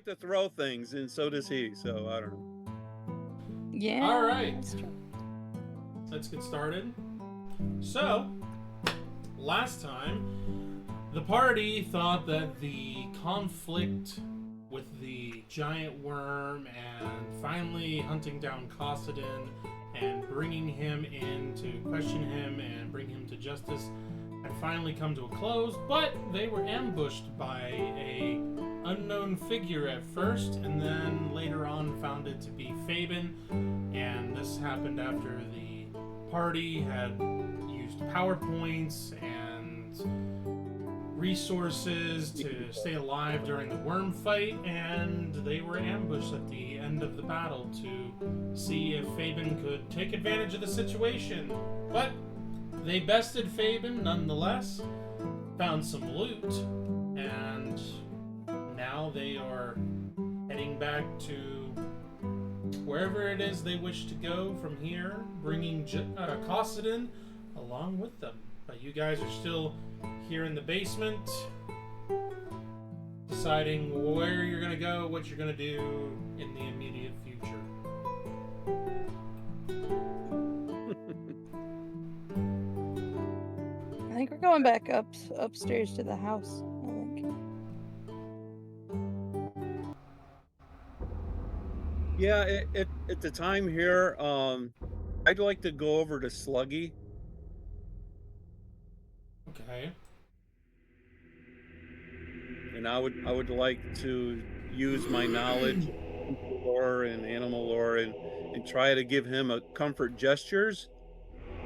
like to throw things, and so does he. So I don't know. Yeah. All right. That's true. Let's get started. So, last time, the party thought that the conflict with the giant worm and finally hunting down Cosidin and bringing him in to question him and bring him to justice had finally come to a close, but they were ambushed by a unknown figure at first, and then later on found it to be Fabian, and this happened after the party had used PowerPoints and resources to stay alive during the worm fight, and they were ambushed at the end of the battle to see if Fabian could take advantage of the situation. But they bested Fabian nonetheless, found some loot, and now they are heading back to wherever it is they wish to go from here, bringing Cosidin along with them. But you guys are still here in the basement, deciding where you're going to go, what you're going to do in the immediate future. I think we're going back upstairs to the house. I think. Yeah, at the time here, I'd like to go over to Sluggy. Okay. And I would like to use my knowledge of lore and animal lore and try to give him a comfort gestures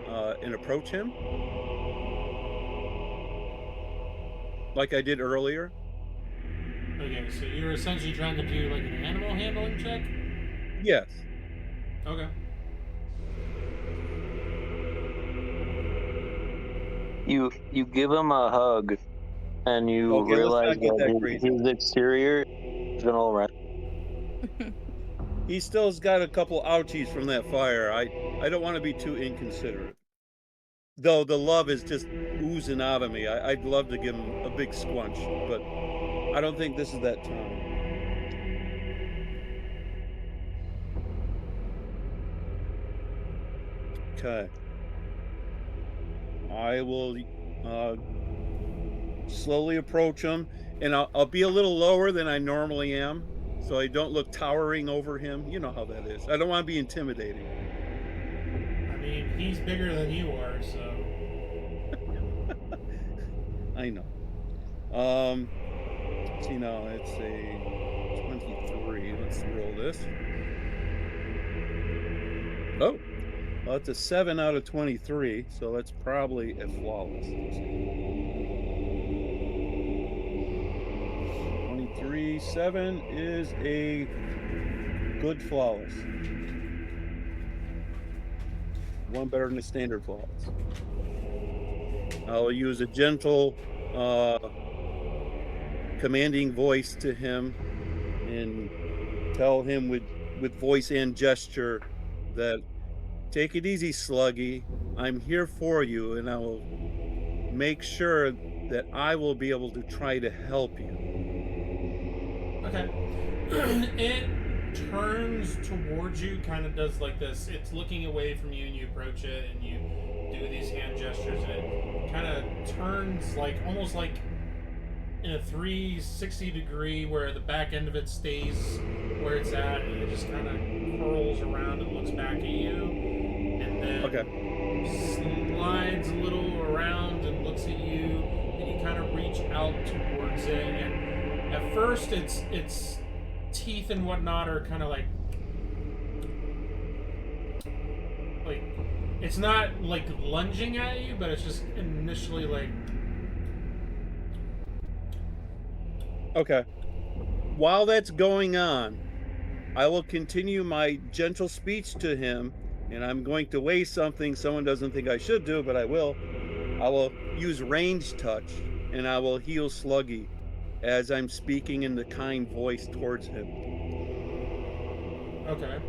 and approach him like I did earlier. Okay, so you're essentially trying to do like an animal handling check? Yes. Okay. You give him a hug, and you Okay, let's realize not get that that crazy. his exterior is all right. He still's got a couple ouchies from that fire. I don't want to be too inconsiderate. Though the love is just oozing out of me. I'd love to give him a big squunch, but I don't think this is that time. Okay. I will slowly approach him, and I'll be a little lower than I normally am, so I don't look towering over him. You know how that is. I don't want to be intimidating. I mean, he's bigger than you are, so... I know. See now, it's a 23. Let's roll this. Oh, well, it's a 7 out of 23, so that's probably a flawless. 23, 7 is a good flawless. One better than a standard flawless. I'll use a gentle, commanding voice to him and tell him with voice and gesture that, take it easy, Sluggy. I'm here for you, and I will make sure that I will be able to try to help you. Okay. It turns towards you, kind of does like this. It's looking away from you, and you approach it, and you do these hand gestures, and it kind of turns like almost like in a 360 degree where the back end of it stays where it's at, and it just kind of curls around and looks back at you, and then slides a little around and looks at you, and you kind of reach out towards it, and at first its teeth and whatnot are kind of like it's not like lunging at you, but it's just initially like... Okay. While that's going on, I will continue my gentle speech to him, and I'm going to weigh something someone doesn't think I should do, but I will. I will use range touch, and I will heal Sluggy as I'm speaking in the kind voice towards him. Okay.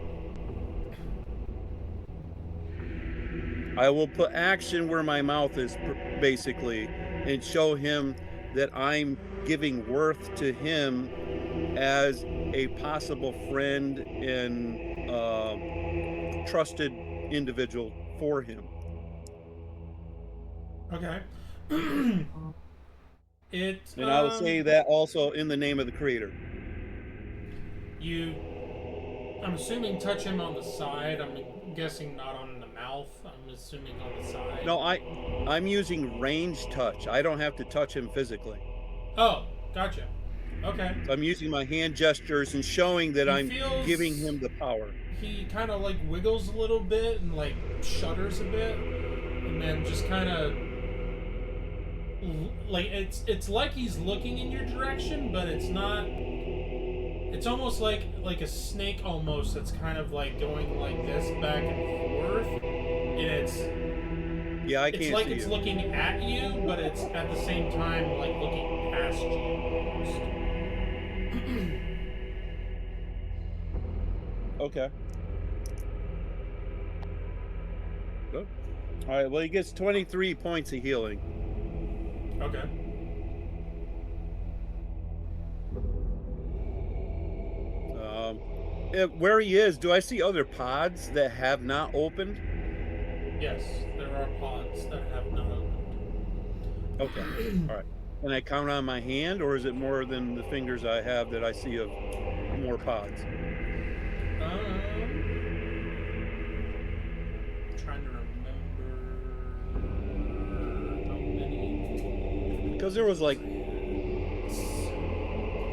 I will put action where my mouth is, basically, and show him that I'm giving worth to him as a possible friend and trusted individual for him. Okay. And I will say that also in the name of the creator. I'm assuming touch him on the side. I'm guessing not on the mouth. I'm assuming on the side. No, I'm using range touch. I don't have to touch him physically. Oh, gotcha. Okay. So I'm using my hand gestures and showing that I'm giving him the power. He kind of like wiggles a little bit and like shudders a bit, and then just kind of like it's like he's looking in your direction, but it's not. It's almost like a snake almost that's kind of like going like this back and forth, and it's I can't it's like see it's you. looking at you, but it's at the same time like looking past you almost. Okay. Good. All right. Well, he gets 23 points of healing. Okay. Where he is, do I see other pods that have not opened? Yes, there are pods that have not opened. Okay. All right. Can I count on my hand, or is it more than the fingers I have that I see of more pods? Trying to remember how many. Because there was like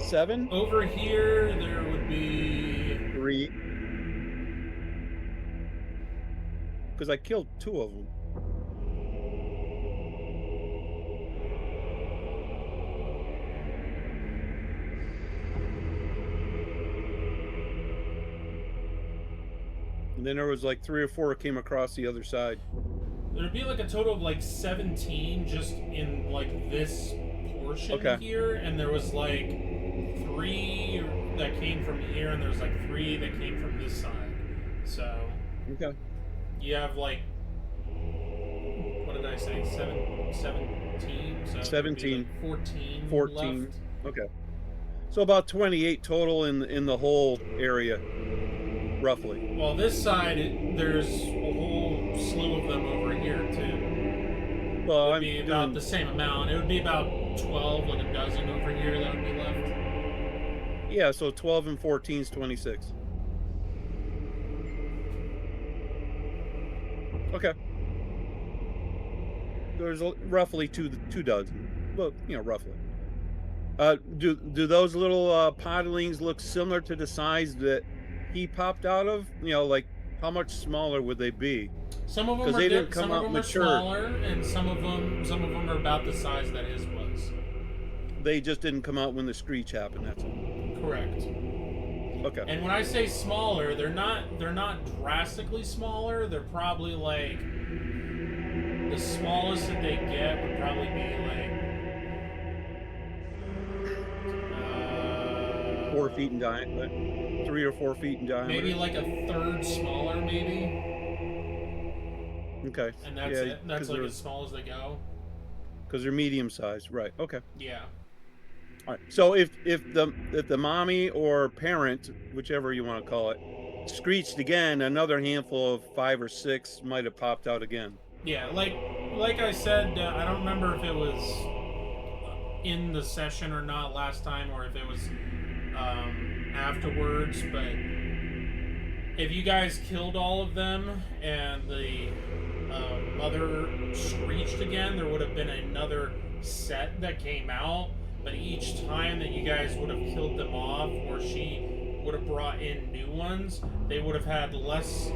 7? Over here, there would be 3. Because I killed 2 of them. And then there was like 3 or 4 came across the other side. There'd be like a total of like 17 just in like this portion here, and there was like 3 that came from here, and there's like 3 that came from this side. So you have like, what did I say? 17. So 17. Like 14. left. Okay. So about 28 total in the whole area, roughly. Well, this side, there's a whole slew of them over here too. Well, it would be about the same amount. It would be about 12, like a dozen over here that would be left. Yeah, so 12 and 14 is 26. Okay. There's roughly two dozen. Well, roughly. Do those little podlings look similar to the size that he popped out of? Like how much smaller would they be? Some of them are smaller, and some of them are about the size that his was. They just didn't come out when the screech happened. That's all. Correct. Okay. And when I say smaller, they're not drastically smaller. They're probably like the smallest that they get would probably be like 4 feet in diameter, 3 or 4 feet in diameter. Maybe like a third smaller, maybe. Okay. And that's it. That's like as small as they go. Because they're medium sized, right? Okay. Yeah. All right. So if the mommy or parent, whichever you want to call it, screeched again, another handful of 5 or 6 might have popped out again. Yeah, like I said, I don't remember if it was in the session or not last time, or if it was afterwards. But if you guys killed all of them and the mother screeched again, there would have been another set that came out. But each time that you guys would have killed them off, or she would have brought in new ones, they would have had less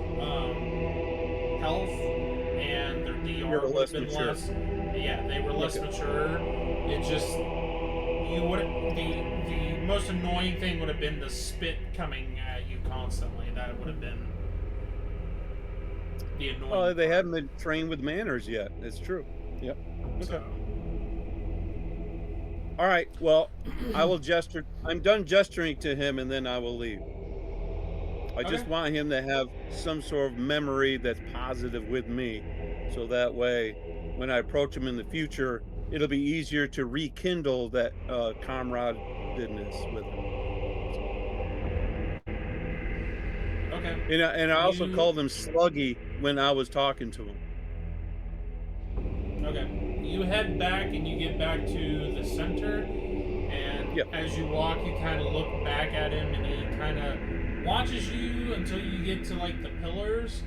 health, and the art would have been less. Yeah, they were less mature. It just the most annoying thing would have been the spit coming at you constantly. That would have been the annoying. Oh, they haven't been trained with manners yet. It's true. Yep. Okay. So. All right. Well, I will gesture. I'm done gesturing to him, and then I will leave. I just want him to have some sort of memory that's positive with me, so that way, when I approach him in the future, it'll be easier to rekindle that comradiness with him. Okay. And I also You- called him Sluggy when I was talking to him. Okay. You head back and you get back to the center, and Yep. as you walk, you kind of look back at him, and he kind of watches you until you get to like the pillars,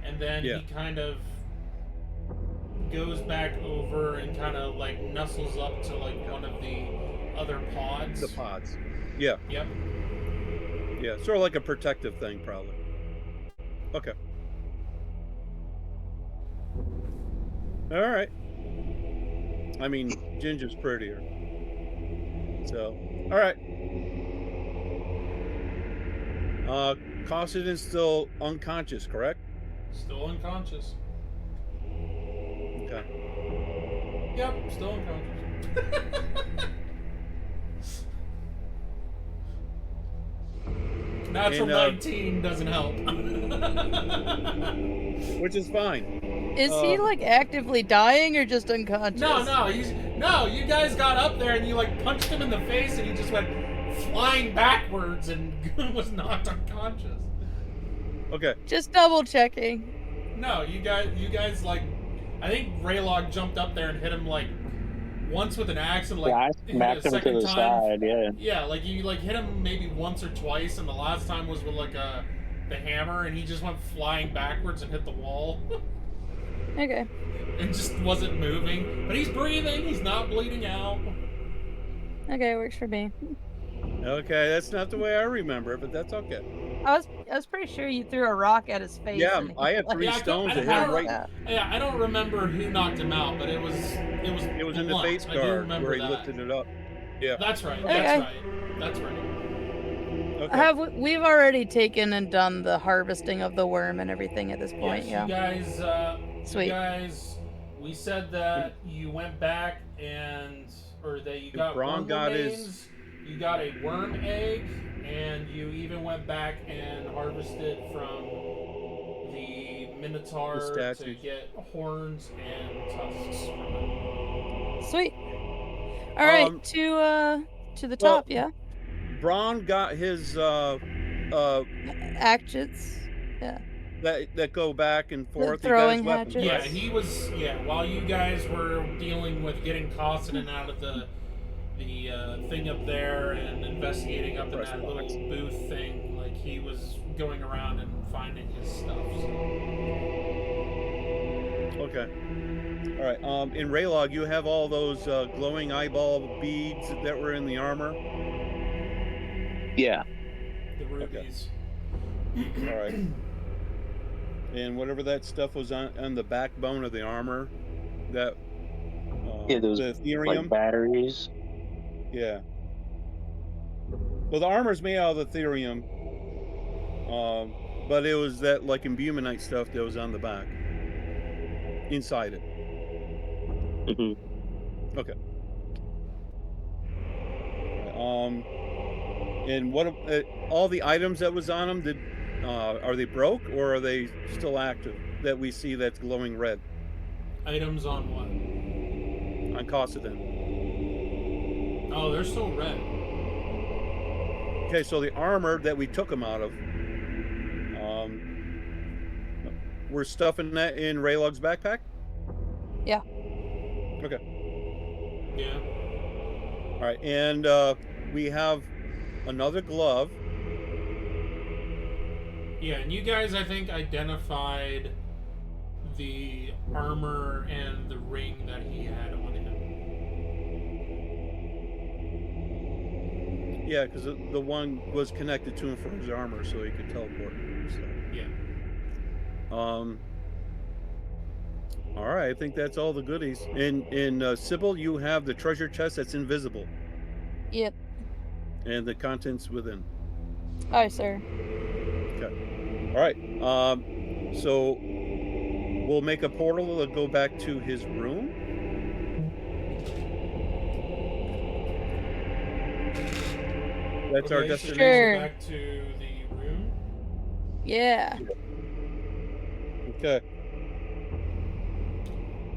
and then Yeah. he kind of goes back over and kind of like nuzzles up to like one of the other pods. The pods. Yeah. Yep. Yeah. Sort of like a protective thing, probably. Okay. All right. I mean, Ginger's prettier. So, all right. Constance still unconscious, correct? Still unconscious. Okay. Yep, still unconscious. Natural And, 19 doesn't help. Which is fine. Is he like actively dying or just unconscious? No, you guys got up there and you like punched him in the face and he just went flying backwards and was knocked unconscious. Okay. Just double checking. No, you guys like, I think Raylog jumped up there and hit him like once with an axe and like Yeah, I hit smacked a him to second the time. side, yeah. Yeah, like you like hit him maybe once or twice, and the last time was with like the hammer, and he just went flying backwards and hit the wall. Okay. And just wasn't moving. But he's breathing, he's not bleeding out. Okay, works for me. Okay, that's not the way I remember it, but that's okay. I was pretty sure you threw a rock at his face. Yeah, and he, I had like, 3 Yeah, stones I that hit him don't- right. Yeah, I don't remember who knocked him out, but it was It was in the blunt. face I do guard remember where he that. lifted it up. Yeah. That's right. Okay. That's right. Okay. We've already taken and done the harvesting of the worm and everything at this point? Yes, Yeah. Sweet. You guys, we said that you went back or that you got Braun worm got remains, you got a worm egg, and you even went back and harvested from the Minotaur The to statues. get horns and tusks from it. Sweet. All right, to the well, top. Yeah. Braun got his Hatchets. that go back and forth. throwing he got his weapons, Yeah, right? he was. Yeah, while you guys were dealing with getting Constantine out of the thing up there and investigating up in Press that box. little booth thing, like he was going around and finding his stuff. So. Okay. All right. In Raylog, you have all those glowing eyeball beads that were in the armor. Yeah. The rubies. All right. And whatever that stuff was on the backbone of the armor, that Yeah, those the Ethereum. like batteries. Yeah. Well, the armor's made out of the Ethereum, but it was that like imbuminite stuff that was on the back, inside it. Mhm. Okay. And what all the items that was on them? Are they broke or are they still active? That we see that's glowing red Items on what? on Constantine. Oh, they're still red. Okay, so the armor that we took him out of, we're stuffing that in Raylog's backpack? Yeah. Okay. Yeah. All right, and we have another glove. Yeah, and you guys, I think, identified the armor and the ring that he had on him. Yeah, because the one was connected to him for his armor, so he could teleport. So. Yeah. All right, I think that's all the goodies. In Sybil, you have the treasure chest that's invisible, Yep. and the contents within. Aye, sir. All right. So we'll make a portal to go back to his room. That's our Okay, so destination. Sure. Back to the room. Yeah. Okay.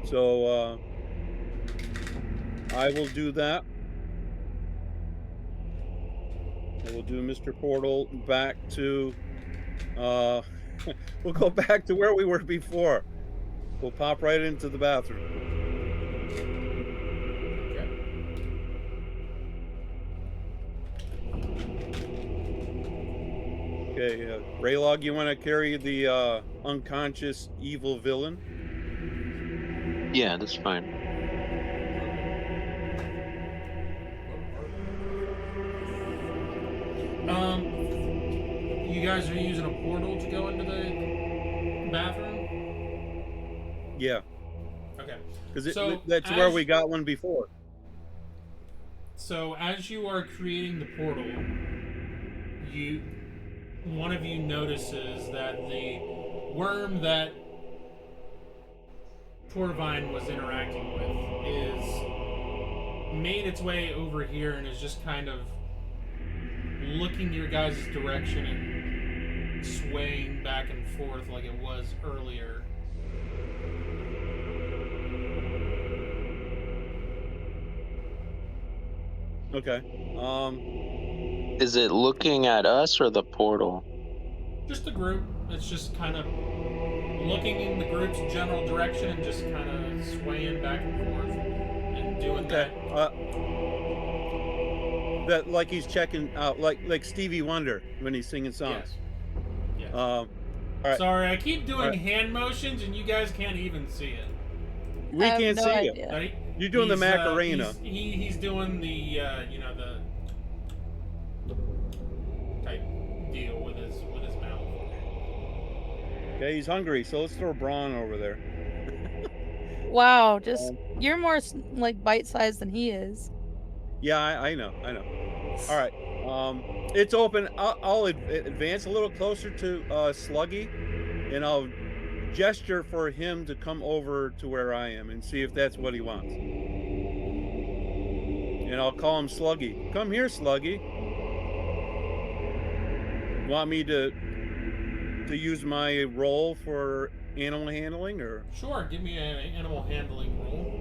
So I will do that. I will do Mr. Portal back to Uh, we'll go back to where we were before. We'll pop right into the bathroom. Okay. Okay, Raylog, you want to carry the unconscious evil villain? Yeah, that's fine. You guys are using a portal to go into the bathroom? Yeah, Okay. because So that's where as we got one before. so as you are creating the portal, one of you notices that the worm that Torvine was interacting with is made its way over here and is just kind of looking your guys' direction and swaying back and forth like it was earlier. Okay. Is it looking at us or the portal? Just the group. It's just kind of looking in the group's general direction and just kind of swaying back and forth and doing Okay. that. That like he's checking out, like Stevie Wonder when he's singing songs. Yes. All right. Sorry, I keep doing right. hand motions and you guys can't even see it. We I have can't no see idea. it. Right? You're doing the He's, Macarena. He's doing the the type deal with his mouth. Okay, he's hungry, so let's throw Braun over there. Wow, just you're more like bite-sized than he is. Yeah, I know. All right. It's open. I'll advance a little closer to Sluggy, and I'll gesture for him to come over to where I am and see if that's what he wants. And I'll call him Sluggy. Come here, Sluggy. Want me to use my role for animal handling, or? Sure, give me an animal handling roll.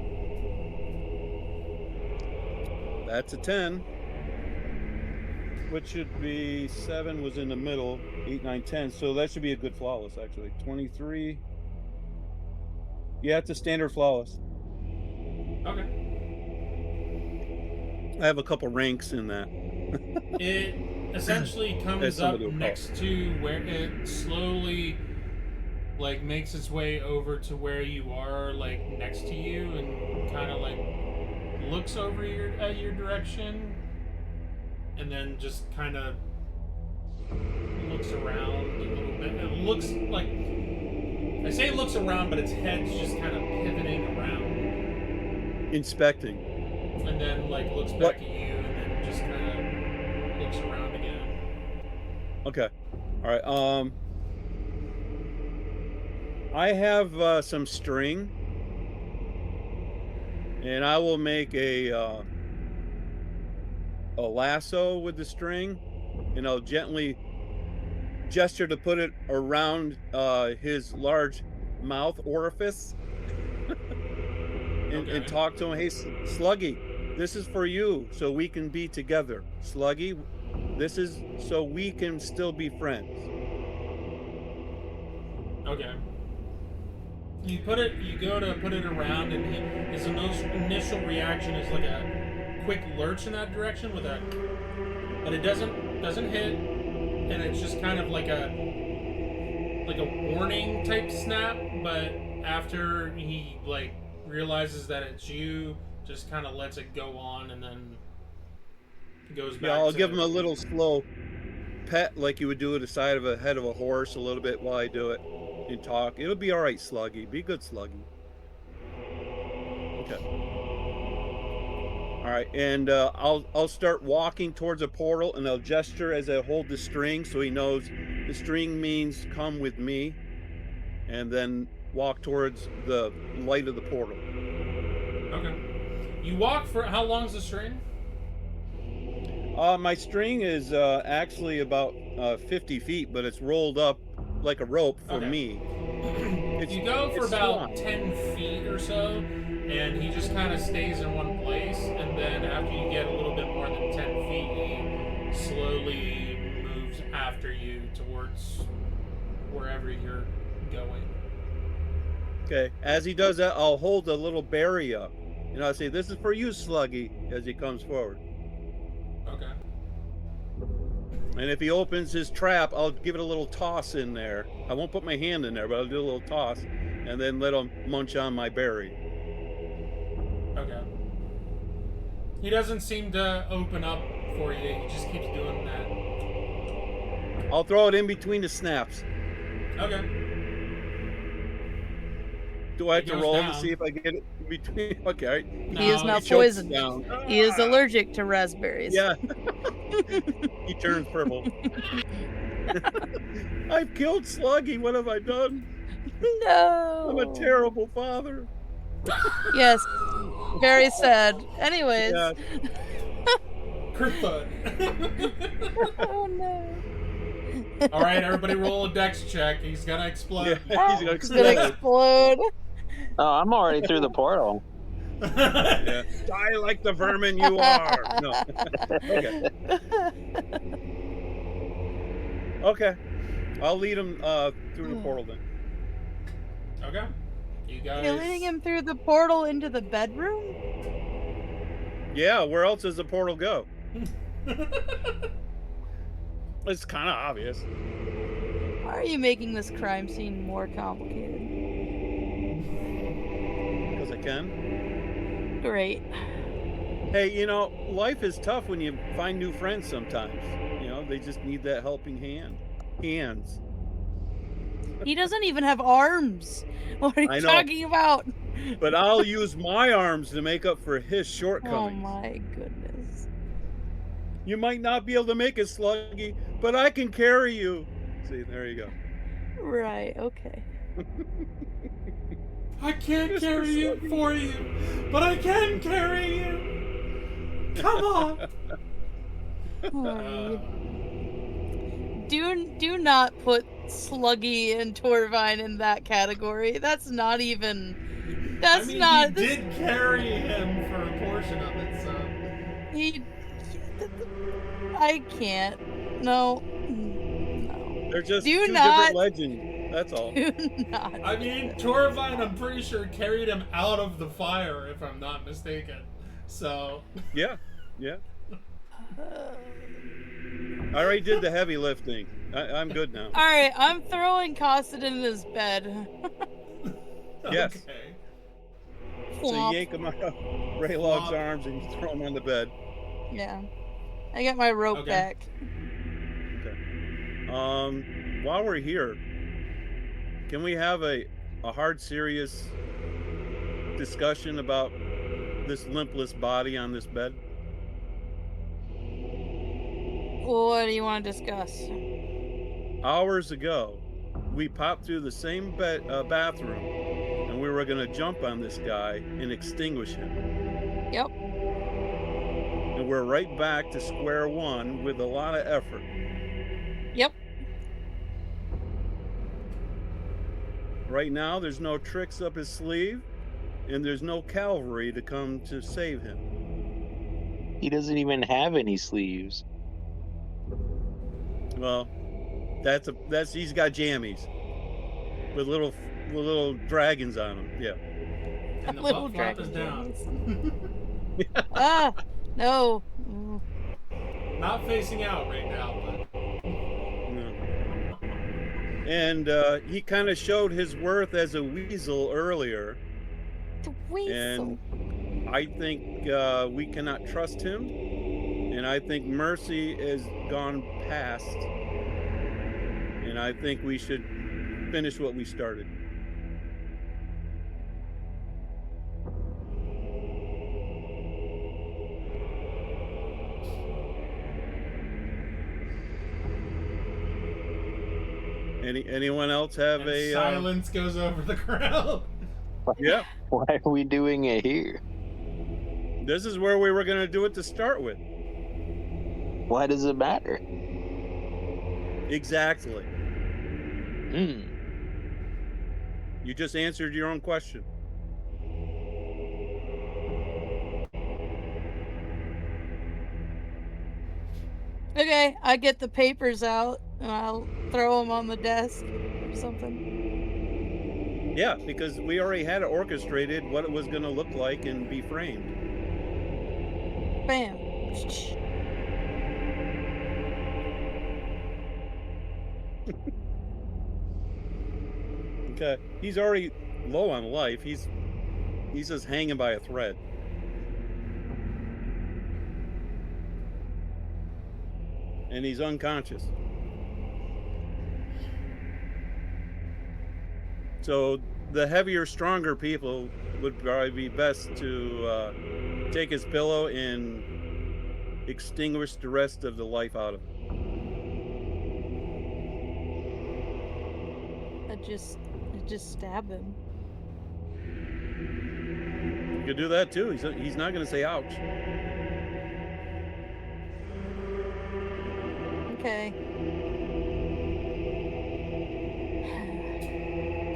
That's a 10. Which should be 7 was in the middle, 8, 9, 10. So that should be a good flawless, actually. 23. Yeah, it's a standard flawless. Okay. I have a couple ranks in that. It essentially comes up next to where it slowly like makes its way over to where you are, like next to you, and kind of like looks over at your direction, and then just kind of looks around a little bit. It looks like, I say it looks around, but its head's just kind of pivoting around, Inspecting. and then like looks back at you, and then just kind of looks around again. Okay. All right. I have some string, and I will make a lasso with the string, and I'll gently gesture to put it around his large mouth orifice, and talk to him. Hey, Sluggy, this is for you, so we can be together. Sluggy, this is so we can still be friends. Okay. You go to put it around, and his initial reaction is like a quick lurch in that direction but it doesn't hit, and it's just kind of like a warning type snap. But after he like realizes that it's you, just kind of lets it go on, and then goes back. Yeah, I'll give him a little slow pet, like you would do at the side of a head of a horse, a little bit while I do it and talk. It'll be all right, Sluggy. Be good, Sluggy. Okay. All right, and I'll start walking towards a portal, and I'll gesture as I hold the string, so he knows the string means come with me, and then walk towards the light of the portal. Okay. You walk for how long's the string? My string is actually about 50 feet, but it's rolled up like a rope for me. You go for about 10 feet or so, and he just kind of stays in one place, and then after you get a little bit more than 10 feet, he slowly moves after you towards wherever you're going. Okay. As he does that, I'll hold the little berry up. And I'll say, "This is for you, Sluggy," as he comes forward. Okay. And if he opens his trap, I'll give it a little toss in there. I won't put my hand in there, but I'll do a little toss and then let him munch on my berry. Okay. He doesn't seem to open up for you. He just keeps doing that. I'll throw it in between the snaps. Okay. Do I have It to goes roll down. to see if I get it in between? Okay. He is No, now it chokes poisoned. down. He is Ah! allergic to raspberries. Yeah. He turns purple. I've killed Sluggy. What have I done? No. I'm a terrible father. Yes. Very sad. Anyways. Yeah. Kerthud. Oh no. All right, everybody, roll a dex check. He's gonna explode. Yeah, he's gonna It's gonna explode. explode. Oh, I'm already through the portal. Yeah. Die like the vermin you are. No. Okay. Okay. I'll lead him through the portal then. Okay. You guys. You're leading him through the portal into the bedroom? Yeah, where else does the portal go? It's kind of obvious. Why are you making this crime scene more complicated? Because I can. Great. Hey, you know, life is tough when you find new friends sometimes. You know, they just need that helping hand. Hands. He doesn't even have arms. What are you I know. talking about? But I'll use my arms to make up for his Oh shortcomings. my goodness. You might not be able to make it, Sluggy, but I can carry you. See, there you go. Right, okay. I can't Mr. carry you Sluggy. for you, but I can carry you. Come on. Oh, do not put Sluggy and Torvine in that category. That's not even. That's I mean, not. He this- did carry him for a portion of it, so. He. I can't. No. No. They're just Do two not- different legends. That's all. Do not. I mean, Torvine, I'm pretty sure carried him out of the fire, if I'm not mistaken. So. Yeah, yeah. I already did the heavy lifting. I'm good now. Alright, I'm throwing Costin in his bed. Yes. Okay. So Flop. you yank him out of Raylog's Flop. arms and you throw him on the bed. Yeah. I got my rope Okay. back. Okay. While we're here, can we have a hard, serious discussion about this limpless body on this bed? What do you want to discuss? Hours ago, we popped through the same bathroom, and we were going to jump on this guy and extinguish him. Yep. And we're right back to square one with a lot of effort. Yep. Right now, there's no tricks up his sleeve, and there's no cavalry to come to save him. He doesn't even have any sleeves. Well, that's he's got jammies with little dragons on them. Yeah. And the Little butt flap is dragon down. Ah, no. Mm. Not facing out right now, but. Yeah. And he kind of showed his worth as a weasel earlier, The weasel. and I think we cannot trust him. And I think mercy has gone past. And I think we should finish what we started. Anyone else have And a silence goes over the crowd. yeah, Why are we doing it here? this is where we were going to do it to start with. Why does it matter? Exactly. Hmm. You just answered your own question. Okay, I get the papers out And I'll throw him on the desk or something. Yeah, because we already had it orchestrated what it was going to look like and be framed. Bam. Okay, he's already low on life. He's just hanging by a thread. And he's unconscious. So the heavier, stronger people would probably be best to take his pillow and extinguish the rest of the life out of him. I just stab him. You could do that too. He's not going to say ouch. Okay.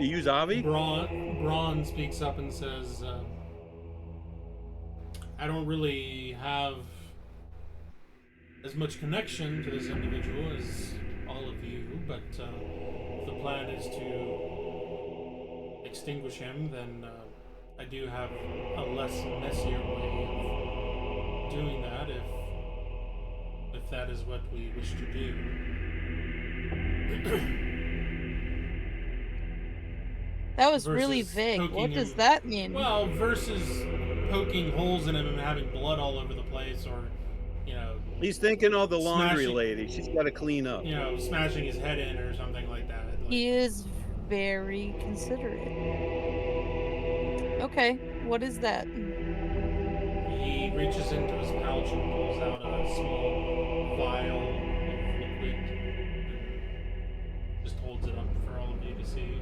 You use Avi? Braun speaks up and says, I don't really have as much connection to this individual as all of you, but if the plan is to extinguish him, then I do have a less messier way of doing that if that is what we wish to do. That was really vague. What does that mean? Well, versus poking holes in him and having blood all over the place, or, you know... He's thinking of the laundry lady. She's got to clean up. You know, smashing his head in or something like that. He is very considerate. Okay, what is that? He reaches into his pouch and pulls out a small vial of liquid and just holds it up for all of you to see.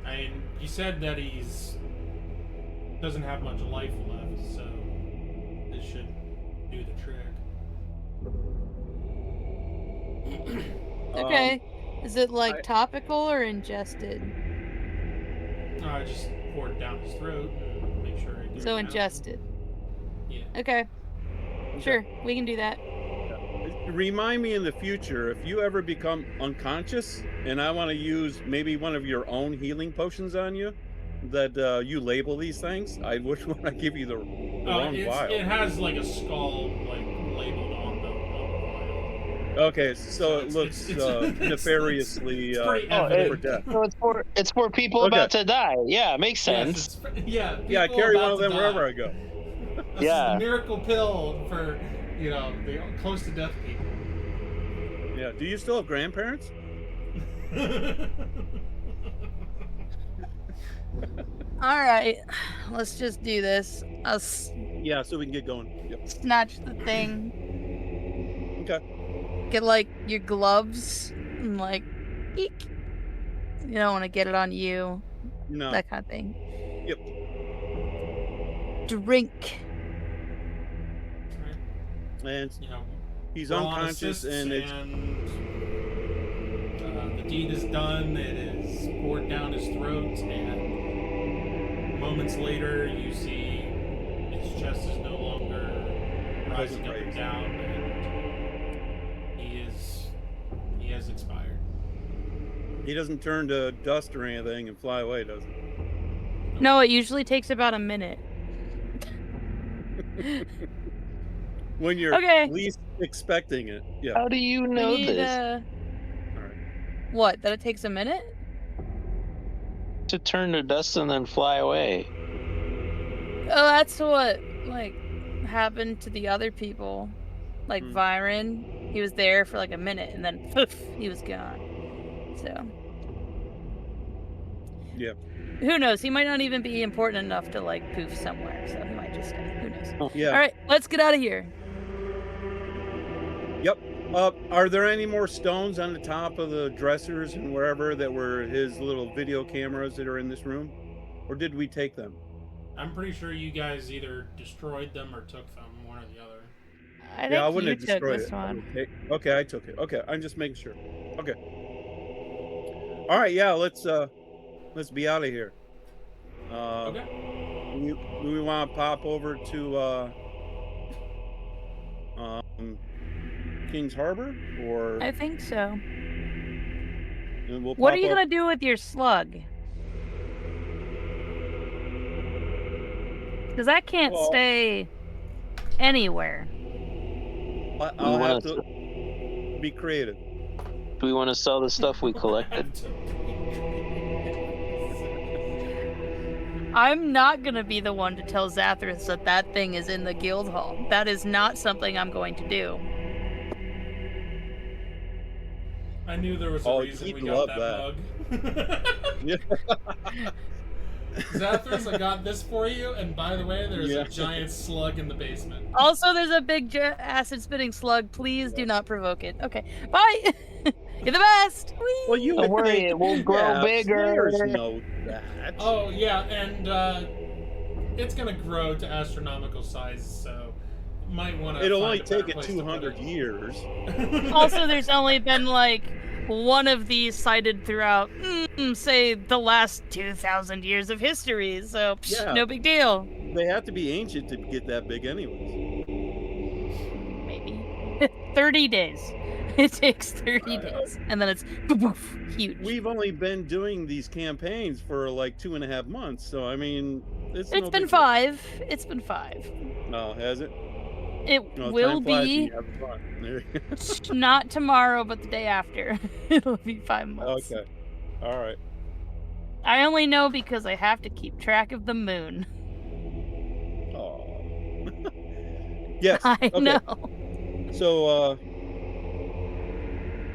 I mean, you said that doesn't have much life left, so this should do the trick. Okay. Is it like topical or ingested? No, I just pour it down his throat and make sure it goes So down. ingested. Yeah. Okay. Sure, we can do that. Remind me in the future, if you ever become unconscious and I want to use maybe one of your own healing potions on you, that you label these things, I would want to give you the wrong vial. It has like a skull labeled on the vial. Okay, so it looks nefariously for death. So it's for people about to die. Yeah, makes sense. Yes, I carry one of them wherever I go. This is the miracle pill for, you know, the close to death people. Yeah. Do you still have grandparents? All right, let's just do this. Yeah, so we can get going. Yep. Snatch the thing. Okay. Get like your gloves and like, eek. You don't want to get it on you. No. That kind of thing. Yep. Drink. And you know, he's unconscious and the deed is done. It is poured down his throat, and moments later you see his chest is no longer rising up and down, and he has expired. He doesn't turn to dust or anything and fly away, does he? No, it usually takes about a minute. When you're least expecting it. Yeah. How do you know this? All right. What? That it takes a minute? To turn to dust and then fly away. Oh, that's what like happened to the other people. Like Byron, he was there for like a minute and then poof, he was gone. So. Yeah. Who knows? He might not even be important enough to like poof somewhere, so he might just die. Who knows? Yeah. All right, let's get out of here. Yep. Are there any more stones on the top of the dressers and wherever that were his little video cameras that are in this room? Or did we take them? I'm pretty sure you guys either destroyed them or took them, one or the other. I wouldn't have destroyed it. One. Okay, I took it. Okay, I'm just making sure. Okay. All right, yeah, let's be out of here. Okay. We want to pop over to King's Harbor, or I think so. and we'll What are pop you up. gonna do with your slug? Because that can't Well, stay anywhere. I'll have wanna to be creative. Do we want to sell the stuff we collected? I'm not gonna be the one to tell Zathras that that thing is in the guild hall. That is not something I'm going to do. I knew there was a Oh, reason he'd we got love that that. mug. Yeah. Zathras, I got this for you, and by the way, there's Yeah. a giant slug in the basement. Also, there's a big acid spitting slug. Please do not provoke it. Okay, bye. You're the best. Whee! Well, you Don't would worry, think, it will grow yeah, bigger. Slayers know that. Oh, yeah, and it's gonna grow to astronomical size, so might want to. It'll only take it 200 years. Also, there's only been like one of these cited throughout, say, the last 2,000 years of history. So, Yeah. no big deal. They have to be ancient to get that big, anyways. Maybe 30 days. It takes 30 days, and then it's huge. We've only been doing these campaigns for like 2.5 months, so I mean, it's no been big 5. It's been 5. deal. No, has it? It No, will time flies when be you have fun. There you go. not tomorrow, but the day after. It'll be 5 months. Okay. All right. I only know because I have to keep track of the moon. Oh. Yes. I Okay. know. So,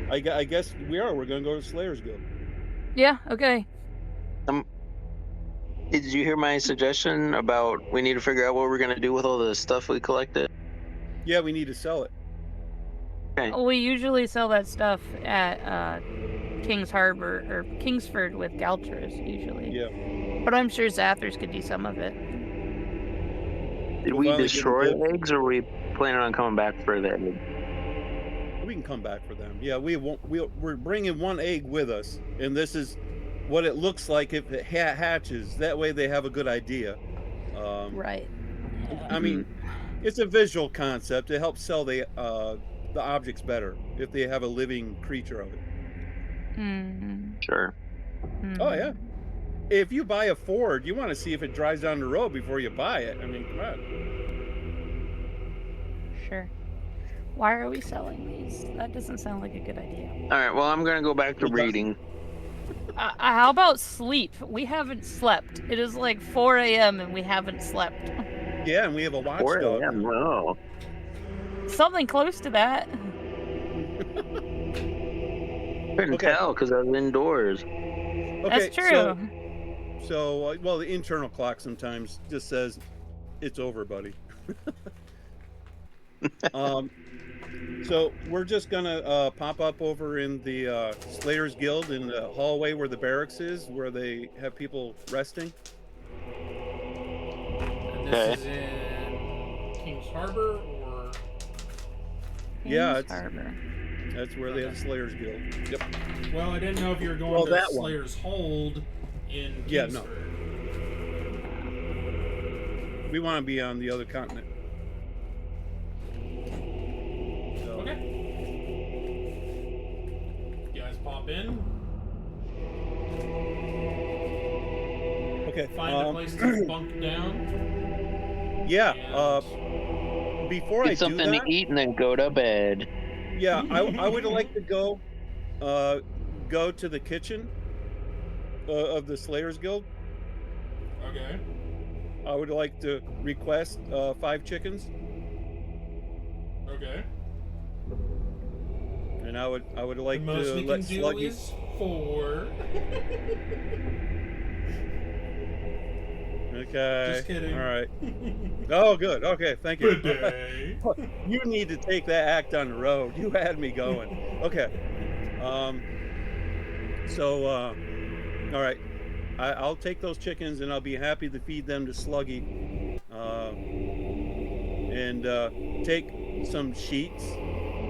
I guess we're gonna go to Slayer's Guild. Yeah, okay. Did you hear my suggestion about we need to figure out what we're gonna do with all the stuff we collected? Yeah, we need to sell it. We usually sell that stuff at King's Harbor or Kingsford with Galtras, usually. Yeah. But I'm sure Zathras could do some of it. Did We'll we finally get destroy the- eggs, or were we planning on coming back for the egg? We can come back for them. Yeah, we're bringing one egg with us, and this is what it looks like if it hatches. That way they have a good idea. Right. I mean, it's a visual concept. It helps sell the objects better if they have a living creature of it. Sure. Oh yeah. If you buy a Ford, you want to see if it drives down the road before you buy it. I mean, come on. Sure. Why are we selling these? That doesn't sound like a good idea. All right. Well, I'm gonna go back to reading. How about sleep? We haven't slept. It is like 4 a.m. and we haven't slept. Yeah, and we have a watchdog. Yeah, no. Something close to that. Couldn't Okay. tell because I was indoors. Okay, That's true. So, well, the internal clock sometimes just says, "It's over, buddy." So we're just gonna pop up over in the Slayers Guild in the hallway where the barracks is, where they have people resting. And this is in King's Harbor, or Yeah, King's it's- Harbor. That's where they have Slayers Guild. Yep. well, I didn't know if you were going Well, to that one. Slayer's Hold in Yeah, no. Kingsford. We want to be on the other continent. So, Okay. You guys pop in, okay. find a place to bunk down. Yeah. and Before I Get do something that, to eat and then go to bed. yeah, I would like to go to the kitchen of the Slayers Guild. Okay. I would like to request 5 chickens, Okay. and I would like the most to we let can do Sluggy. is 4. Okay. Just kidding. All right. Oh, good. Okay, thank you. Good day. You need to take that act on the road. You had me going. Okay. So, all right. I'll take those chickens and I'll be happy to feed them to Sluggy. And take some sheets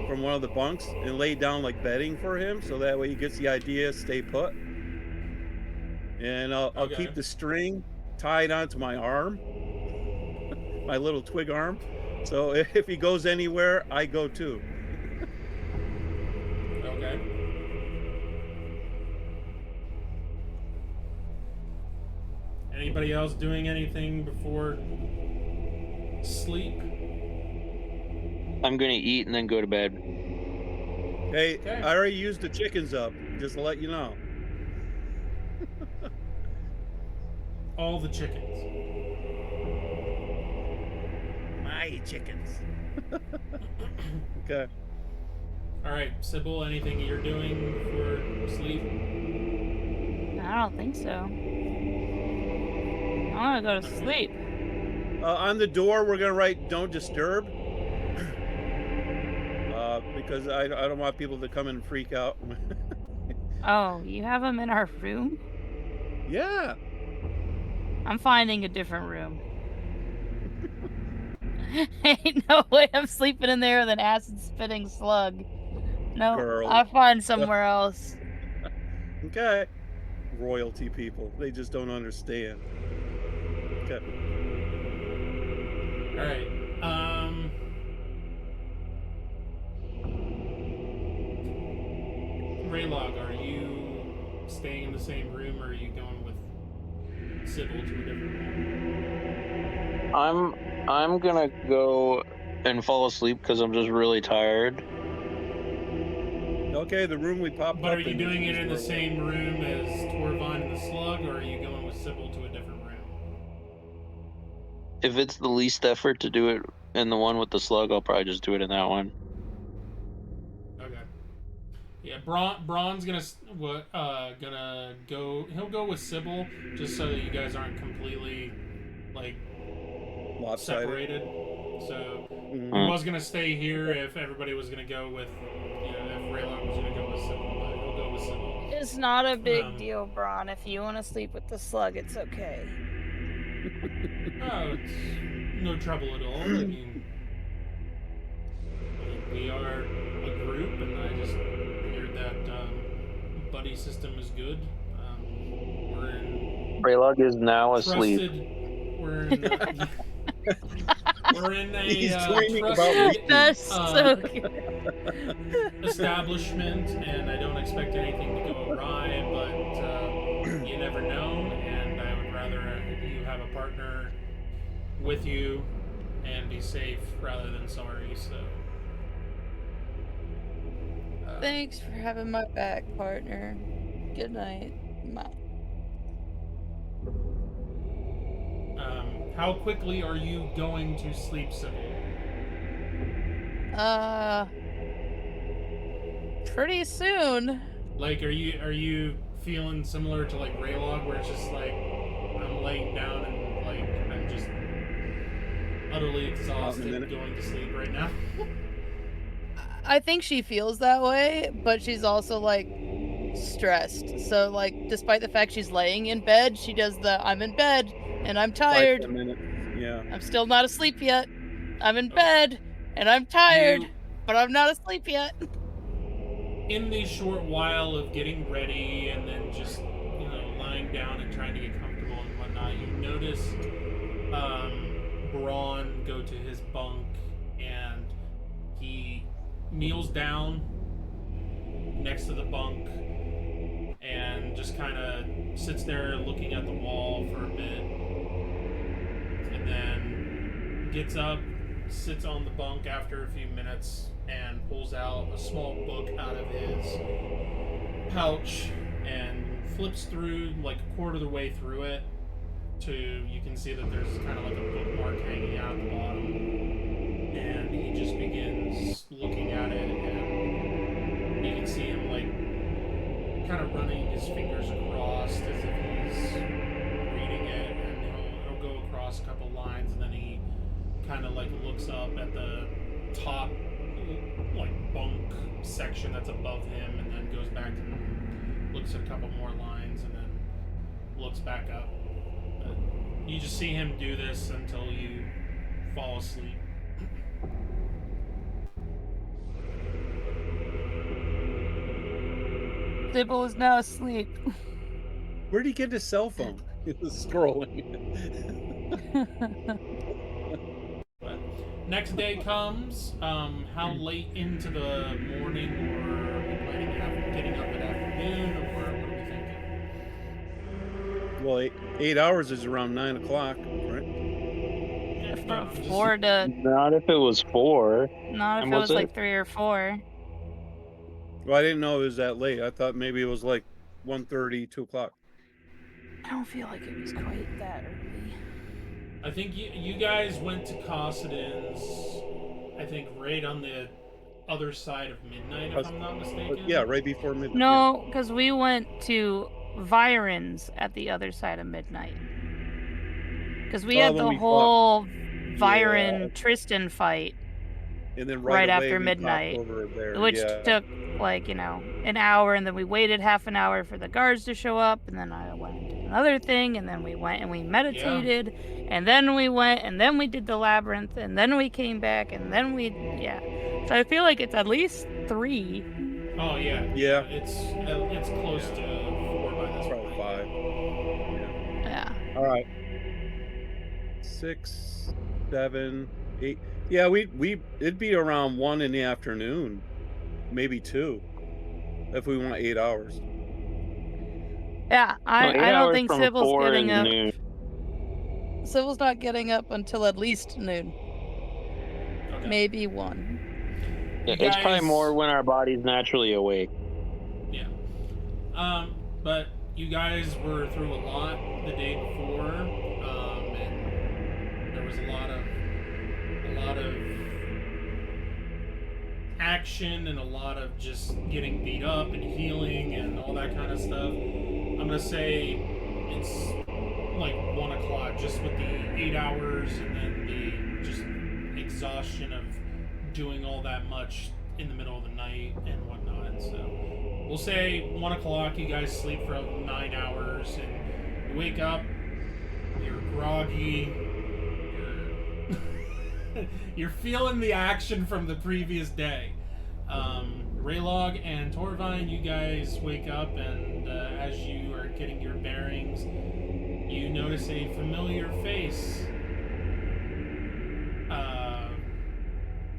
from one of the bunks and lay down like bedding for him, so that way he gets the idea, stay put. And I'll Okay. keep the string tied onto my arm, my little twig arm. So if he goes anywhere, I go too. Anybody else doing anything before sleep? I'm gonna eat and then go to bed. Hey, Okay. I already used the chickens up, just to let you know. All the chickens. My chickens. Okay. All right, Sybil, anything you're doing for sleep? I don't think so. I want to go to sleep. On the door, we're gonna write "Don't disturb," because I don't want people to come and freak out. Oh, you have them in our room? Yeah. I'm finding a different room. Ain't no way I'm sleeping in there with an acid spitting slug. No, Girl. I'll find somewhere else. Okay. Royalty people, they just don't understand. Okay. All right. Raylog, are you staying in the same room, or are you going with Sybil to a different room? I'm gonna go and fall asleep because I'm just really tired. Okay, the room we popped But up are you in doing it is in the where we're- same room as Torvine and the Slug, or are you going with Sybil to a different room? If it's the least effort to do it in the one with the slug, I'll probably just do it in that one. Okay. Yeah, Braun's gonna go. He'll go with Sybil just so that you guys aren't completely like lopsided. separated. So Mhm. he was gonna stay here if everybody was gonna go with, if Raylog was gonna go with Sybil, but he'll go with Sybil. It's not a big deal, Braun. If you want to sleep with the slug, it's okay. Oh, it's no trouble at all. I mean, we are a group, and I just figured that buddy system is good. We're in Raylog is now asleep. we're in we're in a He's dreaming about trusted reading. That's so good. establishment, and I don't expect anything to go awry, but you never know, and I would rather you have a partner with you and be safe rather than sorry, so... Thanks for having my back, partner. Good night. How quickly are you going to sleep, Sybil? Pretty soon. Like, are you feeling similar to like Raylog, where it's just like I'm laying down and like I'm just utterly exhausted going to sleep right now? I think she feels that way, but she's also like stressed. So like, despite the fact she's laying in bed, she does the "I'm in bed and I'm tired. 5-10 minutes. Yeah. I'm still not asleep yet. I'm in bed and I'm tired, but I'm not asleep yet." In the short while of getting ready and then just, lying down and trying to get comfortable and whatnot, you notice Braun go to his bunk, and he kneels down next to the bunk and just kind of sits there looking at the wall for a bit, and then gets up, sits on the bunk after a few minutes, and pulls out a small book out of his pouch and flips through like a quarter of the way through it to, you can see that there's kind of like a bookmark hanging out at the bottom, and he just begins looking at it, and you can see him like kind of running his fingers across as if he's reading it, and he'll go across a couple lines, and then he kind of like looks up at the top like bunk section that's above him, and then goes back and looks at a couple more lines, and then looks back up. But you just see him do this until you fall asleep. Sybil is now asleep. Where'd he get his cell phone? He was scrolling. But next day comes. How late into the morning, or are we planning on getting up at afternoon, or what are we thinking? Well, 8 hours is around 9 o'clock, right? Yeah, no, From I'm just- 4 to Not if it was 4. not if And it was was like it? 3 or 4. Well, I didn't know it was that late. I thought maybe it was like 1:30, 2 o'clock. I don't feel like it was quite that early. I think you guys went to Cossadin's, I think, right on the other side of midnight, if I'm not mistaken. Yeah, right before midnight. No, because we went to Viren's at the other side of midnight. Because we had when the we fought. whole Viren Tristan fight And then right right away after we midnight, popped over there. which Yeah. took like, an hour, and then we waited half an hour for the guards to show up, and then I went and did another thing, and then we went and we meditated, and then we went, and then we did the labyrinth, and then we came back, and then so I feel like it's at least 3. Oh yeah. Yeah. It's close to 4 by this Probably point. 5. Yeah. All right. 6, 7, 8. Yeah, it'd be around 1 in the afternoon, maybe 2, if we want 8 hours. Yeah, I 8 don't hours think from Sybil's 4 getting is up. noon. Sybil's not getting up until at least noon, Okay. maybe 1. You It's probably guys- more when our body's naturally awake. Yeah. But you guys were through a lot the day before, and there was a lot of action and a lot of just getting beat up and healing and all that kind of stuff. I'm gonna say it's like 1 o'clock, just with the 8 hours and then the just exhaustion of doing all that much in the middle of the night and whatnot. So we'll say 1 o'clock. You guys sleep for 9 hours and you wake up. You're groggy. You're feeling the action from the previous day. Raylog and Torvine, you guys wake up, and as you are getting your bearings, you notice a familiar face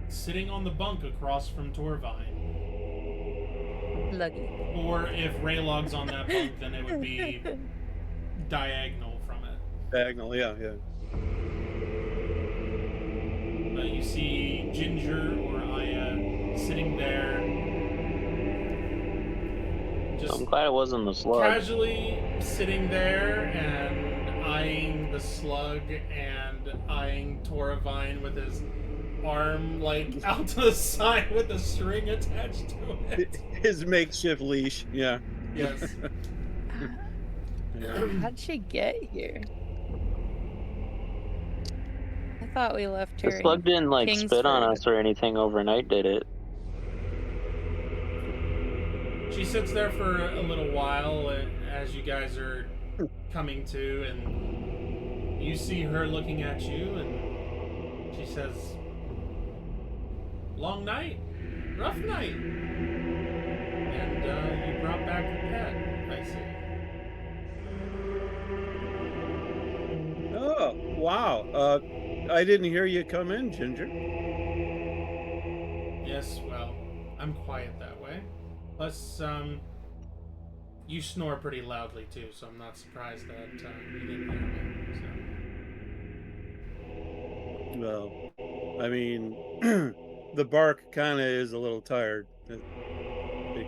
sitting on the bunk across from Torvine. Lucky. Or if Raylog's on that bunk, then it would be diagonal from it. Diagonal, yeah. You see Ginger or Aya sitting there, just I'm glad it wasn't the slug. casually sitting there and eyeing the slug and eyeing Torvine with his arm like out to the side with a string attached to it. His makeshift leash, yeah. Yes. Yeah. How'd she get here? I thought we left her. The slug didn't like spit on Kingsford. us or anything overnight, did it? She sits there for a little while as you guys are coming to, and you see her looking at you, and she says, "Long night, rough night, and you brought back a pet, I see." Oh, wow. I didn't hear you come in, Ginger. Yes, well, I'm quiet that way. Plus, you snore pretty loudly too, so I'm not surprised that you didn't hear me. Well, I mean, the bark kind of is a little tired. It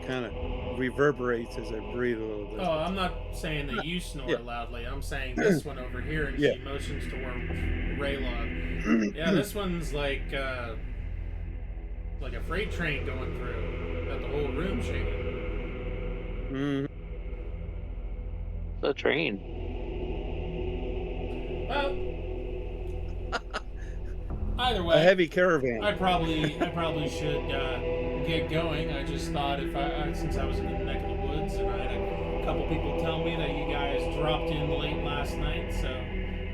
kind of reverberates as I breathe a little bit. Oh, I'm not saying that you snore Yeah. loudly. I'm saying this one over here, and Yeah. she motions toward Raylog. Yeah, this one's like a freight train going through. Got the whole room shaking. Mhm. The train. Well, either A way, heavy caravan. I probably should get going. I just thought if since I was in the neck of the woods and I had a couple people tell me that you guys dropped in late last night, so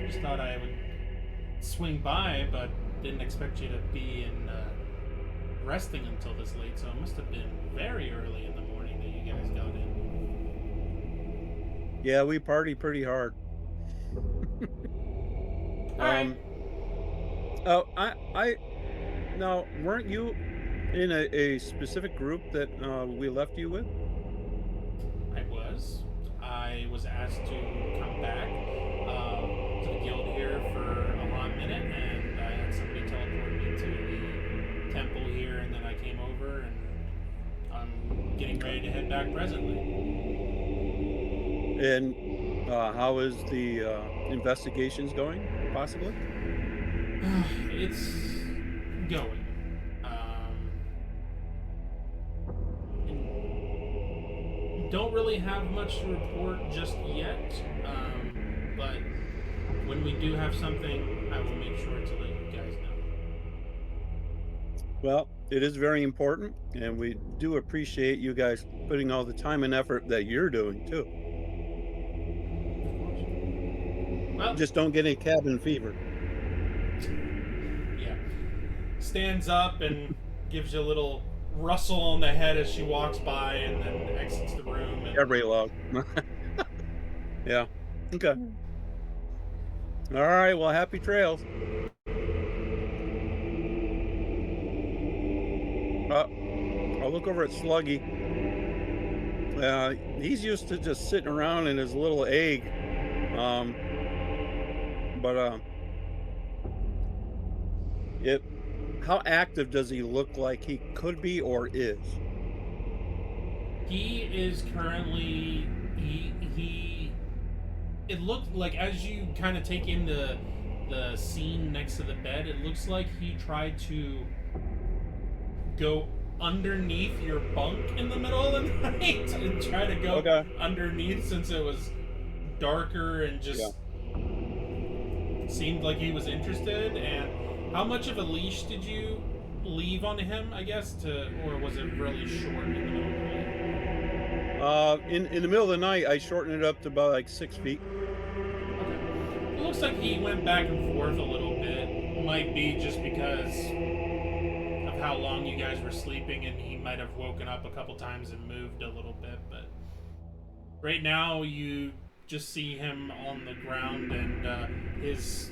just thought I would swing by, but didn't expect you to be in resting until this late. So it must have been very early in the morning that you guys got in. Yeah, we party pretty hard. Alright. Oh, now, weren't you in a specific group that we left you with? I was was asked to come back to the guild here for a hot minute, and I had somebody teleport me to the temple here, and then I came over, and I'm getting ready to head back presently. And how is the investigations going, possibly? It's going. Don't really have much to report just yet, but when we do have something, I will make sure to let you guys know. Well, it is very important, and we do appreciate you guys putting all the time and effort that you're doing, too. Well, Just don't get any cabin fever. yeah. Stands up and gives you a little rustle on the head as she walks by, and then exits the room. And... Every log. Yeah. Okay. All right. Well, happy trails. I'll look over at Sluggy. He's used to just sitting around in his little egg. How active does he look like he could be or is? He is currently he. It looked like, as you kind of take in the scene next to the bed, it looks like he tried to go underneath your bunk in the middle of the night and try to go underneath, since it was darker and just seemed like he was interested. And how much of a leash did you leave on him, I guess, or was it really short in the middle of the night? In the middle of the night, I shortened it up to about like 6 feet. Okay. It looks like he went back and forth a little bit. Might be just because of how long you guys were sleeping, and he might have woken up a couple times and moved a little bit. But right now, you just see him on the ground, and his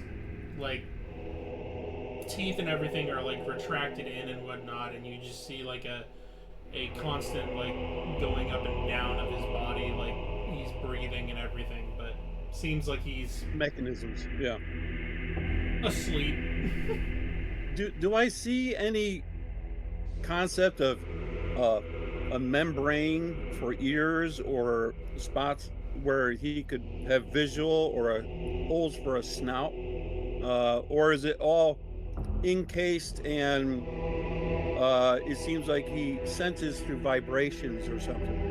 teeth and everything are retracted in and whatnot, and you just see a constant going up and down of his body, he's breathing and everything, but seems like he's mechanisms, asleep. Do I see any concept of a membrane for ears or spots where he could have visual, or holes for a snout, or is it all encased and it seems like he senses through vibrations or something?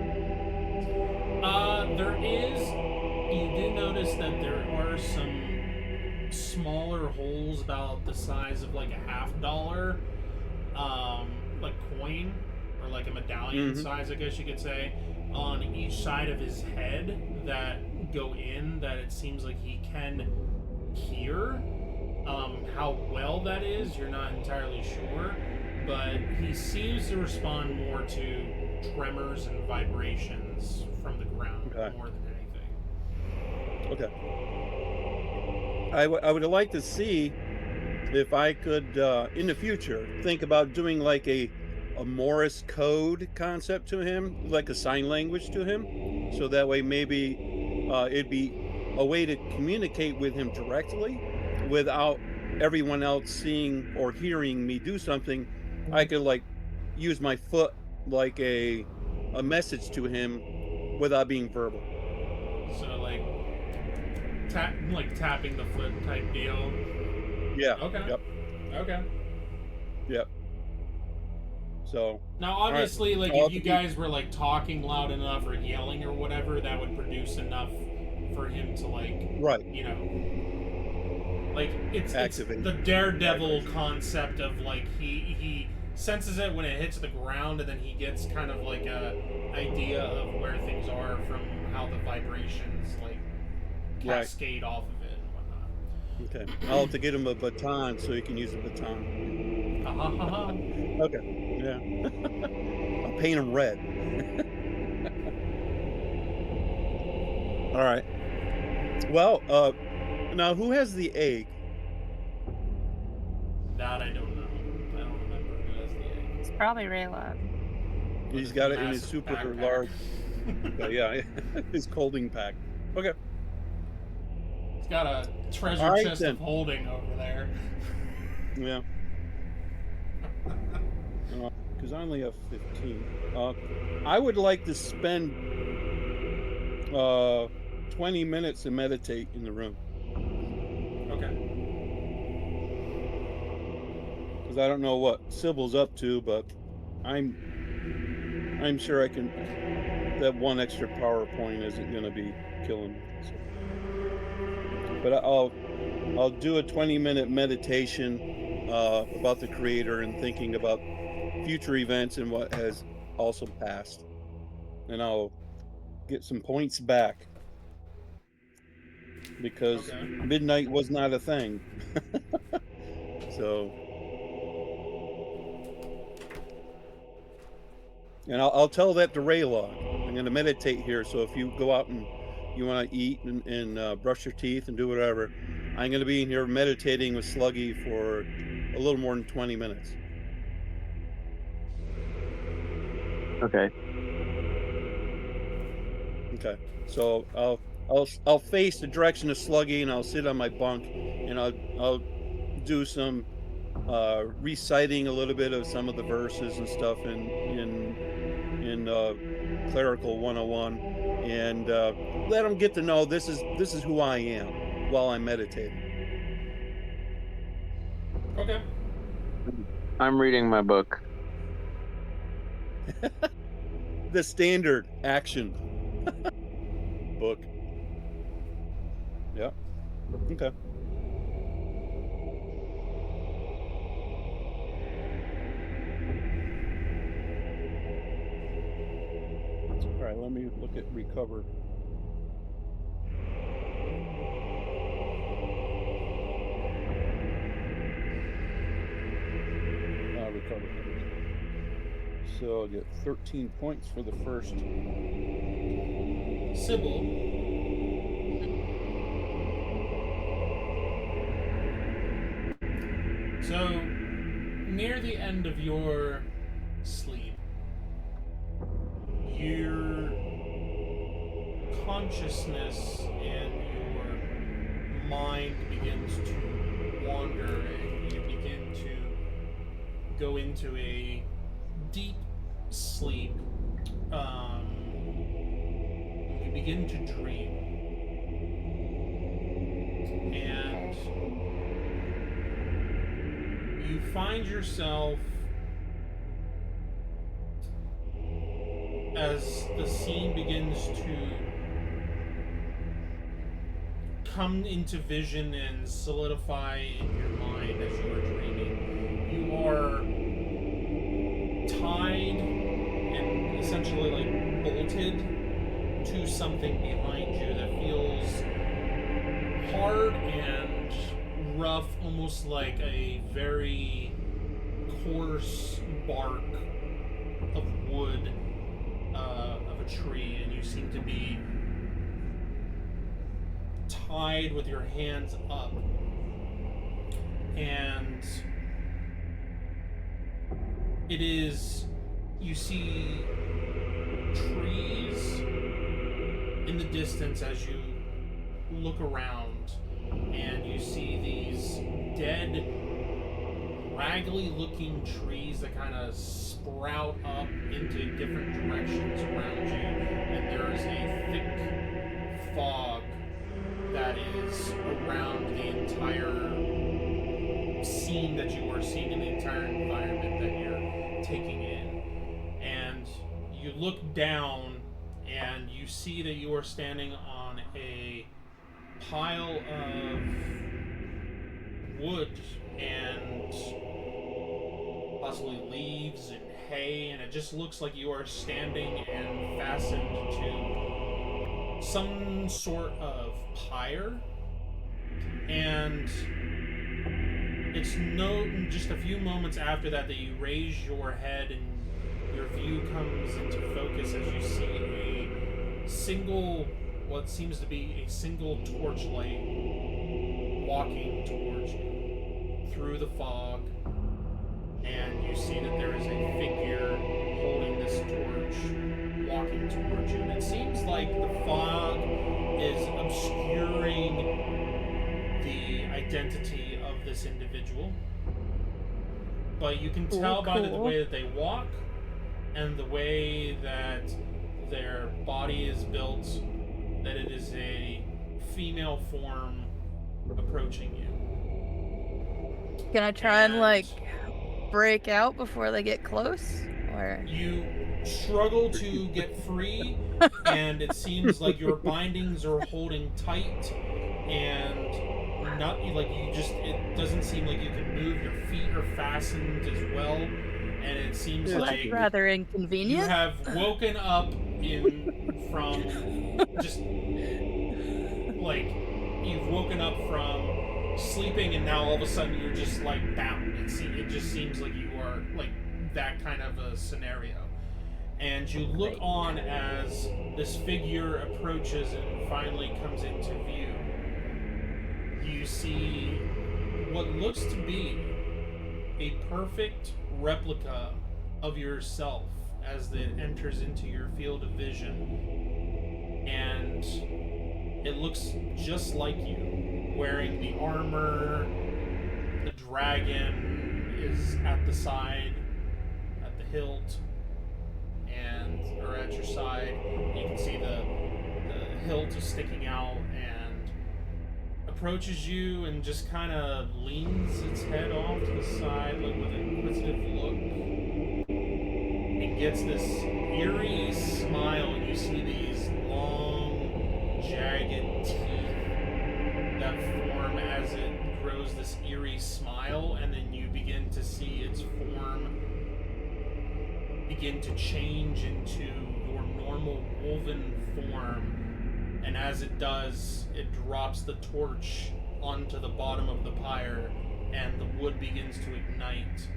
You do notice that there are some smaller holes about the size of a $50 coin, or a medallion size, I guess you could say, on each side of his head that go in, that it seems like he can hear. How well that is, you're not entirely sure, but he seems to respond more to tremors and vibrations from the ground more than anything. Okay. I would like to see if I could, in the future, think about doing a Morse code concept to him, like a sign language to him, so that way maybe it'd be a way to communicate with him directly without everyone else seeing or hearing me do something. I could use my foot like a message to him without being verbal. So tapping the foot type deal. Yeah. Okay. Yep. Okay. Yep. So now, obviously, if you guys were talking loud enough or yelling or whatever, that would produce enough for him to it's the daredevil concept of he senses it when it hits the ground, and then he gets kind of a idea of where things are from how the vibrations cascade off of it and whatnot. Okay, I'll have to get him a baton so he can use a baton. Okay, yeah. I'll paint him red. All right. Well, now who has the egg? That I don't know. I don't remember who has the egg. It's probably Rayla. He's got it in his Massive super backpack. large. Yeah, his holding pack. Okay. He's got a treasure All right, chest then. of holding over there. Yeah. Because I only have 15. I would like to spend 20 minutes to meditate in the room. Okay. Because I don't know what Sybil's up to, but I'm sure I can. That one extra PowerPoint isn't going to be killing me. So. But I'll do a 20-minute meditation about the creator and thinking about future events and what has also passed, and I'll get some points back because Okay. midnight was not a thing. So, and I'll tell that to Raylog. I'm going to meditate here. So if you go out and you want to eat and brush your teeth and do whatever, I'm going to be in here meditating with Sluggy for a little more than 20 minutes. Okay. Okay. So I'll face the direction of Sluggy, and I'll sit on my bunk, and I'll do some reciting a little bit of some of the verses and stuff in Clerical 101, and let them get to know this is who I am while I'm meditating. Okay. I'm reading my book. The standard action book. Yeah. Okay. All right, let me look at recover. Recover. So I'll get 13 points for the first. Sybil. So, near the end of your sleep, your consciousness and your mind begins to wander, and you begin to go into a deep sleep. You begin to dream, and you find yourself, as the scene begins to come into vision and solidify in your mind as you are dreaming, you are tied and essentially like bolted to something behind you that feels hard and rough, almost like a very coarse bark of wood of a tree, and you seem to be tied with your hands up, and it is, you see trees in the distance as you look around, and you see these dead, raggedy looking trees that kind of sprout up into different directions around you, and there is a thick fog that is around the entire scene that you are seeing, in the entire environment that you're taking in. And you look down and you see that you are standing on a pile of wood and possibly leaves and hay, and it just looks like you are standing and fastened to some sort of pyre. And it's just a few moments after that that you raise your head and your view comes into focus as you see a single, what seems to be a single torchlight walking towards you through the fog, and you see that there is a figure holding this torch walking towards you, and it seems like the fog is the identity of this individual, but you can Cool, tell by the cool. way that they walk and the way that their body is built that it is a female form approaching you. Can I try and like break out before they get close? Or You struggle to get free, and it seems like your bindings are holding tight, and not like you just. It doesn't seem like you can move. Your feet are fastened as well, and it seems Yeah, like rather you inconvenient. have woken up from just like you've woken up from sleeping, and now all of a sudden you're just like bound. It just seems like you are like that kind of a scenario. And you look on as this figure approaches and finally comes into view. You see what looks to be a perfect replica of yourself as it enters into your field of vision. And it looks just like you, wearing the armor. The dragon is at the side, at the hilt, or at your side. You can see the hilt is sticking out and approaches you and just kind of leans its head off to the side, like with an inquisitive look, and gets this eerie smile, and you see these long, jagged teeth that form as it grows this eerie smile, and then you begin to see its form begin to change into your normal woven form. And as it does, it drops the torch onto the bottom of the pyre, and the wood begins to ignite.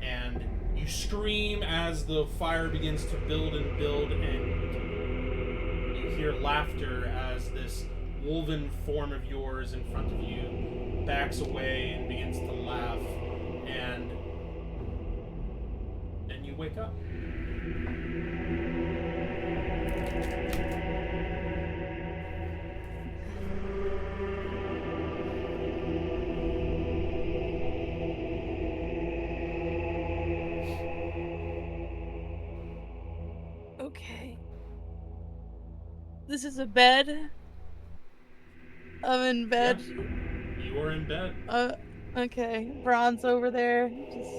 And you scream as the fire begins to build and build, and you hear laughter as this woven form of yours in front of you backs away and begins to laugh. And then you wake up. Okay. This is a bed. I'm in bed. Yeah, you are in bed. Okay. Bron's over there. Just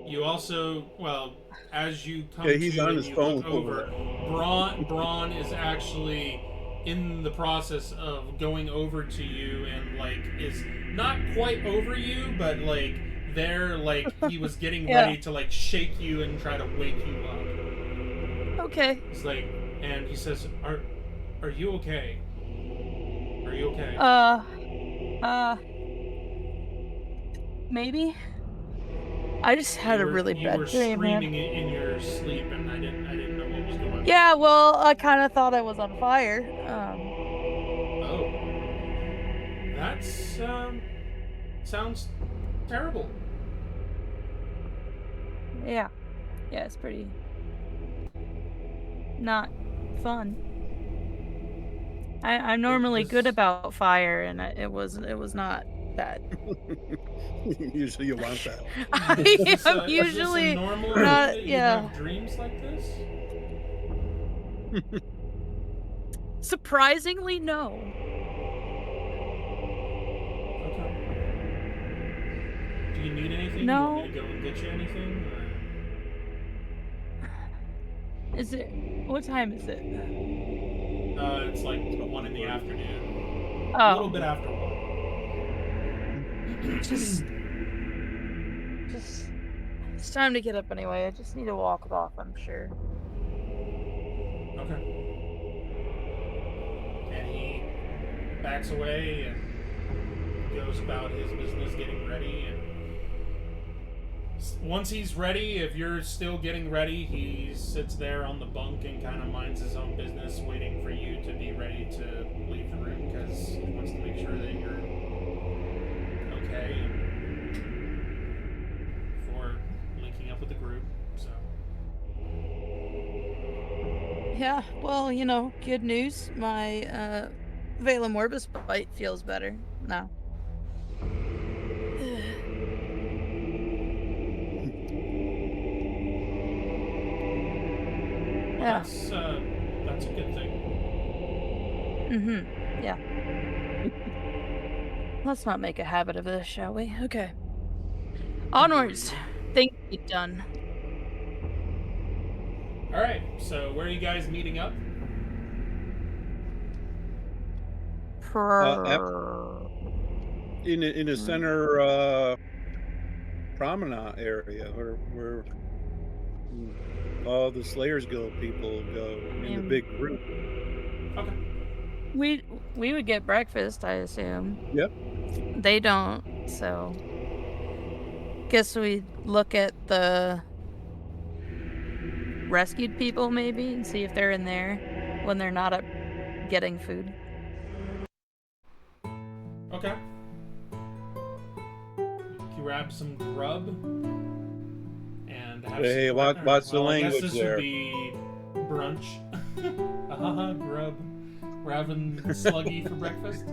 You also, well, as you come Yeah, he's to on and his you phone look over over, Braun is actually in the process of going over to you and like is not quite over you, but like there, like he was getting Yeah. ready to like shake you and try to wake you up. okay. It's like, and he says, "Are you okay? Are you okay?" Maybe. I just had a really You bad were dream, screaming man. in your sleep, and I didn't know what was going on. Yeah, well, I kind of thought I was on fire. Oh, that's sounds terrible. Yeah. Yeah, it's pretty not fun. I'm normally good about fire, and it was not that. Usually you want that. I Is am this usually a normal not. thing that Yeah. you have dreams like this? Surprisingly, no. Okay. Do you need anything? No. You want me to go and get you anything? Is it? What time is it? It's like 1 in the afternoon. Oh. A little bit after 1. Just. It's time to get up anyway. I just need to walk it off, I'm sure. Okay. And he backs away and goes about his business getting ready. And once he's ready, if you're still getting ready, he sits there on the bunk and kind of minds his own business, waiting for you to be ready to leave the room because he wants to make sure that you're okay for linking up with the group. So. Yeah, well, good news. My Vela Morbus bite feels better. No. Yeah. That's a good thing. Mm-hmm. Yeah. Let's not make a habit of this, shall we? Okay. Onwards. Things get done. All right. So where are you guys meeting up? In the center promenade area where all the Slayers Guild people go in the big group. Okay. We would get breakfast, I assume. Yep. They don't, so guess we look at the rescued people maybe and see if they're in there when they're not up getting food. Okay. Grab some grub and have Hey, some what's the I language guess this there? would be brunch. Grub. We're having sluggy for breakfast.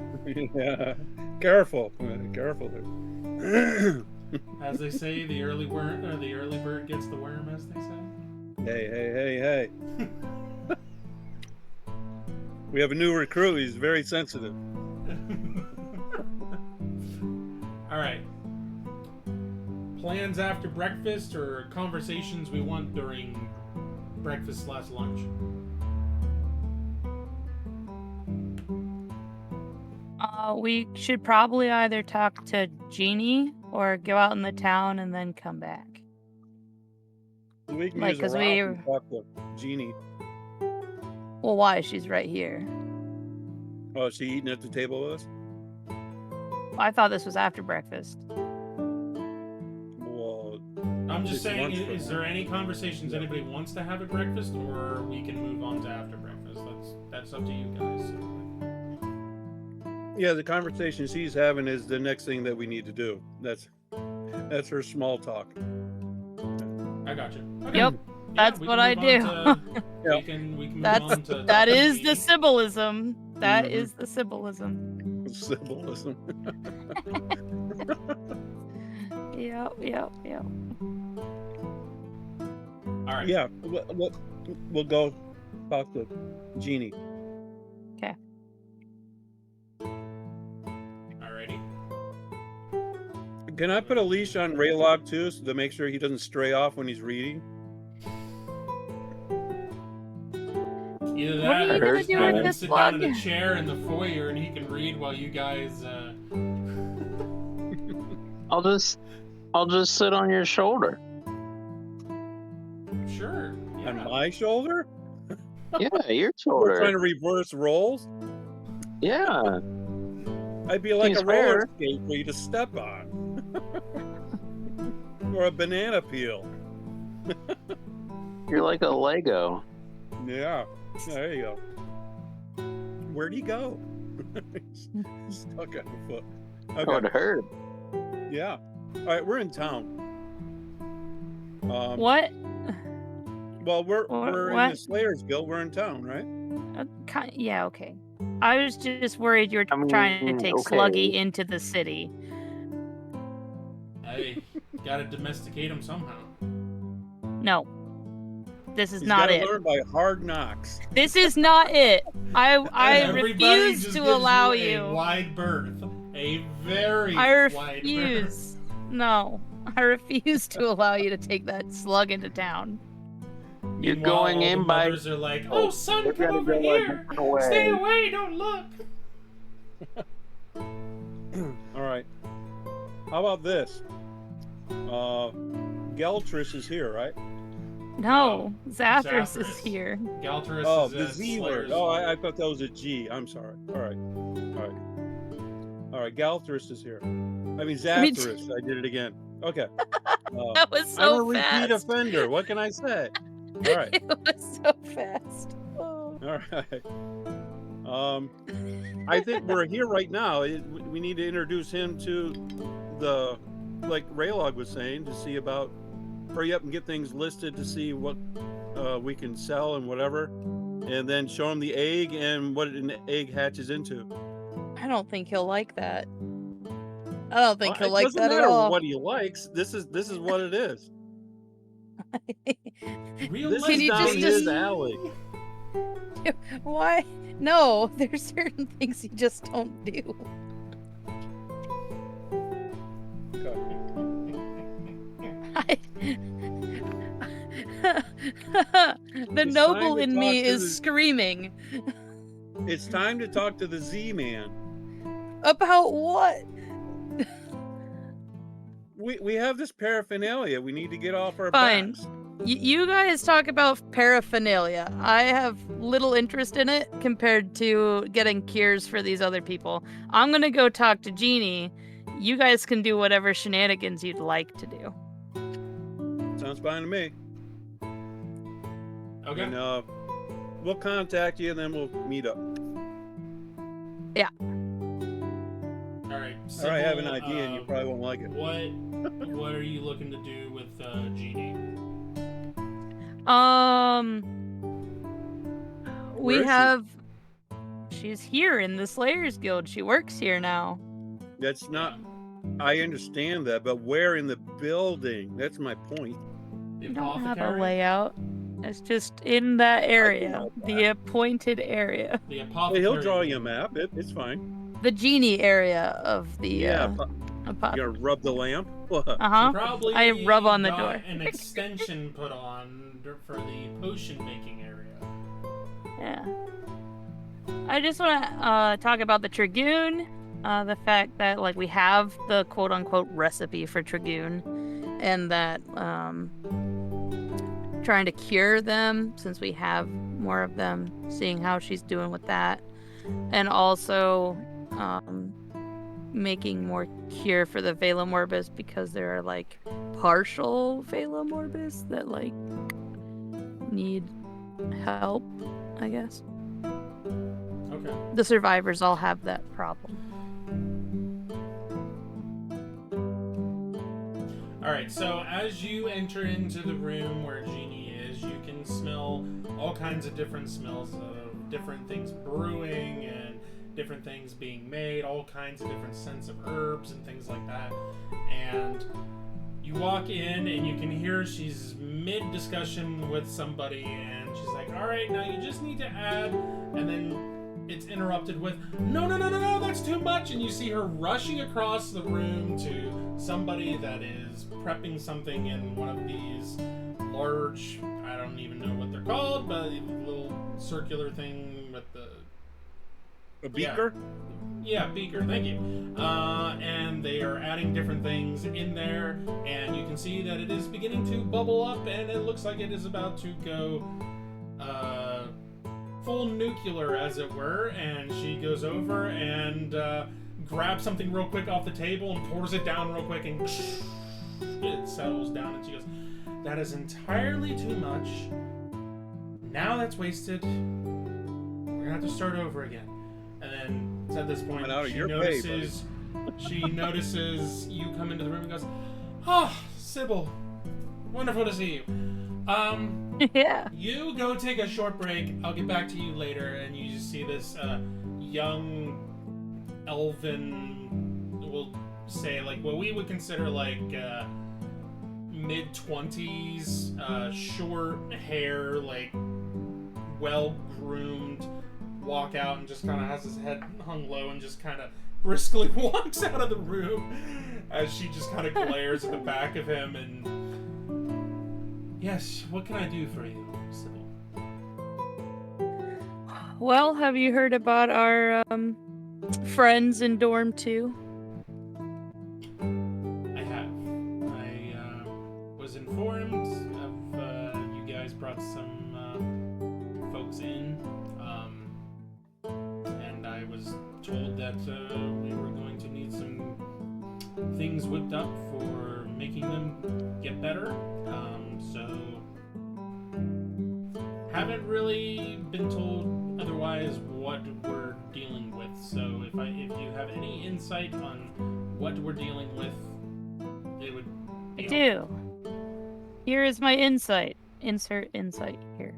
Yeah. Careful there. As they say, the early bird gets the worm, as they say. Hey. We have a new recruit. He's very sensitive. All right. Plans after breakfast or conversations we want during breakfast/lunch? We should probably either talk to Jeannie or go out in the town and then come back. We can Like, use a 'cause rock we- and talk to Jeannie. Well, why? She's right here. Oh, is she eating at the table with us? I thought this was after breakfast. Well, I'm just It's saying, lunch is there any conversations anybody wants to have at breakfast, or we can move on to after breakfast? That's up to you guys. yeah, the conversation she's having is the next thing that we need to do. That's her small talk. I got you. Okay. Yep, that's we what can I move do. on to- Yeah. We can move on That to is the Jeannie. symbolism. That Mhm. is the symbolism. Symbolism. Yep. All right. Yeah, we'll go talk to Jeannie. Alrighty. Can I put a leash on Raylog too, so to make sure he doesn't stray off when he's reading? Either What are that, you or gonna just do have with him this sit down in slug? a chair in the foyer and he can read while you guys. I'll just sit on your shoulder. Sure. Yeah. On my shoulder? Yeah, your We're trying shoulder. to reverse roles? Yeah. I'd be like Seems a roller fair. skate for you to step on. Or a banana peel. You're like a Lego. Yeah, there you go. Where'd he go? Stuck on a foot. That would Okay, hurt. yeah. All right, we're in town. What? Well, we're in What? the Slayers Guild. We're in town, right? Yeah, okay. I was just worried you were I mean, trying to take okay. Sluggy into the city. Hey, gotta domesticate him somehow. No. This is He's not gotta it. learn by hard knocks. This is not it. I Everybody refuse just to gives allow you you. a wide berth. A very I wide berth. refuse. No. I refuse to allow you to take that slug into town. You're Meanwhile, going all in the by. mothers are like, "Oh, son, we're come gonna over go a here. different way." Stay away. Don't look." All right. How about this? Geltris is here, right? No. Zathras is Zathras. here. Galterus Oh, is the a Z Slayer's word. Oh, lord. I thought that was a G. I'm sorry. All right. Galtris is here. I mean, Zathras. I did it again. Okay. That was I'm a so repeat fast. offender. What can I say? All right. It was so fast. Oh. All right. I think we're here right now. We need to introduce him to the, like Raylog was saying, to see about, hurry up and get things listed to see what we can sell and whatever. and then show him the egg and what an egg hatches into. I don't think he'll like that. I don't think he'll It like doesn't that at matter all. what he likes. This is what it is. Real This life is you down just- his just- alley. Why? No, there's certain things you just don't do. I... the It's noble time to in talk me to is the- screaming. It's time to talk to the Z-Man. About what? We have this paraphernalia. We need to get off our Fine. backs. You guys talk about paraphernalia. I have little interest in it compared to getting cures for these other people. I'm gonna go talk to Jeannie. You guys can do whatever shenanigans you'd like to do. Sounds fine to me. Okay. And we'll contact you and then we'll meet up. All right. All right, I have an Sybil, idea and you probably won't like it. What are you looking to do with Jeannie? Where is she? She's here in the Slayers Guild. She works here now. That's not. I understand that, but where in the building? That's my point. The You don't have a apothecary? layout. It's just in that area, help the appointed area, The Hey, apothecary. he'll draw you a map. It's fine. the genie area of the Yeah, apot. you gonna rub the lamp? What? She Uh-huh. probably I rub on the got door. an extension put on for the potion making area. Yeah. I just want to talk about the Dragoon. The fact that like we have the quote unquote recipe for Dragoon, and that trying to cure them since we have more of them, seeing how she's doing with that, and also making more cure for the Vela Morbis because there are like partial Vela Morbis that like need help, I guess. Okay. The survivors all have that problem. Alright, so as you enter into the room where Jeannie is, you can smell all kinds of different smells of different things brewing and different things being made, all kinds of different scents of herbs and things like that. And you walk in and you can hear she's mid-discussion with somebody and she's like, alright, now you just need to add, and then it's interrupted with, no, that's too much, and you see her rushing across the room to somebody that is prepping something in one of these large, I don't even know what they're called, but a little circular thing with the... A beaker? Yeah, beaker, thank you. And they are adding different things in there, and you can see that it is beginning to bubble up, and it looks like it is about to go full nuclear, as it were, and she goes over and grabs something real quick off the table and pours it down real quick, and it settles down, and she goes, that is entirely too much. Now that's wasted. We're gonna have to start over again. And then it's at this point Out of she your pay, notices she notices you come into the room and goes, "Ah, oh, Sybil, wonderful to see you. Yeah. You go take a short break. I'll get back to you later." And you just see this young elven, we'll say like what we would consider like mid-20s, short hair, like well-groomed, walk out and just kind of has his head hung low and just kind of briskly walks out of the room as she just kind of glares at the back of him and... Yes, what can I do for you, Sybil? Well, have you heard about our friends in Dorm 2? I have. I was informed of you guys brought some folks in, and I was told that we were going to need some things whipped up for making them get better. So haven't really been told otherwise what we're dealing with. So if you have any insight on what we're dealing with, it would be I do. Here is my insight. Insert insight here.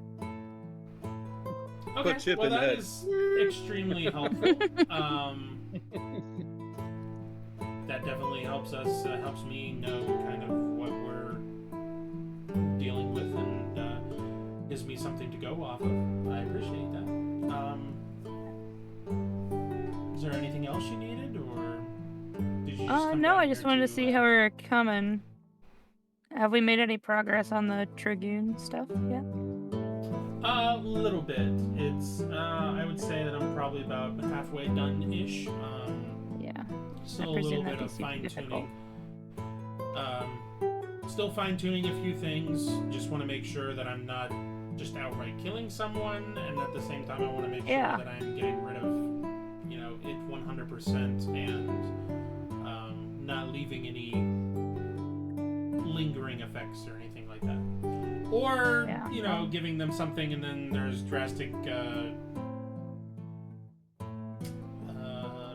put Chip well, in the that head. is extremely helpful. That definitely helps us, helps me know kind of what we're dealing with, and gives me something to go off of. I appreciate that. Is there anything else you needed, or did you just come No, down I just here wanted to see how we're coming. Have we made any progress on the Dragoon stuff yet? A little bit. It's, I would say that I'm probably about halfway done-ish. Yeah. Still I a little presume bit that'd of be super difficult. fine-tuning. Still fine-tuning a few things. Just want to make sure that I'm not just outright killing someone, and at the same time I want to make sure that I'm getting rid of, you know, it 100% and not leaving any lingering effects or anything like that. Or, you know, giving them something and then there's drastic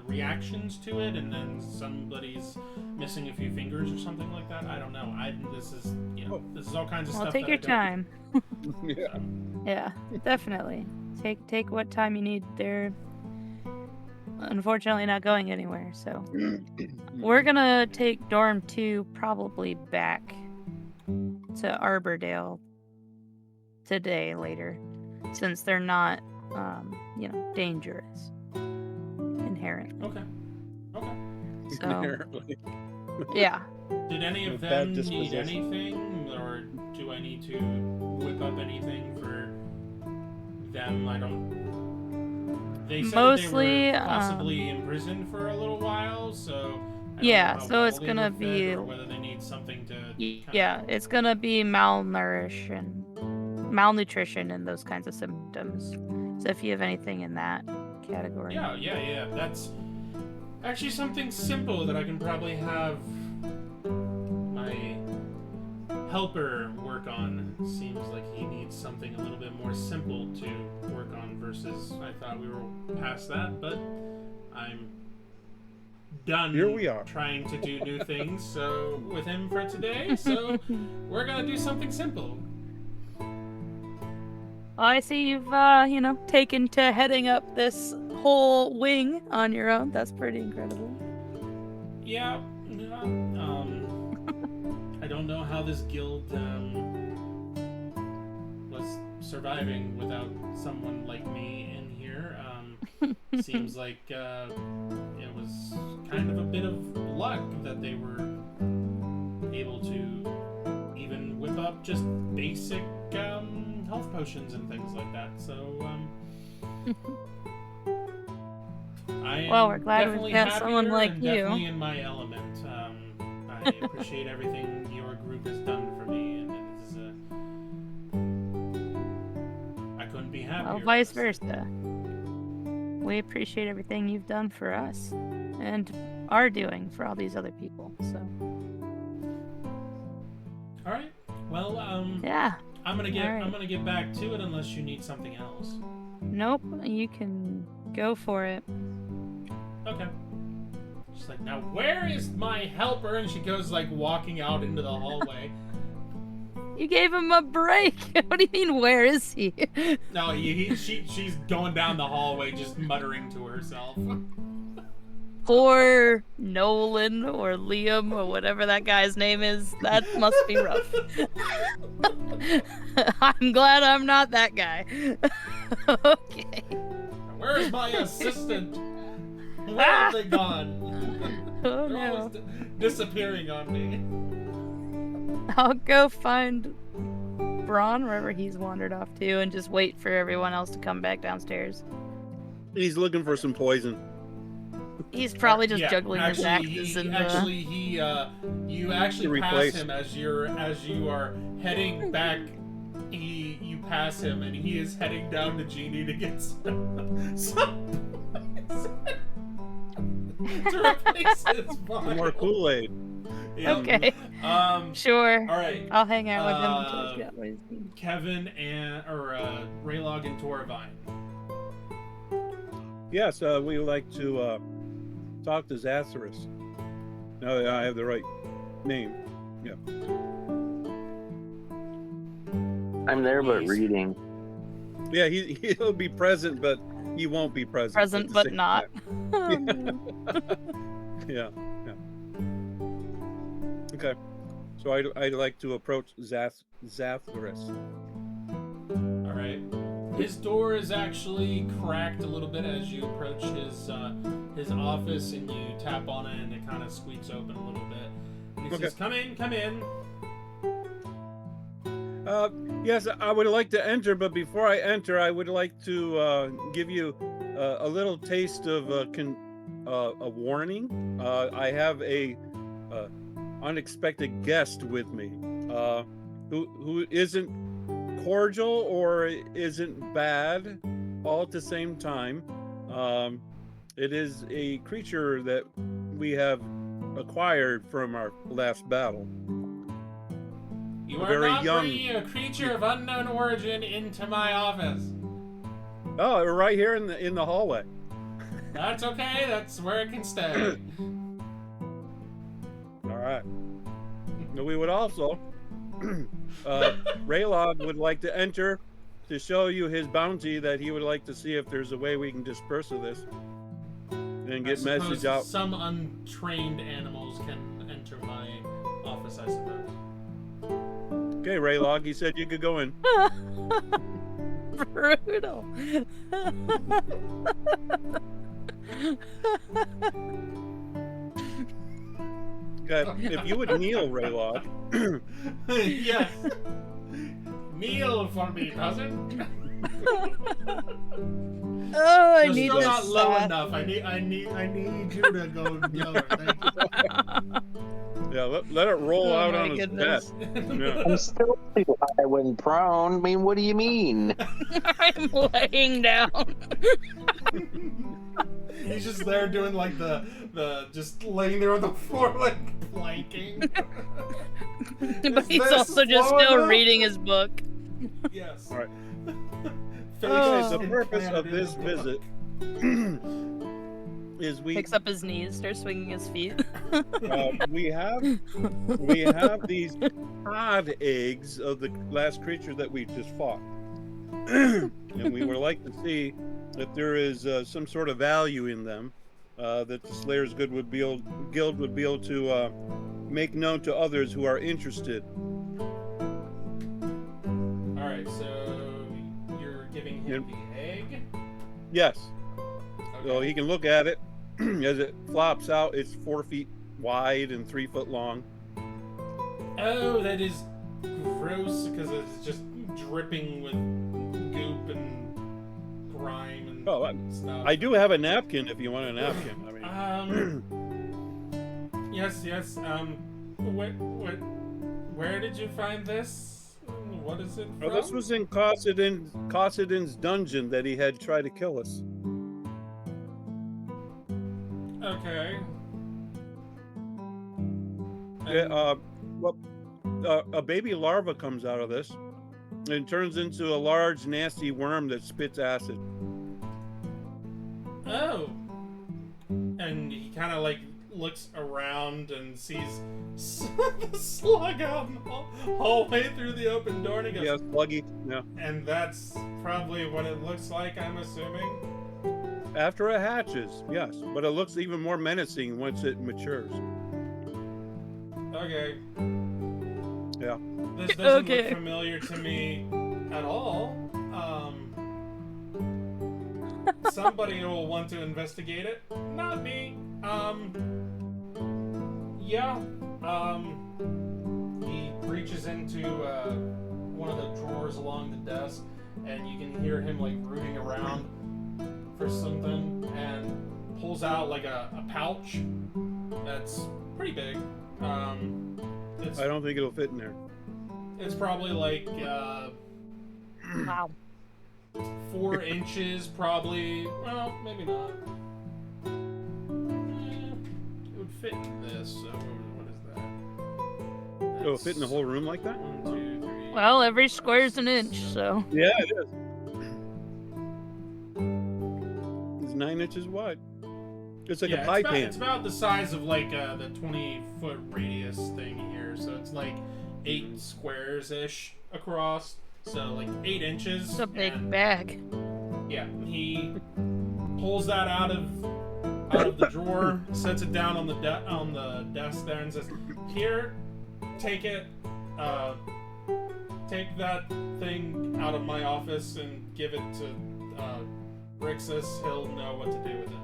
reactions to it, and then somebody's missing a few fingers or something like that. I don't know. This is, you know, this is all kinds of stuff. Well, take that your time. Yeah. Yeah, definitely. Take what time you need. They're unfortunately not going anywhere, so we're gonna take Dorm 2 probably back to Arbordale today later, since they're not, you know, dangerous inherently. Okay. So Inherently. yeah. Did any of With them bad need disposition. anything, or do I need to whip up anything for them? I don't. They said Mostly, that they were possibly imprisoned for a little while, so I don't yeah, know how so well it's they gonna were fed be or whether they need something to. yeah, it's gonna be malnutrition and those kinds of symptoms. So if you have anything in that category. Yeah. That's actually something simple that I can probably have my helper work on. Seems like he needs something a little bit more simple to work on versus I thought we were past that, but I'm done. Here we are. Trying to do new things so with him for today, so we're gonna do something simple. I see you've, you know, taken to heading up this whole wing on your own. That's pretty incredible. Yeah. I don't know how this guild was surviving without someone like me in here. Seems like it was kind of a bit of luck that they were able to even whip up just basic health potions and things like that. So Well, we're glad we've definitely got someone happier like and you. Definitely in my element. I appreciate everything your group has done for me, and I couldn't be happier. Well, vice versa. We appreciate everything you've done for us and are doing for all these other people. So. All right. Well, yeah. I'm gonna get back to it unless you need something else. Nope. You can go for it. Okay. She's like, now where is my helper? And she goes like walking out into the hallway. You gave him a break. What do you mean, where is he? No, she's going down the hallway just muttering to herself. Poor Nolan or Liam or whatever that guy's name is. That must be rough. I'm glad I'm not that guy. Okay. Where's my assistant? Where have they gone? Oh They're no. always disappearing on me. I'll go find Braun wherever he's wandered off to and just wait for everyone else to come back downstairs. He's looking for some poison. He's probably just Yeah, juggling his axes and you actually pass replace. him as you are heading back. You pass him and he is heading down to Genie to get some to replace his body. Some more Kool-Aid. Yeah. Okay. Sure. All right. I'll hang out with him until he's got what he's needing. Kevin and Raylog and Torvine. Yes, we would like to talk to Zathras. Now that I have the right name. Yeah. I'm there but reading. Yeah, he'll be present, but he won't be present. Present at the but same not. time. Yeah. Okay. So I'd like to approach Zathras. All right. His door is actually cracked a little bit as you approach his office, and you tap on it, and it kind of squeaks open a little bit. And he says, "Come in, come in." Yes, I would like to enter, but before I enter, I would like to give you a little taste of a warning. I have a unexpected guest with me, who isn't cordial or isn't bad, all at the same time. It is a creature that we have acquired from our last battle. You are very not young- bringing a creature of unknown origin into my office. Oh, we're right here in the hallway. That's okay. That's where it can stay. All right. Now, we would also, Raylog would like to enter to show you his bounty that he would like to see if there's a way we can disperse of this and get I message suppose out. Some untrained animals can enter my office, I suppose. Okay, Raylog, he said you could go in. Brutal. Okay, if you would kneel, Raylog. Yes. Kneel for me, cousin. Oh, I You're need still this not low stat. enough. I need you to go lower. Thank you. Yeah, let it roll Oh out my on his goodness. chest. Yeah. I'm still too high when prone. I mean, what do you mean? I'm laying down. He's just there doing like the just laying there on the floor like planking. But he's this also just low still enough? reading his book. Yes. All right. Face Okay, the is purpose implanted of in this the book. visit is Picks up his knees, starts swinging his feet. we have these pod eggs of the last creature that we just fought, and we would like to see if there is some sort of value in them that the Slayer's Guild would be able to make known to others who are interested. All right, so you're giving him the egg. Yes, Okay. so he can look at it as it flops out. It's 4 feet wide and 3 foot long. Oh, that is gross because it's just dripping with goop and grime and Oh, stuff. I do have a napkin if you want a napkin. I mean, Yes. Where did you find this? What is it from? well, this was in Cossidin's dungeon that he had tried to kill us. Okay. Yeah, a baby larva comes out of this and turns into a large, nasty worm that spits acid. Oh. And he kind of like looks around and sees the slug out in the hallway through the open door, and he goes, Yeah, sluggy. Yeah. and that's probably what it looks like, I'm assuming. After it hatches, yes, but it looks even more menacing once it matures. Okay. Yeah. This doesn't Okay. look familiar to me at all. Somebody will want to investigate it. Not me. Yeah. He reaches into one of the drawers along the desk, and you can hear him like rooting around for something, and pulls out like a pouch that's pretty big. It's I don't think it'll fit in there. it's probably like Wow. 4 inches, probably. Well, maybe not. It would fit in this. So what is that? It'll fit in the whole room like that? 1, 2, 3. Well, every square's an inch, so. Yeah, it is. It's 9 inches wide. It's like a pie pan. It's about the size of like the 20-foot radius thing here. So it's like 8 squares ish across. So like 8 inches. It's a big and, bag. Yeah, he pulls that out of the drawer, sets it down on the desk there, and says, "Here, take it. Take that thing out of my office and give it to Rixus. He'll know what to do with it."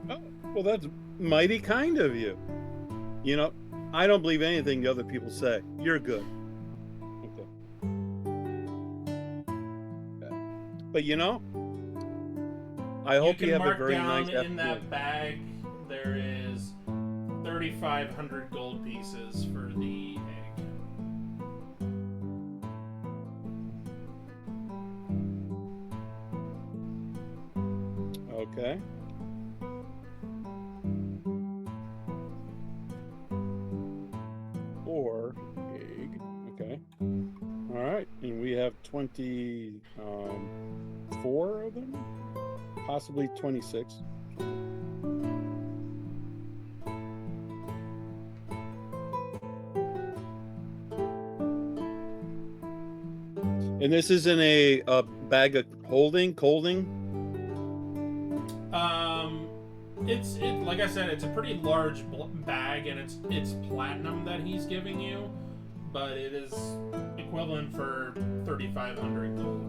Oh, well, that's mighty kind of you. You know, I don't believe anything the other people say. You're good. Okay. But you know, I hope you have a very nice in afternoon. that bag there is 3,500 gold pieces for the egg. Okay. Or egg. Okay. All right, and we have 24 of them, possibly 26. And this isn't a bag of holding. It's like I said, it's a pretty large bag, and it's platinum that he's giving you, but it is equivalent for 3,500 gold.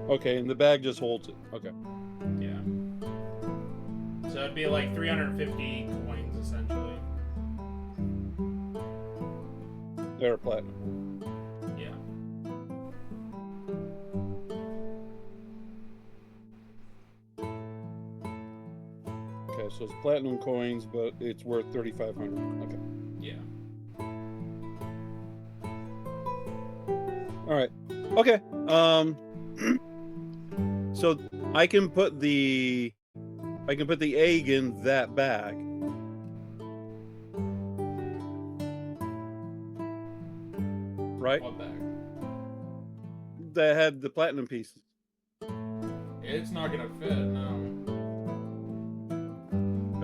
Okay, and the bag just holds it. Okay. Yeah. So it'd be like 350 coins essentially. They're platinum. Yeah. Okay, so it's platinum coins, but it's worth 3,500. Okay. Yeah. All right. Okay. So I can put the egg in that bag. Right? What bag? That had the platinum pieces. It's not gonna fit, no.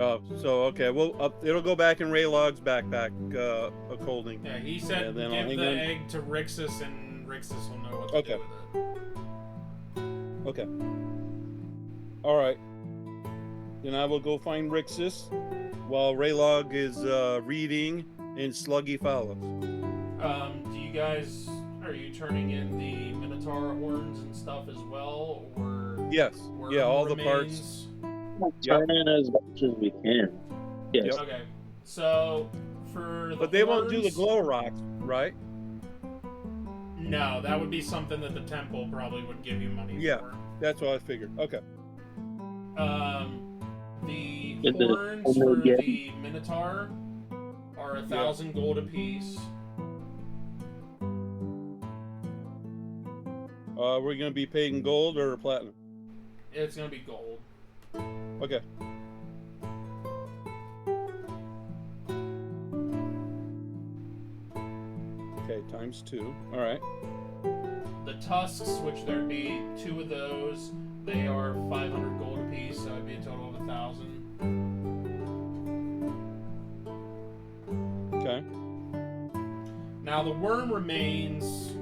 Oh, so okay. Well, it'll go back in Raylog's backpack of holding. Yeah, he said And then I'll give hang the on. egg to Rixus, and Rixus will know what to Okay. do with it. Okay. All right. Then I will go find Rixus while Raylog is reading and Sluggy follows. Do you guys, are you turning in the Minotaur horns and stuff as well, or Yes. worm Yeah, all the parts. remains? Turn in as much as we can. Yes. Yep. Okay, so for the But they won't do the horns- glow rocks, right? No, that would be something that the temple probably would give you money Yeah. for. That's what I figured. Okay. The Is it horns only for again? the Minotaur are 1,000 gold apiece. We're gonna be paid in gold or platinum. It's gonna be gold. Okay. Okay, times 2. All right. The tusks, which there'd be 2 of those, they are 500 gold apiece, so it'd be a total of 1,000. Okay. Now the worm remains.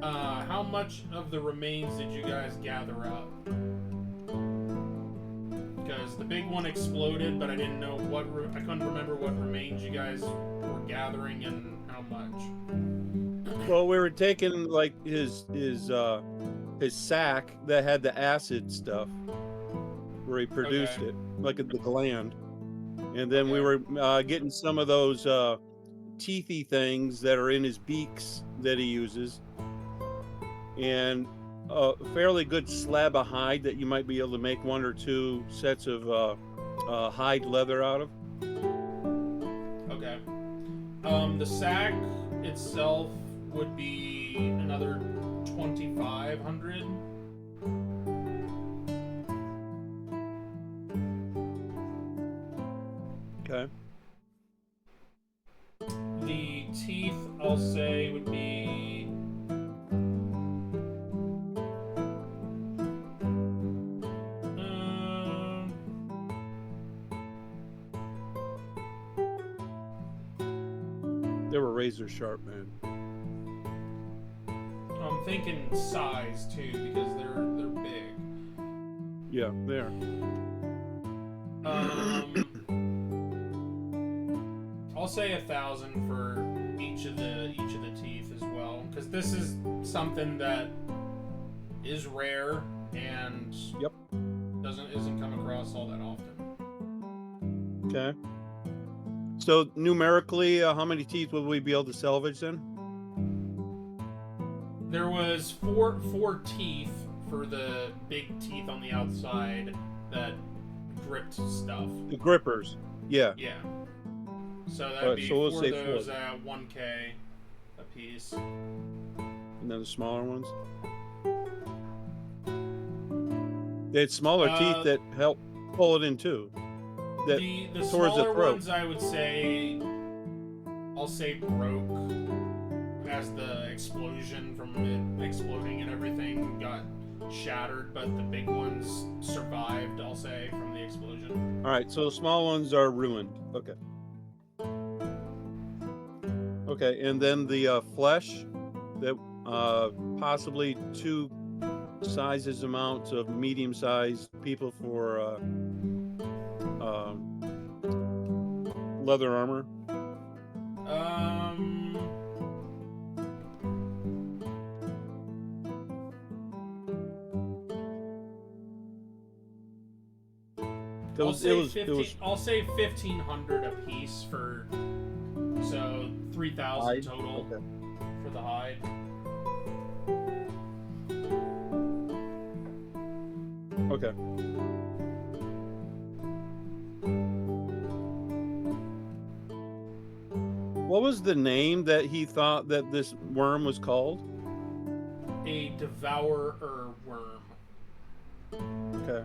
How much of the remains did you guys gather up? Because the big one exploded, but I didn't know what. I couldn't remember what remains you guys were gathering and how much. Well, we were taking like his sack that had the acid stuff, where he produced Okay. it, like at the gland, and then we Okay. were getting some of those teethy things that are in his beaks that he uses, and a fairly good slab of hide that you might be able to make 1 or 2 sets of hide leather out of. Okay. The sack itself would be another 2,500. Okay. The teeth, I'll say, would be. razor sharp, man. I'm thinking size too because they're big. Yeah, there. I'll say 1,000 for each of the teeth as well, because this is something that is rare and Yep. isn't come across all that often. Okay. So numerically, how many teeth will we be able to salvage then? There was four teeth for the big teeth on the outside that gripped stuff. The grippers. Yeah. Yeah. So that'd Alright, be so we'll four say of those four. at 1K a piece. And then the smaller ones. They had smaller teeth that help pull it in too. That The towards the smaller throat. ones, I would say, I'll say broke as the explosion from it exploding and everything got shattered, but the big ones survived, I'll say, from the explosion. All right, so the small ones are ruined. Okay. Okay, and then the flesh, that possibly 2 sizes amounts of medium-sized people for leather armor. I'll say 1,500 a piece for, so 3,000 Hide? total Okay. for the hide. Okay. What was the name that he thought that this worm was called? A devourer worm. Okay.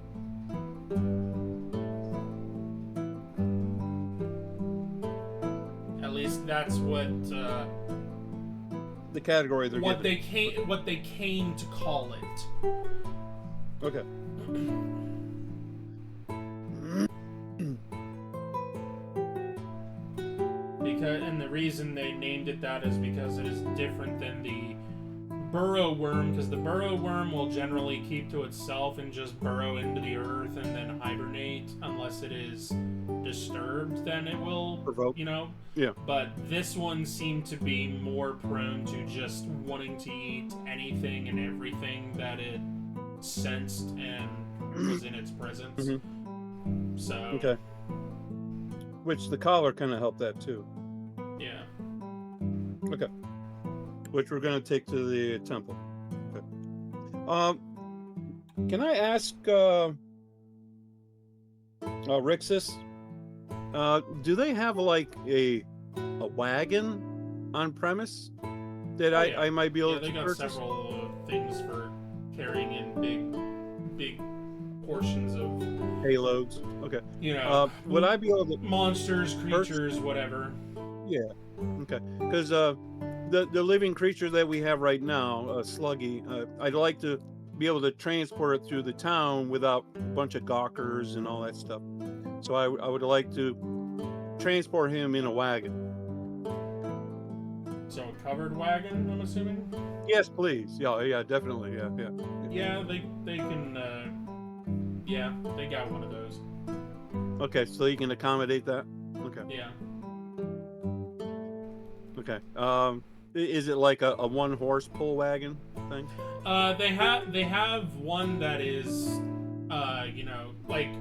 At least that's what The category they're what giving. they came to call it. Okay. And the reason they named it that is because it is different than the burrow worm, because the burrow worm will generally keep to itself and just burrow into the earth and then hibernate unless it is disturbed, then it will Provoke. Yeah. But this one seemed to be more prone to just wanting to eat anything and everything that it sensed and was in its presence. Mm-hmm. So Okay. Which the collar kind of helped that too. yeah. Okay. Which we're going to take to the temple. Okay. Can I ask Rixus? Do they have like a wagon on premise that I might be able they to got purchase? several things for carrying in big portions of Payloads. Okay. Would I be able to? monsters, creatures, whatever. Yeah. Okay. Because the living creature that we have right now, Sluggy, I'd like to be able to transport it through the town without a bunch of gawkers and all that stuff. So I would like to transport him in a wagon. So a covered wagon, I'm assuming. Yes, please. Yeah, definitely. Yeah. Yeah, they can. Yeah, they got one of those. Okay, so you can accommodate that. Okay. Yeah. Okay. Is it like a 1-horse pull wagon thing? They have one that is, like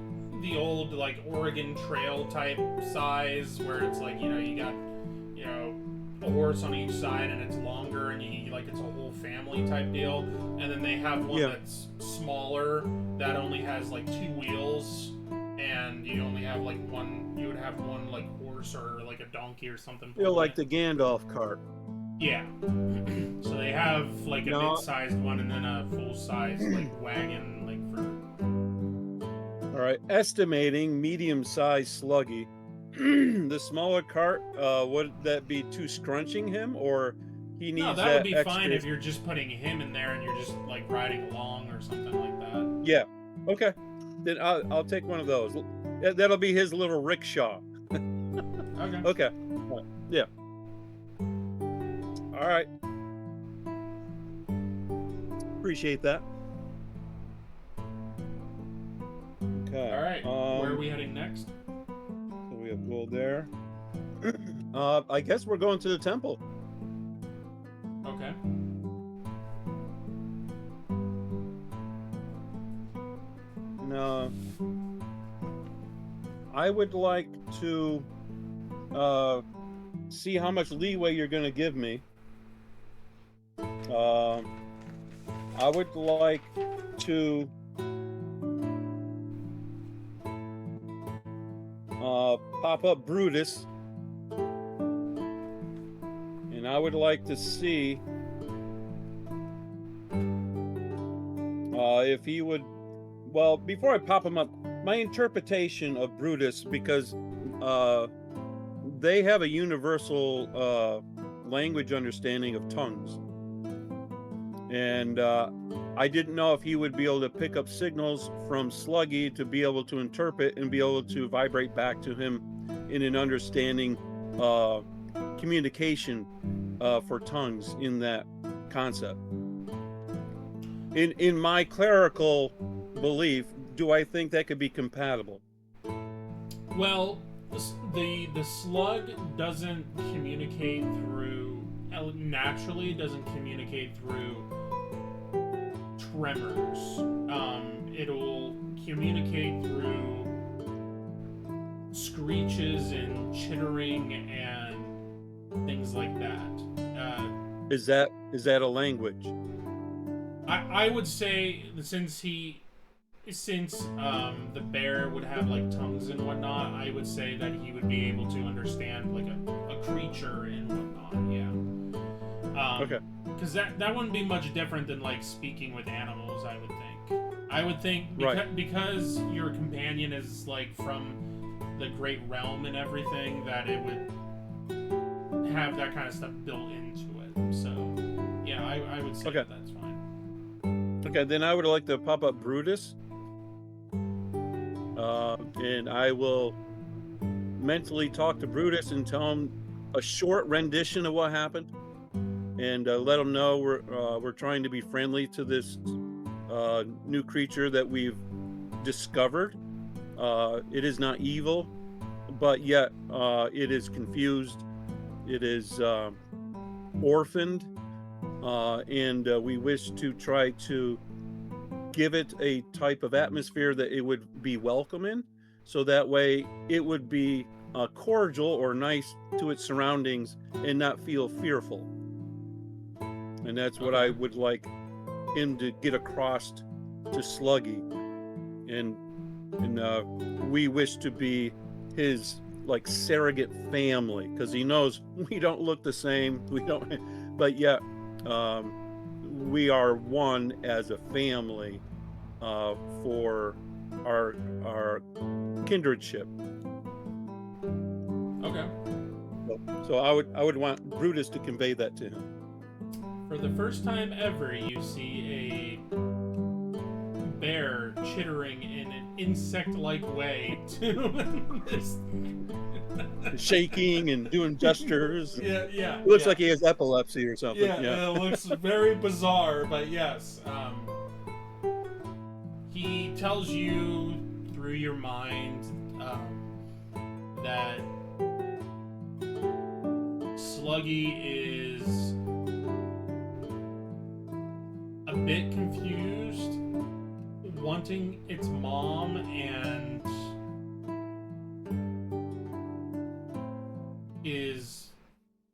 the old like Oregon Trail type size, where it's like you got a horse on each side and it's longer and it's a whole family type deal. And then they have one that's smaller that only has like 2 wheels, and you only have like one. You would have one like horse or like a donkey or something. Like the Gandalf cart. Yeah. So they have like a mid-sized one and then a full-size like wagon for. All right, estimating medium-sized Sluggy. The smaller cart, would that be too scrunching him, or he needs No, that would be extra... fine if you're just putting him in there and you're just like riding along or something like that. Yeah. Okay. Then I'll take one of those. That'll be his little rickshaw. Okay. Okay. Yeah. All right. Appreciate that. Okay. All right. Where are we heading next? So we have gold there. I guess we're going to the temple. Okay. Now, I would like to see how much leeway you're going to give me. I would like to pop up Brutus, and I would like to see if he would. Well, before I pop him up, my interpretation of Brutus, because they have a universal language understanding of tongues. And I didn't know if he would be able to pick up signals from Sluggy to be able to interpret and be able to vibrate back to him in an understanding communication for tongues in that concept. In my clerical belief, do I think that could be compatible? Well, the slug doesn't communicate through, naturally doesn't communicate through tremors. It'll communicate through screeches and chittering and things like that. Is that a language? I would say since the bear would have like tongues and whatnot, I would say that he would be able to understand like a creature and whatnot. Yeah. Okay. Because that wouldn't be much different than like speaking with animals. I would think Right. because your companion is like from the great realm and everything, that it would have that kind of stuff built into it. So yeah, I would say Okay. that's fine. Okay, then I would like to pop up Brutus. And I will mentally talk to Brutus and tell him a short rendition of what happened, and let him know we're trying to be friendly to this new creature that we've discovered. It is not evil, but yet it is confused. It is orphaned, and we wish to try to give it a type of atmosphere that it would be welcome in, so that way it would be cordial or nice to its surroundings and not feel fearful. And that's what I would like him to get across to Sluggy. And we wish to be his like surrogate family, because he knows we don't look the same, but yet we are one as a family for our kindredship. Okay. So I would want Brutus to convey that to him. For the first time ever, you see a bear chittering in an insect-like way to this. Shaking and doing gestures. Yeah. It looks like he has epilepsy or something. Yeah, it looks very bizarre, but yes. He tells you through your mind that Sluggy is a bit confused, wanting its mom, and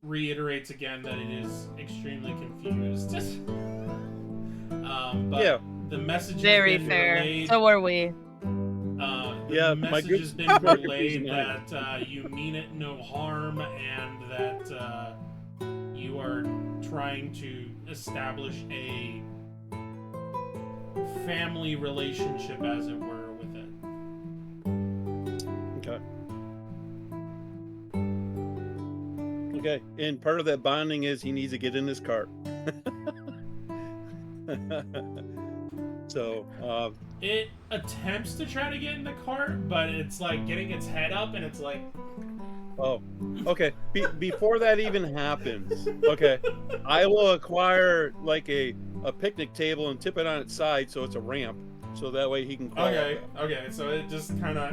reiterates again that it is extremely confused. But Yeah. the message Very has been fair. relayed. So are we. Yeah, The my message good- has been very relayed confusing line. that you mean it no harm, and that you are trying to establish a family relationship, as it were, with it. Okay. Okay, and part of that bonding is he needs to get in his cart. So, It attempts to try to get in the cart, but it's like getting its head up, and it's like, Oh, okay. Before that even happens, okay, I will acquire like a picnic table and tip it on its side so it's a ramp, so that way he can crawl. Okay, up okay, so it just kind of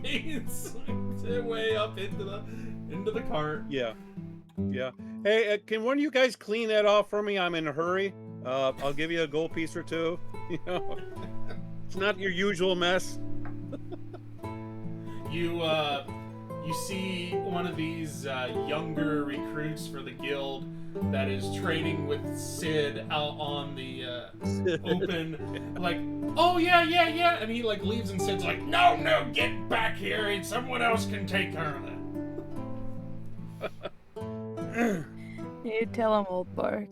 makes its way up into the cart. Yeah, yeah. Hey, can one of you guys clean that off for me? I'm in a hurry. I'll give you a gold piece or two. You know, it's not your usual mess. You see one of these younger recruits for the guild that is trading with Sid out on the open, like, oh yeah, and he like leaves and Sid's like, no, get back here, and someone else can take care of that. You tell him, old Bark.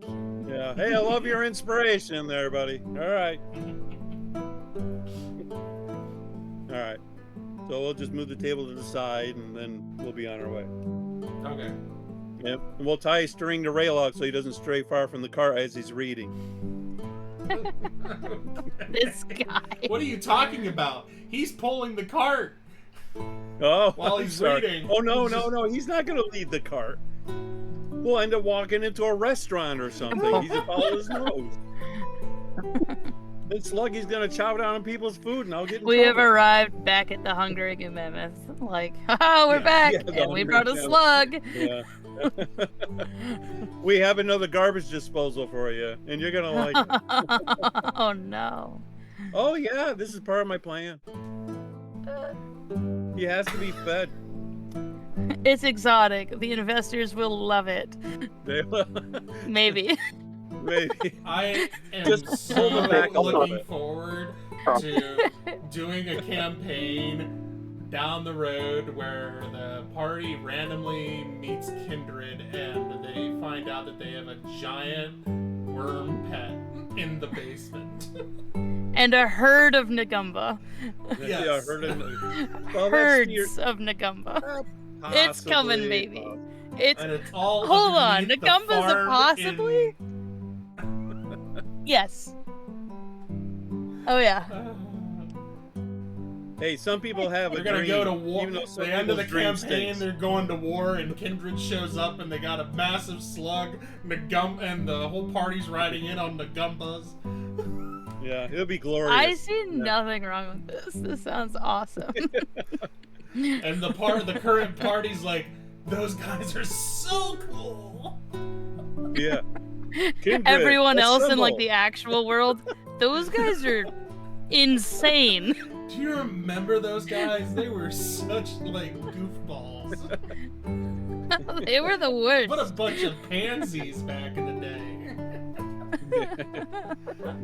Yeah. Hey, I love your inspiration there, buddy. All right. All right. So we'll just move the table to the side, and then we'll be on our way. Okay. Yep. And we'll tie a string to Raylock so he doesn't stray far from the cart as he's reading. This guy. What are you talking about? He's pulling the cart. Oh, While I'm he's sorry. reading. Oh, no, He's no, just- no. He's not going to lead the cart. We'll end up walking into a restaurant or something. He's going to follow his nose. Then Sluggy's going to chow down on people's food, and I'll get in We have trouble. arrived back at the Hungry Mammoth. Like, haha, we're Yeah, back, yeah, the and we Hungry brought a Mammoth. slug. Yeah. We have another garbage disposal for you, and you're going to like it. Oh no. Oh, yeah, this is part of my plan. He has to be fed. It's exotic. The investors will love it. They- Maybe. Maybe. I am Just so pull them back a little looking bit. forward to doing a campaign down the road where the party randomly meets Kindred and they find out that they have a giant worm pet in the basement. And a herd of Nagumba. Yes. Yeah, heard it. Well, that's Herds of Nagumba. It's coming, possibly baby. It's And it's all Hold on, underneath the Nagumba's a farm possibly? Yes. Oh yeah. Hey, some people have They're a gonna dream. go to war. Even though some The end of the people's dream campaign, stinks. they're going to war, and Kindred shows up, and they got a massive slug, and the whole party's riding in on Nagumbas. Yeah, it'll be glorious. I see nothing wrong with this. This sounds awesome. And the current party's like, those guys are so cool. Yeah. Kindred, Everyone else in like assemble. the actual world, those guys are insane. Do you remember those guys? They were such like goofballs. They were the worst. What a bunch of pansies back in the day.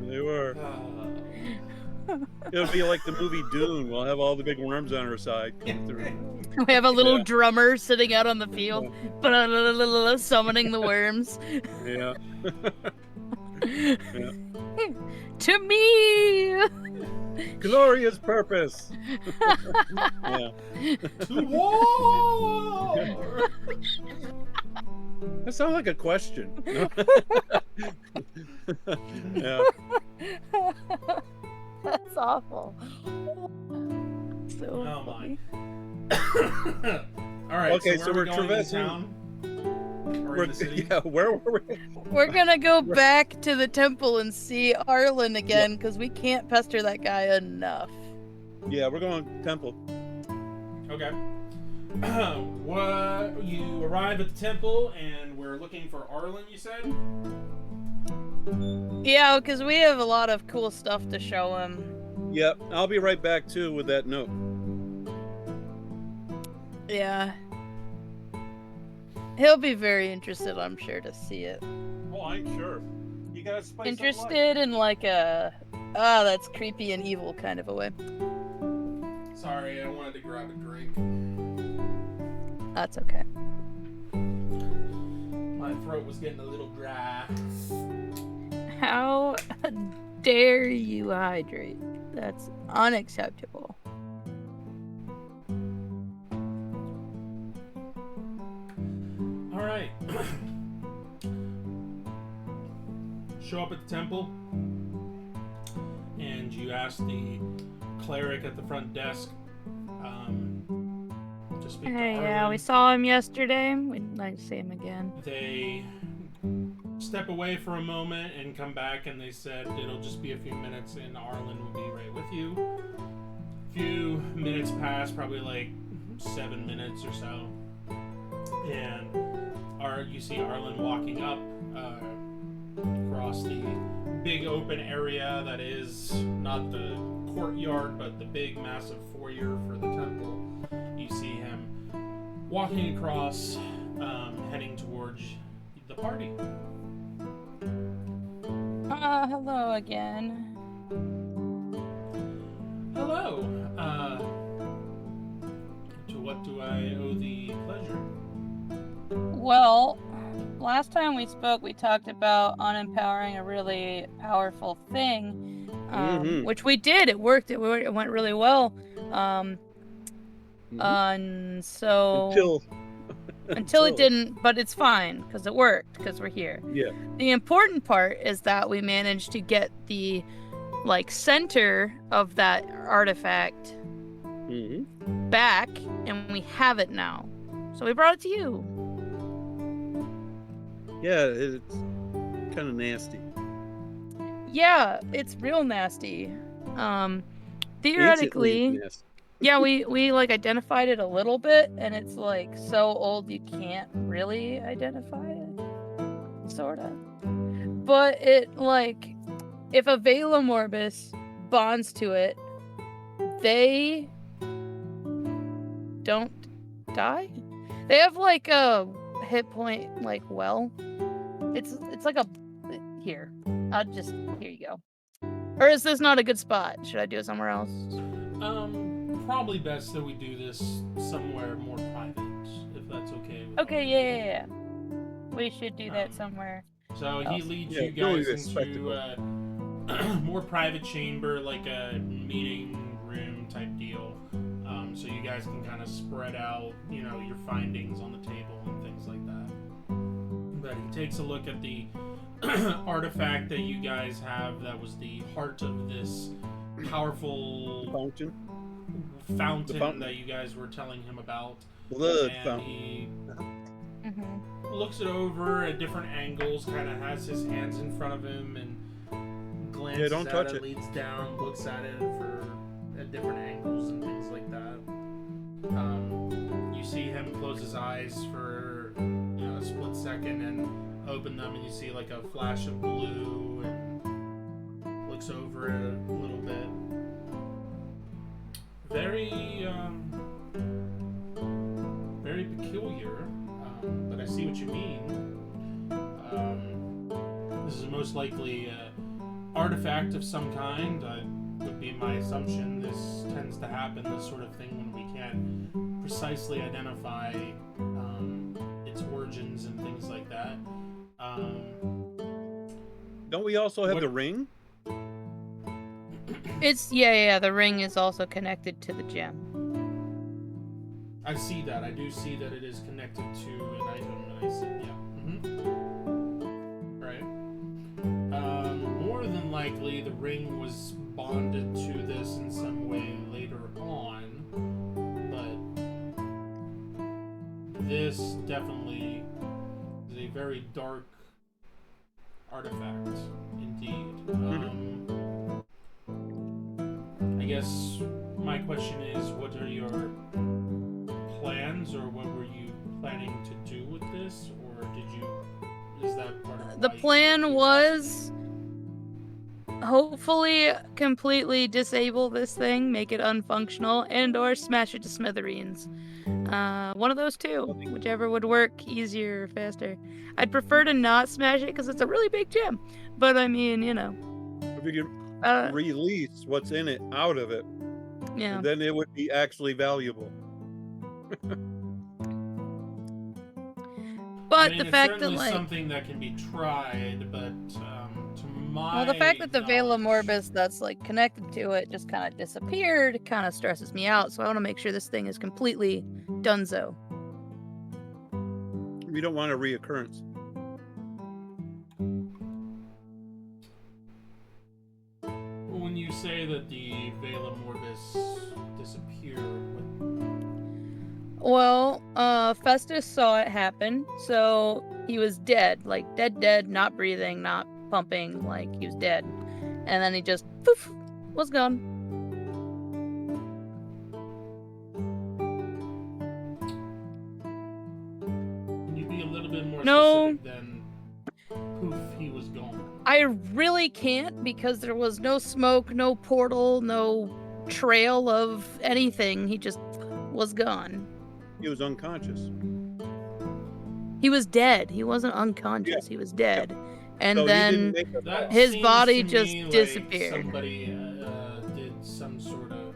They were. Uh, It'll be like the movie Dune. We'll have all the big worms on our side come through. We have a little Yeah. drummer sitting out on the field, summoning the worms. Yeah. To me! Glorious purpose. Yeah. to war! That sounds like a question. Yeah. That's awful. So Oh my. funny. Alright, Okay, so so where we're are we going in traversing- town? Or We're, in the city? yeah, where were we? We're gonna go back to the temple and see Arlen again because we can't pester that guy enough. Yeah, we're going temple. Okay. You arrive at the temple, and we're looking for Arlen, you said? Yeah, because we have a lot of cool stuff to show him. Yep, I'll be right back too with that note. Yeah. He'll be very interested, I'm sure, to see it. Oh, I'm sure. You gotta spice Interested in like a, that's creepy and evil kind of a way. Sorry, I wanted to grab a drink. That's okay. My throat was getting a little dry. How dare you hydrate? That's unacceptable. Alright. Show up at the temple, and you ask the cleric at the front desk to speak to Hey, Arlen. yeah, we saw him yesterday. We'd like to see him again. They step away for a moment and come back, and they said it'll just be a few minutes and Arlen will be right with you. A few minutes pass, probably like 7 minutes or so, and you see Arlen walking up across the big open area that is not the courtyard but the big massive foyer for the temple. You see him walking across, heading towards the party. Hello again. Hello. To what do I owe the pleasure? Well, last time we spoke, we talked about unempowering a really powerful thing, which we did. It worked. It went really well. And so until it didn't, but it's fine because it worked because we're here. Yeah. The important part is that we managed to get the center of that artifact back, and we have it now. So we brought it to you. Yeah, it's kind of nasty. Yeah, it's real nasty. Theoretically, Instantly nasty. yeah, we identified it a little bit, and it's so old you can't really identify it, sorta. But it if a Velum Orbis bonds to it, they don't die. They have a hit point well. It's like a here. Here you go. Or is this not a good spot? Should I do it somewhere else? Probably best that we do this somewhere more private, if that's okay. Okay, yeah. We should do that somewhere. So he else. leads Yeah, you guys really into a more private chamber, like a meeting room type deal. So you guys can kind of spread out, your findings on the table and things like that. But he takes a look at the artifact that you guys have that was the heart of this powerful fountain that you guys were telling him about. Blood and fountain. He looks it over at different angles, kind of has his hands in front of him and glances don't at touch it, it. leans down, looks at it at different angles and things like that. You see him close his eyes for a split second and open them, and you see a flash of blue, and looks over it a little bit. Very very peculiar, but I see what you mean. This is most likely an artifact of some kind. Would be my assumption. This tends to happen, this sort of thing, when we can't precisely identify its origins and things like that. Don't we also have the ring? It's the ring is also connected to the gem. I see that. I do see that it is connected to an item, and I see, Right. More than likely, the ring was bonded to this in some way later on, but this definitely is a very dark artifact, indeed. I guess my question is, what are your plans, or what were you planning to do with this, or is that part of The why you- plan was hopefully completely disable this thing, make it unfunctional, and or smash it to smithereens. One of those two, whichever would work easier or faster. I'd prefer to not smash it because it's a really big gem, but I mean, If you can release what's in it out of it, yeah. then it would be actually valuable. But I mean, the it's fact that certainly something that can be tried, but to my well, the fact that the Velum knowledge- Orbis that's connected to it just kind of disappeared kind of stresses me out. So I want to make sure this thing is completely donezo. We don't want a reoccurrence. When you say that the Velum Orbis disappeared, Well, Festus saw it happen, so he was dead, like dead, not breathing, not pumping, like he was dead. And then he just poof, was gone. Can you be a little bit more No. specific than poof, he was gone? I really can't because there was no smoke, no portal, no trail of anything. He just was gone. He was unconscious. He was dead. He wasn't unconscious. He was dead. And So he then didn't make a That his seems body to just me like disappeared. Somebody did some sort of.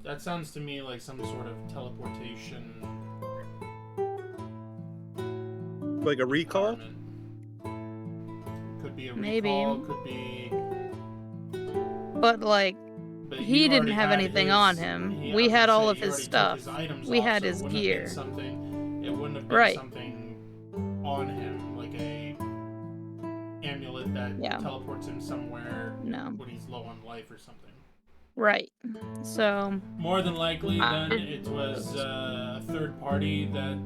That sounds to me like some sort of teleportation. like a recall. environment. Could be a Maybe. recall. Could be. But like, But he you didn't already have had anything his- on him. he- We I was had gonna all say, of you his already took stuff. his items We off, had so his it wouldn't have gear. been something. It wouldn't have been Right. something on him, like a amulet that Yeah. teleports him somewhere No. when he's low on life or something. Right. So, More than likely, Ah. then it was a third party that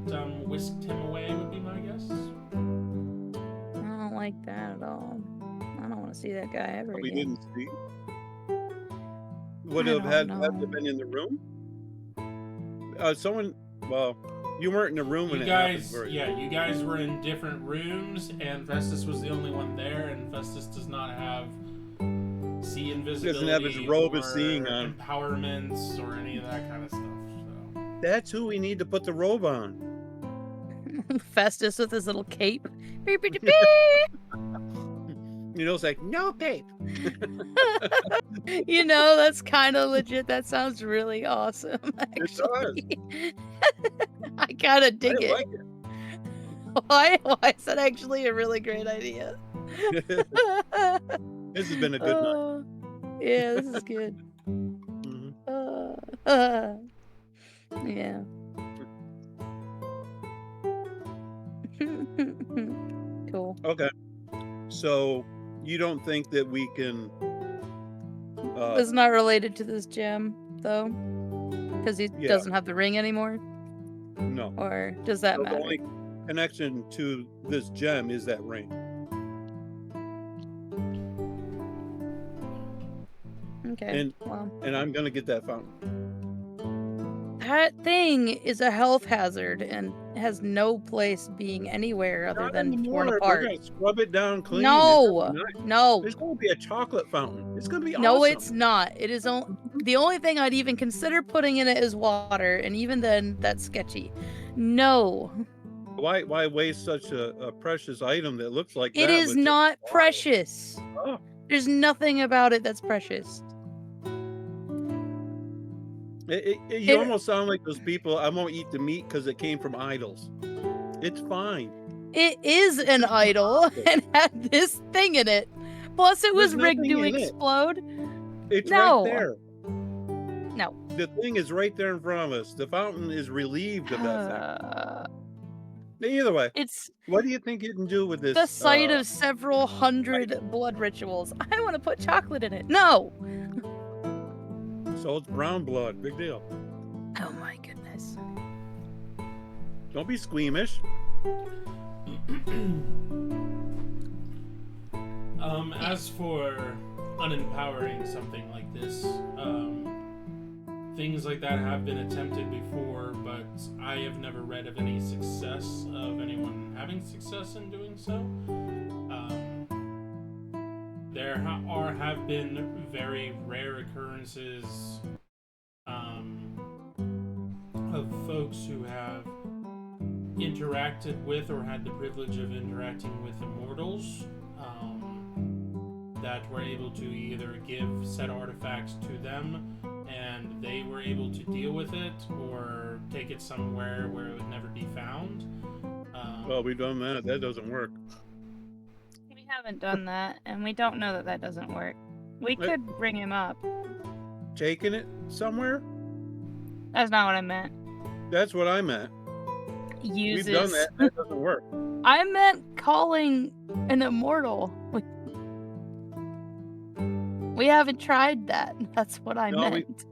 whisked him away. Would be my guess. I don't like that at all. I don't want to see that guy ever We again. didn't see. Would I have don't had know. to been in the room. Someone. Well, you weren't in the room when You it guys, happened. Were you? yeah, you guys were in different rooms, and Festus was the only one there. And Festus does not have see invisibility. Doesn't have his robe of or seeing on. empowerments or any of that kind of stuff. So. That's who we need to put the robe on. Festus with his little cape. Beep, beep, beep, You know, it's like no cape. beep. You know, that's kind of legit. That sounds really awesome, actually. I kind of dig I it. like it. Why is that actually a really great idea? This has been a good night. Yeah, this is good. Mhm. Yeah. Cool. Okay. So you don't think that we can? It's not related to this gem, though, because he Yeah. doesn't have the ring anymore. No. Or does that So matter? the only connection to this gem is that ring. Okay. And Well, and I'm gonna get that fountain. that thing is a health hazard and has no place being anywhere other Not than torn anymore. apart. We're gonna scrub it down clean. No, It's gonna be nice. no, It's gonna be a chocolate fountain. It's gonna be no, awesome. it's not. It is the only thing I'd even consider putting in it is water, and even then, that's sketchy. No, Why waste such a precious item that looks like it that? is with just not water? precious. Oh. There's nothing about it that's precious. You It- almost sound like those people. I won't eat the meat because it came from idols. It's fine. It is an idol and had this thing in it. Plus, it was There's rigged nothing to in it. explode. It's No. right there. No. The thing is right there in front of us. The fountain is relieved of that fact. Either way, It's what do you think you can do with this? the site of several hundred blood rituals. I want to put chocolate in it. No. So it's brown blood. Big deal. Oh my goodness. Don't be squeamish. As for unempowering something like this, things like that have been attempted before, but I have never read of any success of anyone having success in doing so. There have been very rare occurrences of folks who have interacted with or had the privilege of interacting with immortals that were able to either give said artifacts to them and they were able to deal with it or take it somewhere where it would never be found. Well, we've done that. That doesn't work. We haven't done that, and we don't know that doesn't work. We Wait. could bring him up. Taking it somewhere? That's not what I meant. That's what I meant. Uses. We've done that. That doesn't work. I meant calling an immortal. We haven't tried that. That's what I No, meant.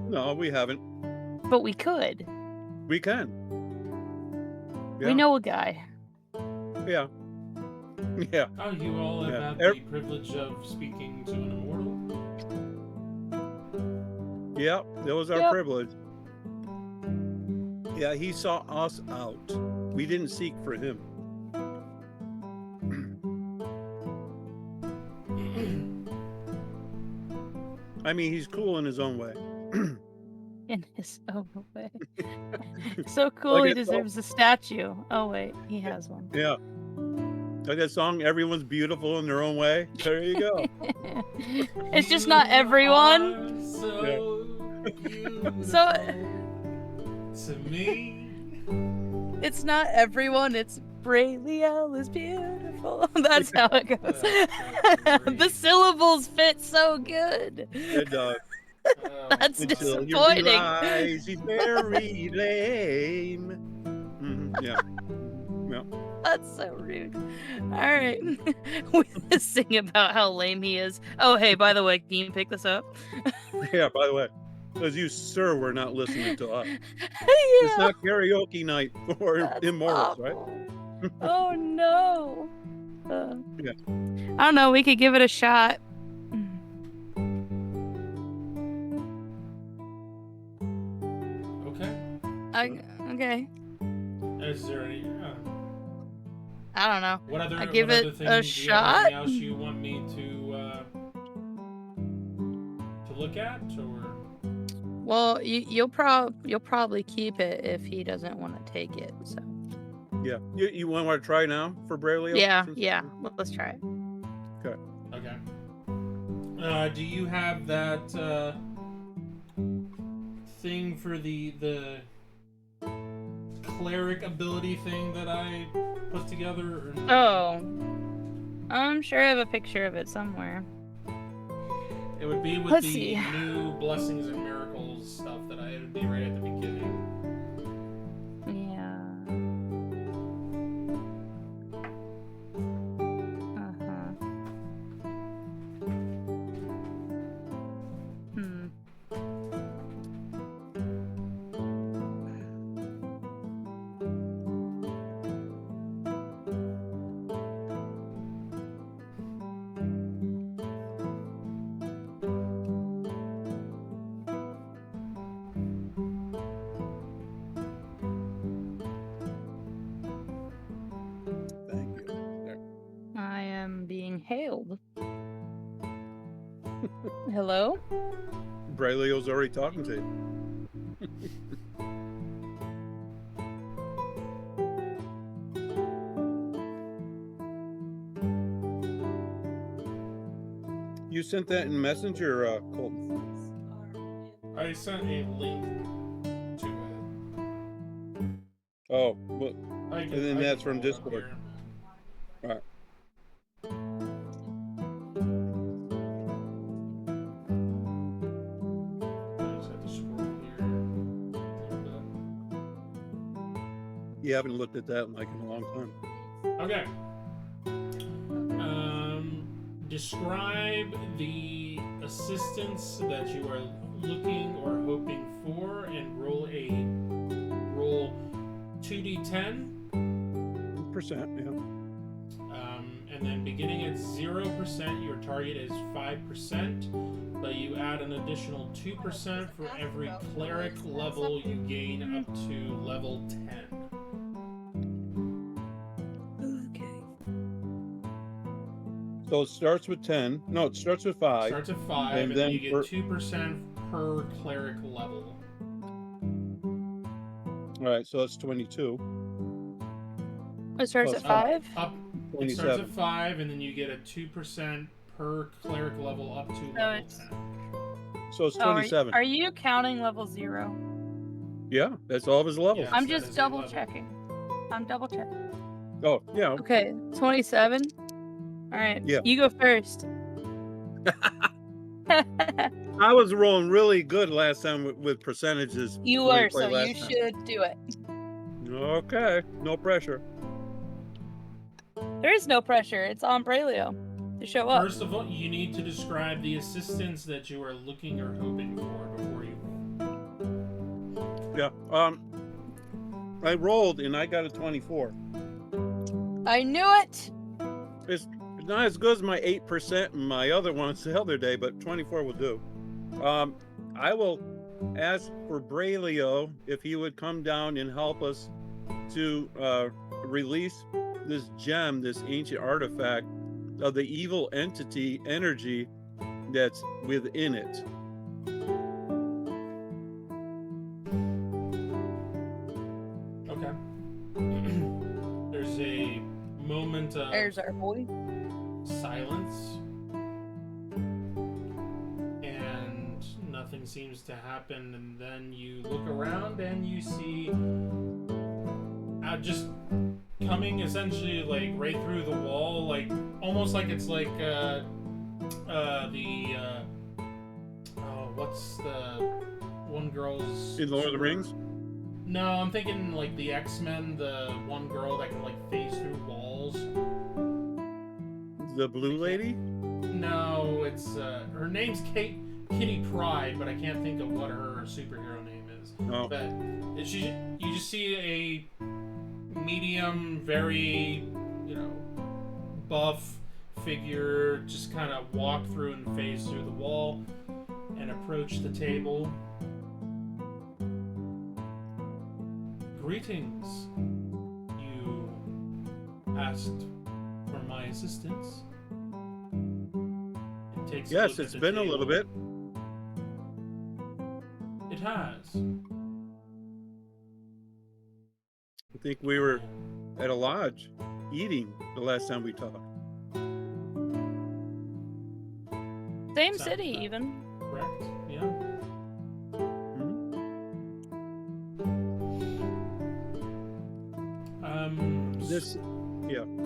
No, we haven't. But we could. We can. Yeah. We know a guy. Yeah. Yeah. Oh, you all have Yeah. had the privilege of speaking to an immortal? Yeah, that was our Yep. privilege. Yeah, he saw us out. We didn't seek for him. I mean, he's cool in his own way. In his own way. So cool, Like he it's all- deserves a statue. Oh, wait, he has one. Yeah. Like that song, Everyone's Beautiful in Their Own Way. There you go. It's just not everyone. You are So to me. it's not everyone, it's Braille is beautiful. That's how it goes. The syllables fit so good. It does. That's Until you disappointing. realize he's very lame. Yeah. Yeah. That's so rude. Alright. We just sing about how lame he is. Oh, hey, by the way, can you pick this up? Yeah, by the way, as you, sir, were not listening to us. It's Yeah. not karaoke night for That's immortals, right? awful. Oh no. Yeah. I don't know. We could give it a shot. Okay. Okay. Is there any? I don't know. What other? I give what other it a things, do you have shot? anything else you want me to look at, or? Well, you'll probably keep it if he doesn't want to take it. So. Yeah. You want to try now for Braille? Yeah. Let's try it. Okay. Do you have that thing for the cleric ability thing that I put together? Or no? Oh. I'm sure I have a picture of it somewhere. It would be with Let's the see. new blessings and miracles stuff that it would be right at the beginning. Yeah. Thank you. There. I am being hailed. Hello? Brailleo's already talking to you. You sent that in Messenger, Colton. I sent a link to it. Oh, well, And then that's from Discord. Alright. You haven't looked at that like in a long time. Okay. Describe the assistance that you are looking or hoping for, and roll 2d10. Percent, yeah. And then beginning at 0%, your target is 5%, but you add an additional 2% for every cleric level you gain up to level 10. So it starts with 10. No, it starts with 5. Starts at 5, and then you get 2% per cleric level. Alright, so that's 22. It starts Plus at 5? Up. It starts at 5, and then you get a 2% per cleric level up to level 10. So it's 27. Are you counting level 0? Yeah, that's all of his levels. Yeah. I'm that just is a double level. checking. I'm double checking. Oh, yeah. Okay, 27. All right. Yeah. You go first. I was rolling really good last time with percentages. You when we were, so played you last time. should do it. Okay, no pressure. There is no pressure. It's on Brailio to show up. First of all, you need to describe the assistance that you are looking or hoping for before you roll. Yeah. I rolled and I got a 24. I knew it. It's not as good as my 8% and my other ones the other day, but 24 will do. I will ask for Braylio if he would come down and help us to release this gem, this ancient artifact of the evil entity energy that's within it. Okay. There's a moment of There's our boy. silence, and nothing seems to happen. And then you look around and you see just coming essentially like right through the wall, like almost like it's like what's the one girl's In Lord of the Rings? No, I'm thinking like the X-Men, the one girl that can like phase through walls. The blue lady? No, it's her name's Kitty Pryde, but I can't think of what her superhero name is. Oh. But you just see a medium, very, buff figure just kind of walk through and phase through the wall and approach the table. Greetings. You asked for my assistance. It takes Yes, it's been a little bit. It has. I think we were at a lodge eating the last time we talked. Same Sounds city, about even. Correct. Yeah.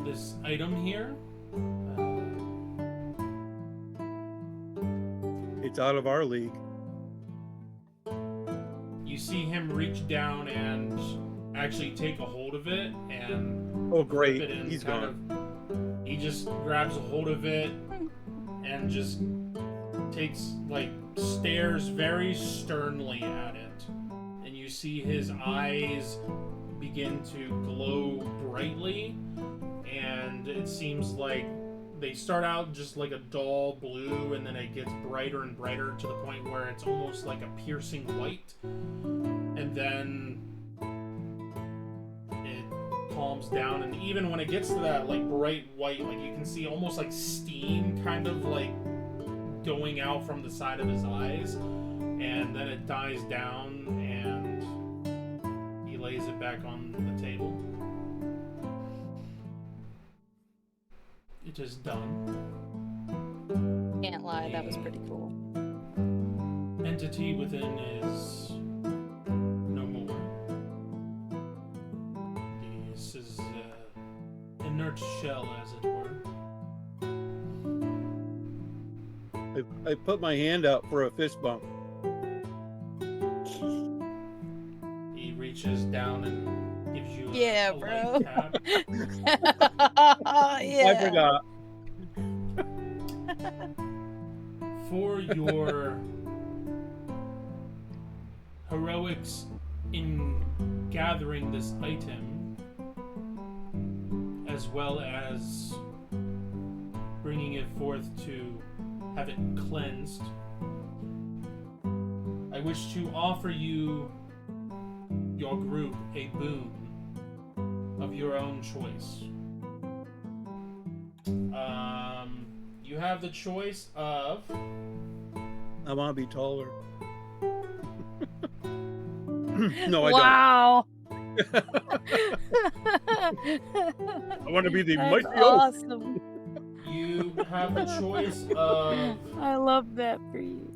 This item here. It's out of our league. You see him reach down and actually take a hold of it and Oh, great. flip it and He's kind gone. He just grabs a hold of it and just stares very sternly at it. And you see his eyes begin to glow brightly, and it seems like they start out just like a dull blue, and then it gets brighter and brighter to the point where it's almost like a piercing white, and then it calms down. And even when it gets to that like bright white, like you can see almost like steam kind of like going out from the side of his eyes, and then it dies down and he lays it back on the table. It is done. Can't lie, that was pretty cool. Entity within is no more. This is an inert shell, as it were. I put my hand out for a fist bump. He reaches down and gives you a bro. light tap. Yeah. I forgot. For your heroics in gathering this item, as well as bringing it forth to have it cleansed, I wish to offer you, your group, a boon of your own choice. You have the choice of... I want to be taller. No, I Wow. don't. I want to be the That's mighty oak. awesome. You have the choice of I love that for you.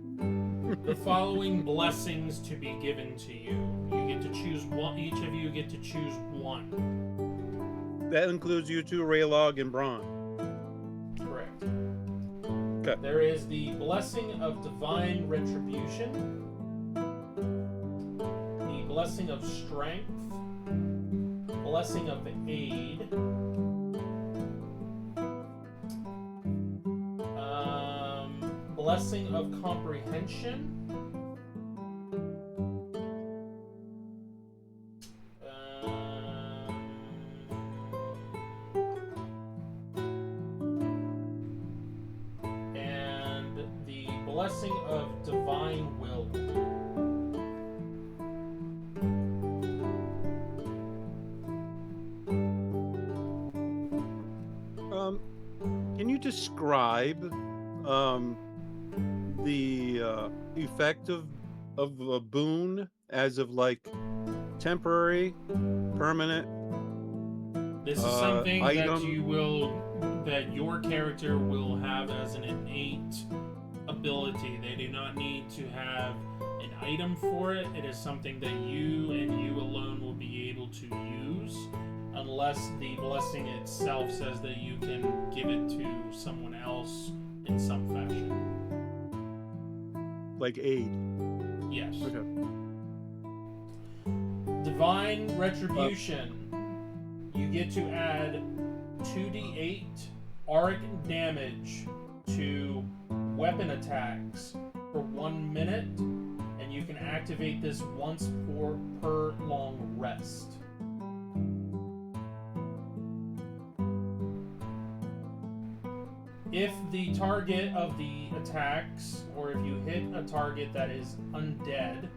the following blessings to be given to you. You get to choose one. Each of you get to choose one. That includes you two, Raylog and Braun. Correct. Okay. There is the blessing of divine retribution, the blessing of strength, blessing of aid, blessing of comprehension, blessing of divine will. Can you describe the effect of a boon as of like temporary, permanent? This is something item? that your character will have as an innate ability. They do not need to have an item for it. It is something that you and you alone will be able to use, unless the blessing itself says that you can give it to someone else in some fashion. Like aid? Yes. Okay. Divine Retribution. You get to add 2d8 auric damage to weapon attacks for 1 minute, and you can activate this once per long rest. If the target of the attacks, or if you hit a target that is undead,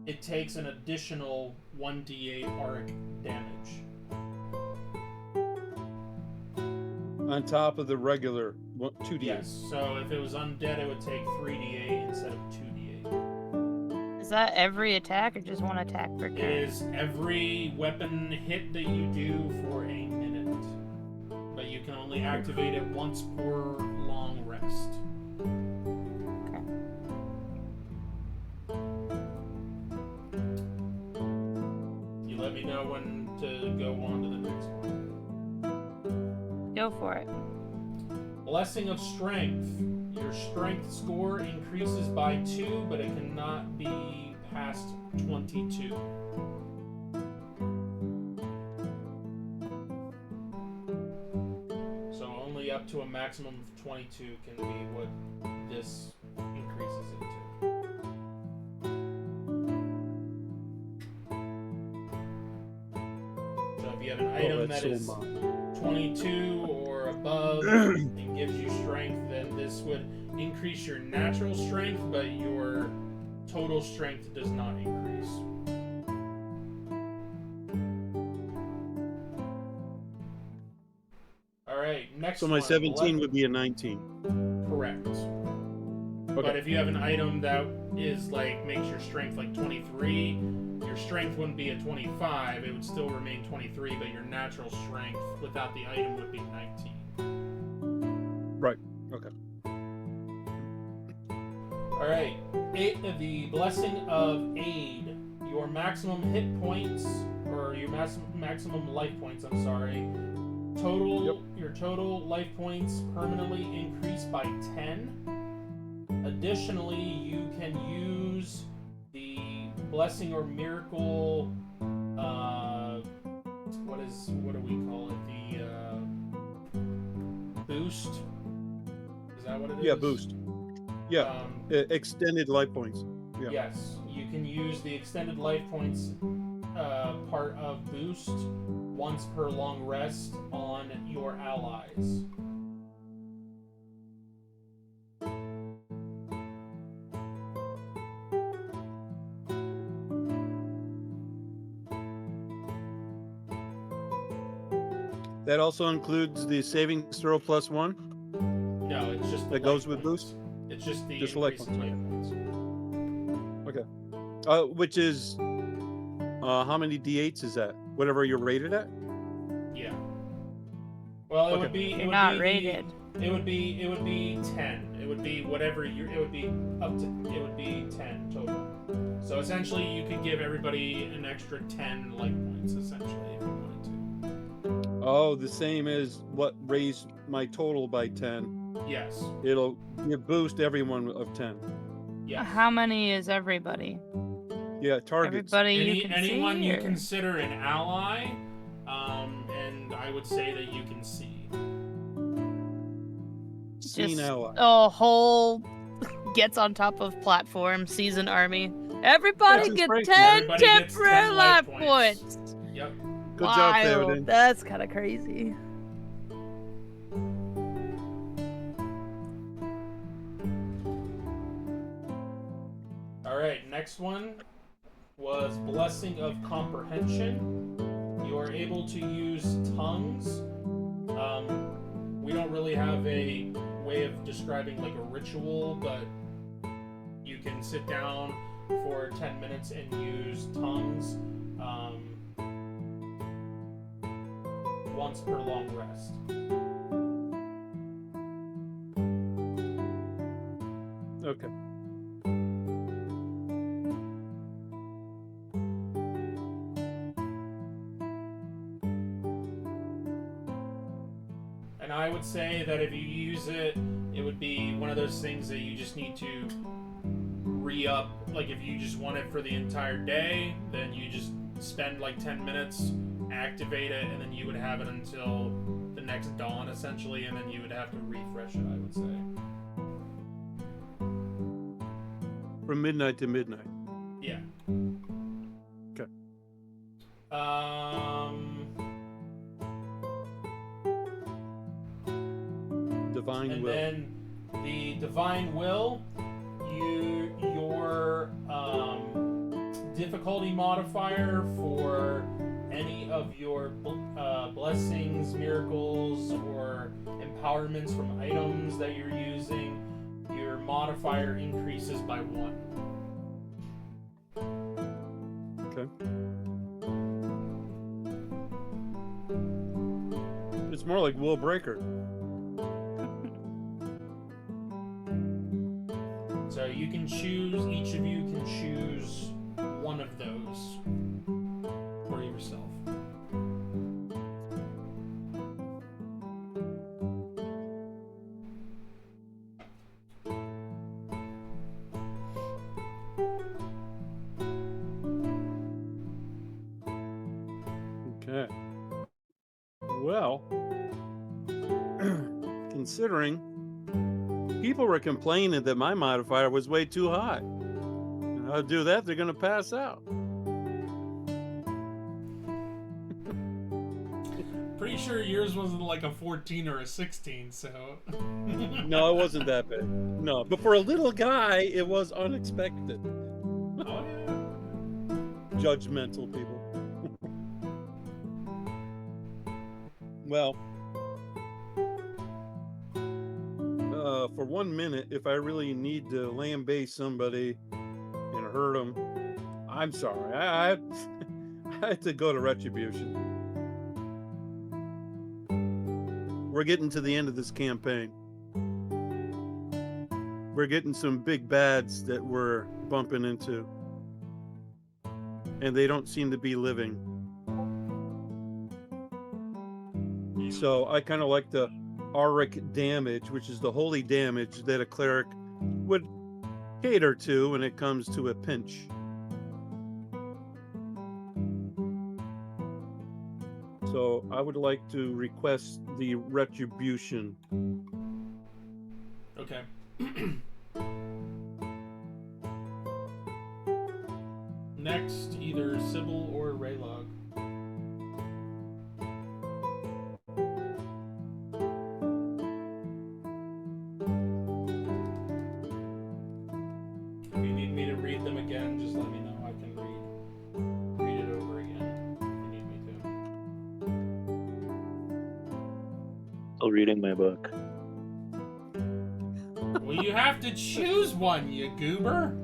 it takes an additional 1d8 auric damage. On top of the regular 2d8. Yes, so if it was undead, it would take 3d8 instead of 2d8. Is that every attack or just one attack per It turn? is every weapon hit that you do for a minute. But you can only activate it once per long rest. You let me know when to go on to the next one. Go for it. Blessing of Strength. Your strength score increases by 2, but it cannot be past 22. So only up to a maximum of 22 can be what this increases it to. So if you have an item that is 22 or above and gives you strength, then this would increase your natural strength, but your total strength does not increase. Alright, next So my one. 17 would be a 19. Correct. Okay. But if you have an item that is like makes your strength like 23, your strength wouldn't be a 25, it would still remain 23, but your natural strength without the item would be 19. Right. Okay. Alright, the Blessing of Aid. Your maximum hit points, or your maximum life points, I'm sorry. Your total life points permanently increase by 10. Additionally, you can use the Blessing or Miracle, what do we call it? The boost? Is that what it is? Yeah, boost. Yeah, extended life points. Yeah. Yes, you can use the extended life points part of boost once per long rest on your allies. That also includes the savings throw +1 No, it's just the that goes life with points. boost. It's just the Just life increase in life points. Which is how many d8s is that? Whatever you're rated at. Yeah. Well, it Okay. would be. You're not rated. It would be 10. It would be whatever you. It would be up to. It would be 10 total. So essentially, you could give everybody an extra 10 life points. Essentially, if you wanted to. Oh, the same as what raised my total by 10. Yes. It'll boost everyone of 10. Yes. How many is everybody? Yeah, targets. Everybody you can anyone see? you or- consider an ally, and I would say that you can see. Seen Just ally. a whole gets on top of platform, sees an army. Everybody That's get great. 10 Everybody gets temporary 10 life life points. Yep. Good job, Wild. Theoden. That's kind of crazy. next one was Blessing of Comprehension. You are able to use tongues. We don't really have a way of describing like a ritual, but you can sit down for 10 minutes and use tongues once per long rest. Okay. And I would say that if you use it, it would be one of those things that you just need to re-up. Like if you just want it for the entire day, then you just spend like 10 minutes, activate it, and then you would have it until the next dawn, essentially, and then you would have to refresh it, I would say. From midnight to midnight. Yeah. Okay. Divine And will. then the Divine Will, your difficulty modifier for any of your blessings, miracles, or empowerments from items that you're using, your modifier increases by 1. Okay. It's more like Will Breaker. So you can choose, each of you can choose one of those for yourself. Okay. Well, considering people were complaining that my modifier was way too high. And I'll do that, they're going to pass out. Pretty sure yours wasn't like a 14 or a 16, so... No, it wasn't that bad. No, but for a little guy, it was unexpected. Oh, yeah. Judgmental people. Well, for 1 minute, if I really need to lambaste somebody and hurt them, I'm sorry. I had to go to retribution. We're getting to the end of this campaign. We're getting some big bads that we're bumping into. And they don't seem to be living. So I kind of like the auric damage, which is the holy damage that a cleric would cater to when it comes to a pinch. So I would like to request the retribution. Okay. Next, either Sybil or Raylog. If you need me to read them again, just let me know. I can read it over again if you need me to. Still reading my book. Well, you have to choose one, you goober.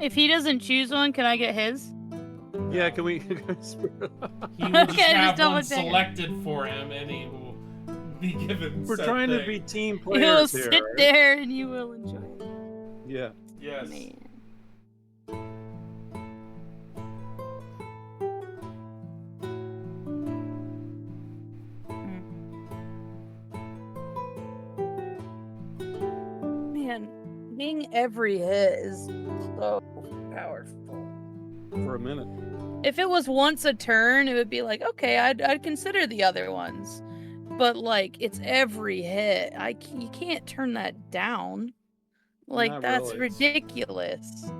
If he doesn't choose one, can I get his? Yeah, can we? He will just Okay, have just double one checking. selected for him, and he will be given. We're said trying to thing. be team He will players here. sit right? there and you will enjoy it. Yeah. Yes. Man. Man, being every hit is so powerful. For a minute. If it was once a turn, it would be like, okay, I'd consider the other ones. But like, it's every hit. You can't turn that down. Like, Not that's really. ridiculous.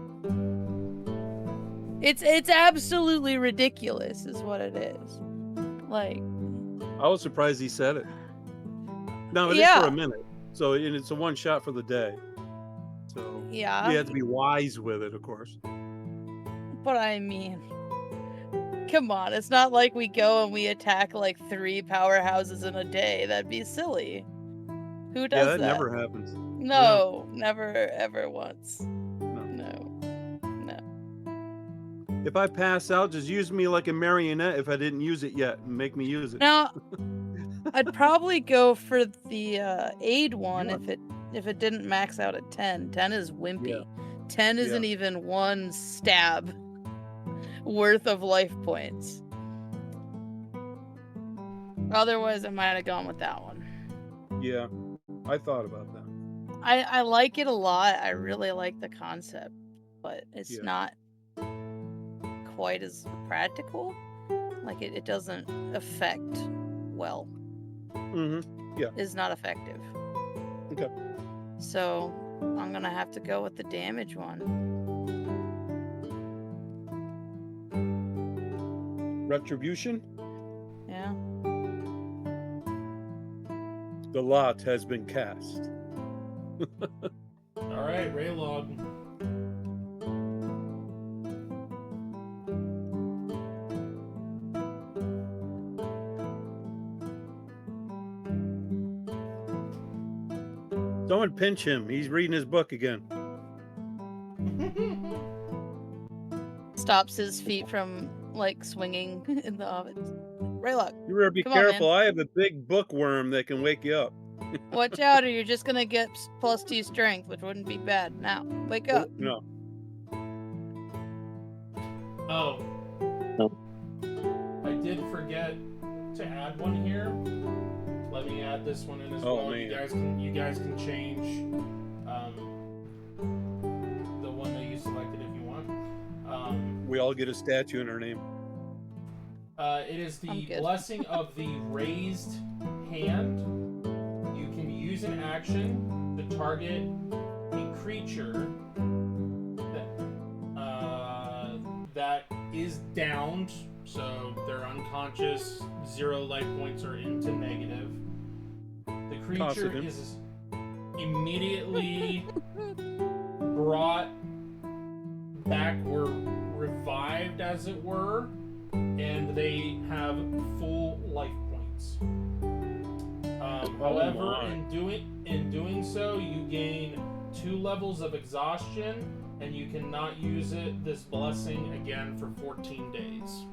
It's absolutely ridiculous, is what it is. Like, I was surprised he said it. No, it is Yeah. for a minute. So, and it's a one shot for the day. So Yeah. we have to be wise with it, of course. But I mean, come on, it's not like we go and we attack like 3 powerhouses in a day. That'd be silly. Who does Yeah, that that? never happens. No, never ever once. No. No. If I pass out, just use me like a marionette if I didn't use it yet, and make me use it. Now, I'd probably go for the aid one Yeah. if it didn't max out at 10. 10 is wimpy. Yeah. 10 isn't even one stab worth of life points. Otherwise, I might have gone with that one. Yeah, I thought about that. I like it a lot. I really like the concept, but it's Yeah. not quite as practical. Like it doesn't affect well. Mm-hmm. Yeah. Is not effective. Okay. So I'm gonna have to go with the damage one. Retribution. Yeah. The lot has been cast. All right, Raylog. Someone pinch him. He's reading his book again. Stops his feet from like swinging in the oven. Raylock, You better be Come on, careful. man. I have a big bookworm that can wake you up. watch out, or you're just gonna get +2 strength, which wouldn't be bad. Now, wake up. No. Oh. No. I did forget to add one here. Let me add this one in as Oh, well. man. You guys can change the one that you selected if you want. We all get a statue in our name. It is I'm the good. blessing of the raised hand. You can use an action to target a creature that is downed, so they're unconscious, 0 life points are into negative. The creature Positive. is immediately brought back or revived, as it were, and they have full life points. However, my. in doing so, you gain 2 levels of exhaustion, and you cannot use this blessing again for 14 days.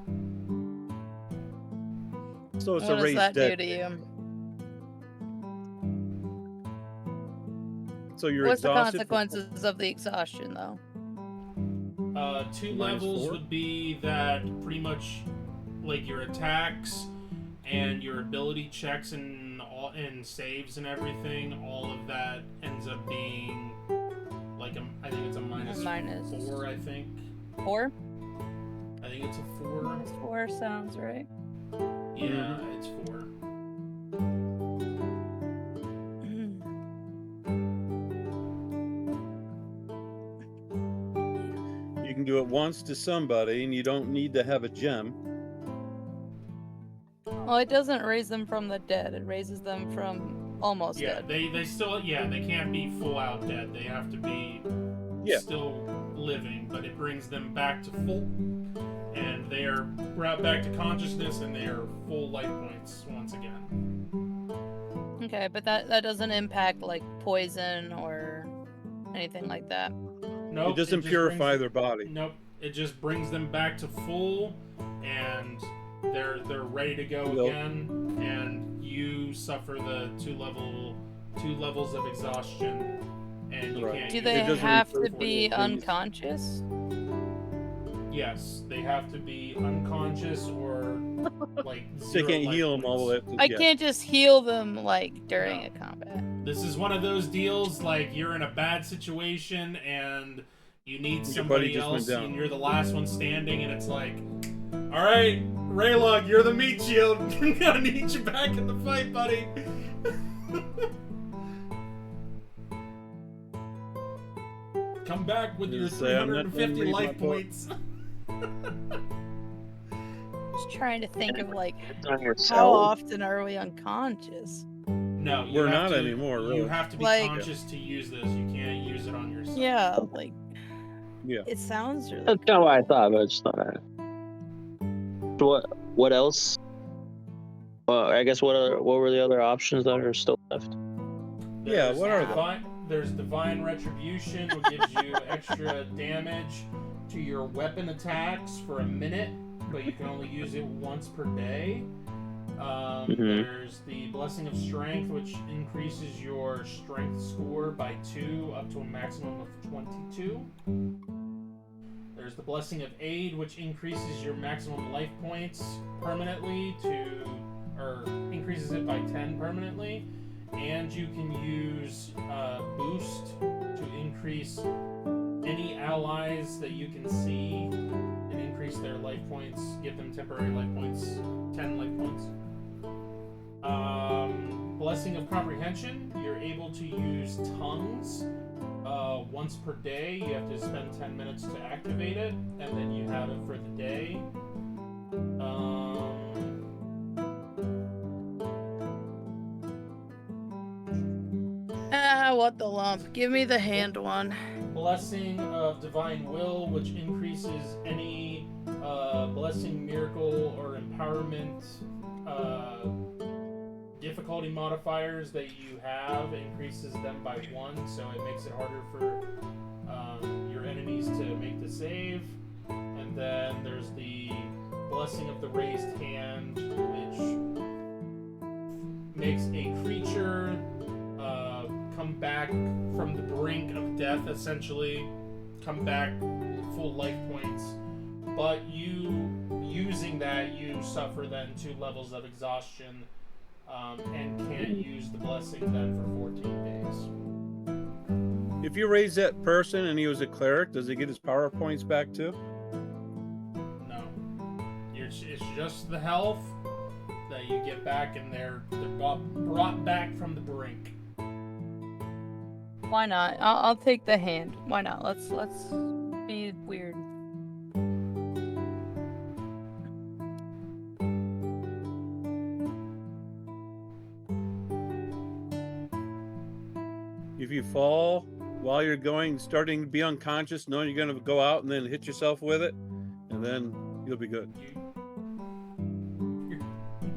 So it's What a does raised that do dead. to you? So you're What's the exhausted. consequences of the exhaustion, though? 2 Minus levels 4? would be that pretty much like your attacks and your ability checks and saves and everything, all of that ends up being like I think it's a minus 4, I think. 4? I think it's a 4. -4 sounds right. Yeah, it's 4. You can do it once to somebody, and you don't need to have a gem. Well, it doesn't raise them from the dead. It raises them from almost Yeah, dead. they still they can't be full out dead. They have to be still living, but it brings them back to full, and they are brought back to consciousness, and they are full life points once again. Okay, but that doesn't impact like poison or anything like that. Nope, It doesn't just purify brings- their body. Nope, it just brings them back to full, and they're ready to go Nope. again. And you suffer the 2 levels of exhaustion, and you Right. can't. Do use they it doesn't have for to be 14 days. unconscious? Yes, they have to be unconscious or like They 0 can't life heal them all the way points. up to I can't just heal them like during a combat. This is one of those deals like you're in a bad situation and you need Your buddy somebody just went else down. and you're the last one standing, and it's like, all right, Raylog, you're the meat shield. I'm gonna need you back in the fight, buddy. Come back with your Just say, I'm not gonna 350 read my life book. points. Just trying to think of like It's on how yourself. often are we unconscious? No, We're not anymore, You really. have to be Like- conscious to use this. You can't use it on yourself. Yeah, like Yeah. it sounds really. That's kind of what I thought, but it's not. What else? Well, I guess what were the other options that are still left? Yeah, There's what are they? There's Divine Retribution, which gives you extra damage to your weapon attacks for a minute, but you can only use it once per day. There's the Blessing of Strength, which increases your strength score by 2 up to a maximum of 22. There's the Blessing of Aid, which increases your maximum life points permanently or increases it by 10 permanently. And you can use Boost to increase any allies that you can see and increase their life points, give them temporary life points, 10 life points. Blessing of Comprehension, you're able to use tongues once per day. You have to spend 10 minutes to activate it, and then you have it for the day. What the lump? Give me the hand one. Blessing of Divine Will, which increases any blessing, miracle, or empowerment difficulty modifiers that you have. It increases them by 1, so it makes it harder for your enemies to make the save. And then there's the Blessing of the Raised Hand, which makes a creature come back from the brink of death, essentially. Come back full life points. But you using that, you suffer then 2 levels of exhaustion and can't use the blessing then for 14 days. If you raise that person and he was a cleric, does he get his power points back too? No. It's just the health that you get back, and they're brought back from the brink. Why not? I'll take the hand. Why not? Let's be weird. If you fall while you're starting to be unconscious, knowing you're going to go out and then hit yourself with it, and then you'll be good.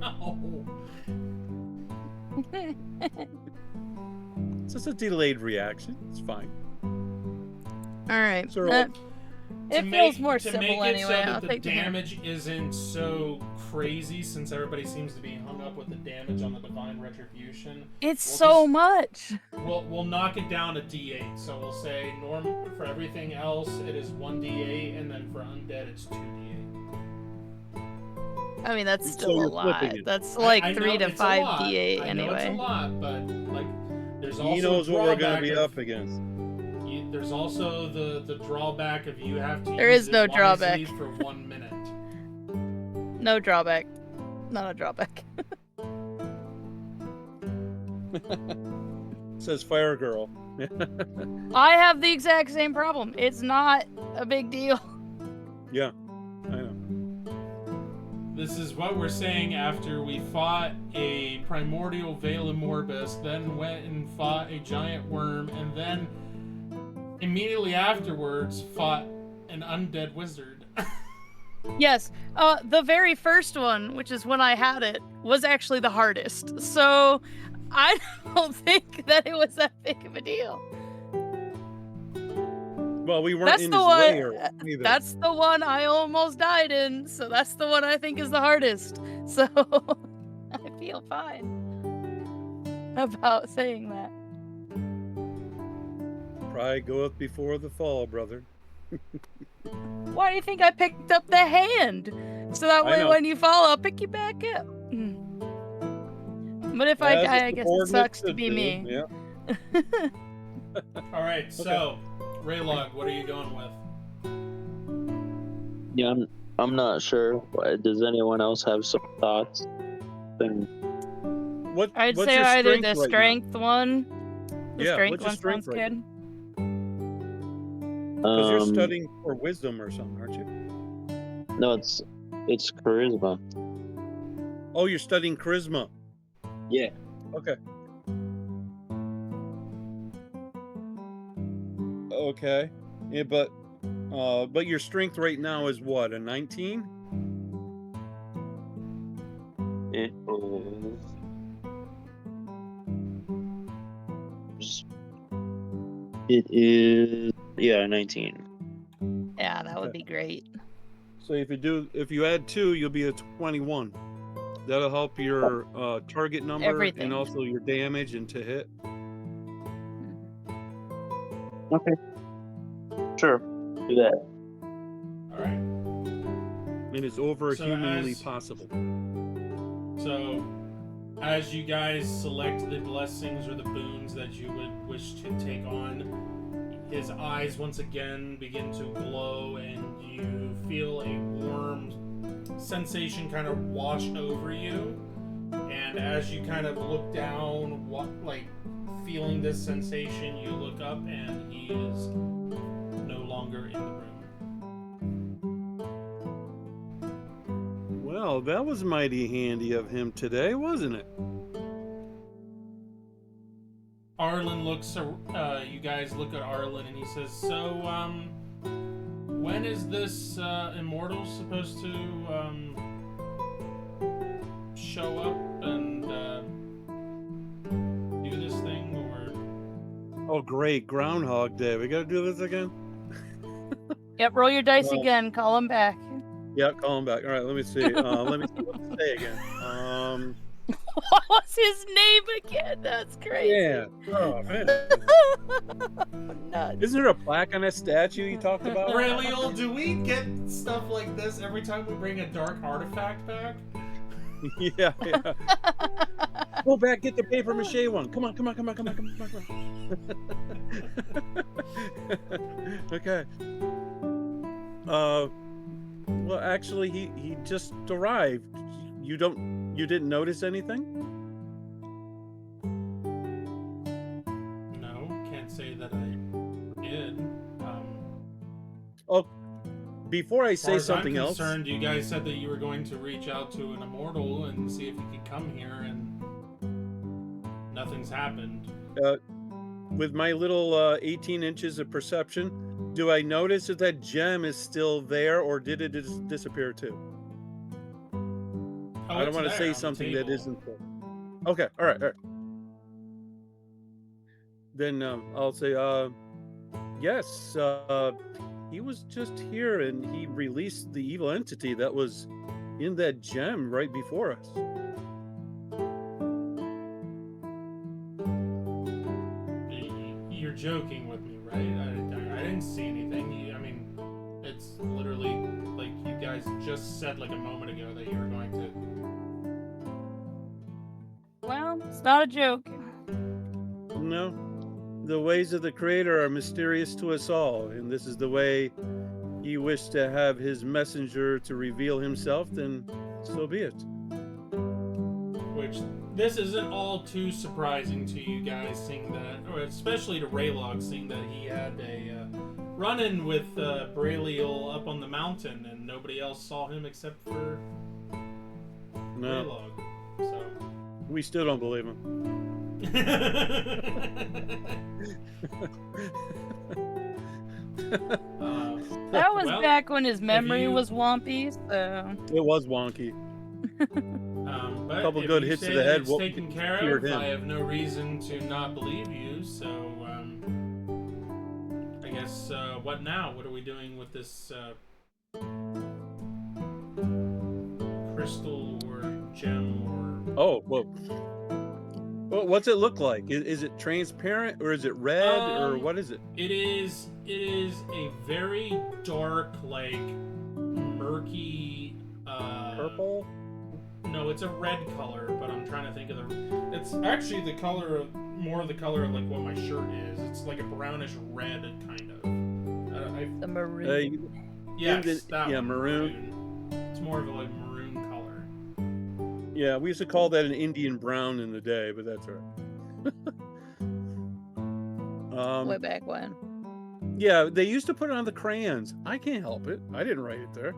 No. It's just a delayed reaction. It's fine. All right. So It feels more to simple make it anyway. so that I'll the take the hand. damage isn't so crazy, since everybody seems to be hung up with the damage on the Divine Retribution. It's We'll so just- much. We'll knock it down to D8. So we'll say for everything else it is 1d8, and then for undead it's 2d8. I mean, that's So still a you're lot. flipping it. That's like I know 3 to it's a 5 lot. d8 I know it's a anyway. lot, but like there's also He knows what we're going to be drawback up against. There's also the drawback of you have to There use is it no wisely drawback. for 1 minute. No drawback. Not a drawback. Says Fire Girl. I have the exact same problem. It's not a big deal. Yeah, I know. This is what we're saying after we fought a primordial Veil of Morbus, then went and fought a giant worm, and then immediately afterwards fought an undead wizard. Yes, the very first one, which is when I had it, was actually the hardest. So I don't think that it was that big of a deal. Well, we weren't That's in the his one. lair either. That's the one I almost died in. So that's the one I think is the hardest. So I feel fine about saying that. Pride goeth before the fall, brother. Why do you think I picked up the hand? So that I way know. when you fall, I'll pick you back up. But if I As die, a I guess it subordinate sucks to should be do, me. Yeah. All right, so Raylog, what are you going with? Yeah, I'm not sure. Does anyone else have some thoughts? Then I'd what's say your either strength the right strength one. The Yeah, strength what's your one strength sounds right good. Because you're studying for wisdom or something, aren't you? No, it's charisma. Oh, you're studying charisma. Yeah. Okay. Okay. Yeah, but your strength right now is what, a 19? It is 19. Yeah, that would Okay. be great. So if you add 2, you'll be at 21. That'll help your target number Everything. and also your damage and to hit. Okay. Sure. Do that. All right. And it's over So humanly as- possible. So, as you guys select the blessings or the boons that you would wish to take on, his eyes once again begin to glow, and you feel a warm sensation kind of wash over you. And as you kind of look down, feeling this sensation, you look up, and he is no longer in the room. Well, that was mighty handy of him today, wasn't it? Arlen looks. You guys look at Arlen, and he says, "So, when is this immortal supposed to show up and do this thing, or?" Oh, great. Groundhog Day. We got to do this again? Yep, roll your dice Well- again. Call him back. Yeah, call him back. All right, let me see. Let me see what to say again. What was his name again? That's crazy. Yeah. Oh, man. Nuts. Isn't there a plaque on that statue you talked about? Aureliel, do we get stuff like this every time we bring a dark artifact back? Yeah. Go back, get the paper mache one. Come on. Okay. Well, actually, he just arrived. You didn't notice anything? No, can't say that I did. Oh, before I As far say as something I'm else, concerned, you guys said that you were going to reach out to an immortal and see if he could come here, and nothing's happened. with my little 18 inches of perception, do I notice if that gem is still there, or did it disappear too? Oh, I don't it's want to there say on the something that table. isn't there. Okay, all right. Then I'll say, yes, he was just here, and he released the evil entity that was in that gem right before us. You're joking with me, right? I didn't see anything. I mean, it's literally like you guys just said like a moment ago that you were going to. Well, it's not a joke. No, the ways of the Creator are mysterious to us all, and this is the way he wished to have his messenger to reveal himself, then so be it. Which this isn't all too surprising to you guys, seeing that, or especially to Raylog, seeing that he had a run-in with Brailiel up on the mountain, and nobody else saw him except for No, Raylog. So. we still don't believe him. That was Well, back when his memory you- was wompy, so. It was wonky. But Couple if good you hits say to the that head it's won't taken care cure of, him. I have no reason to not believe you. So, I guess what now? What are we doing with this crystal or gem or? Oh, well, what's it look like? Is it transparent, or is it red, or what is it? It is a very dark, like murky. Purple? No, it's a red color, but I'm trying to think of the. It's actually the color of more of the color of like what my shirt is. It's like a brownish red kind of. The maroon. Yes, that yeah, one, maroon. It's more of a like maroon color. Yeah, we used to call that an Indian brown in the day, but that's all right. Way back when. Yeah, they used to put it on the crayons. I can't help it. I didn't write it there.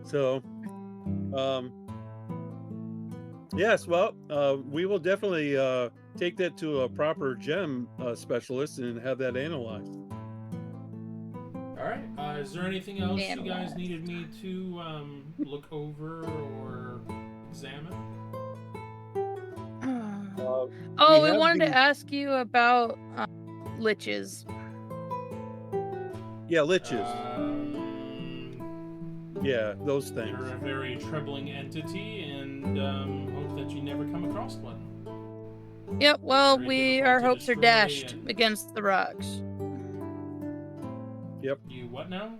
So, yes, well, we will definitely take that to a proper gem specialist and have that analyzed. All right. Is there anything else you guys Analyze. needed me to look over or examine? Oh, we have wanted the- to ask you about liches. Yeah, liches. Yeah, those things. They're a very troubling entity, and hope that you never come across one. Yep. Well, Very our difficult to hopes are destroy dashed and- against the rocks. You what now?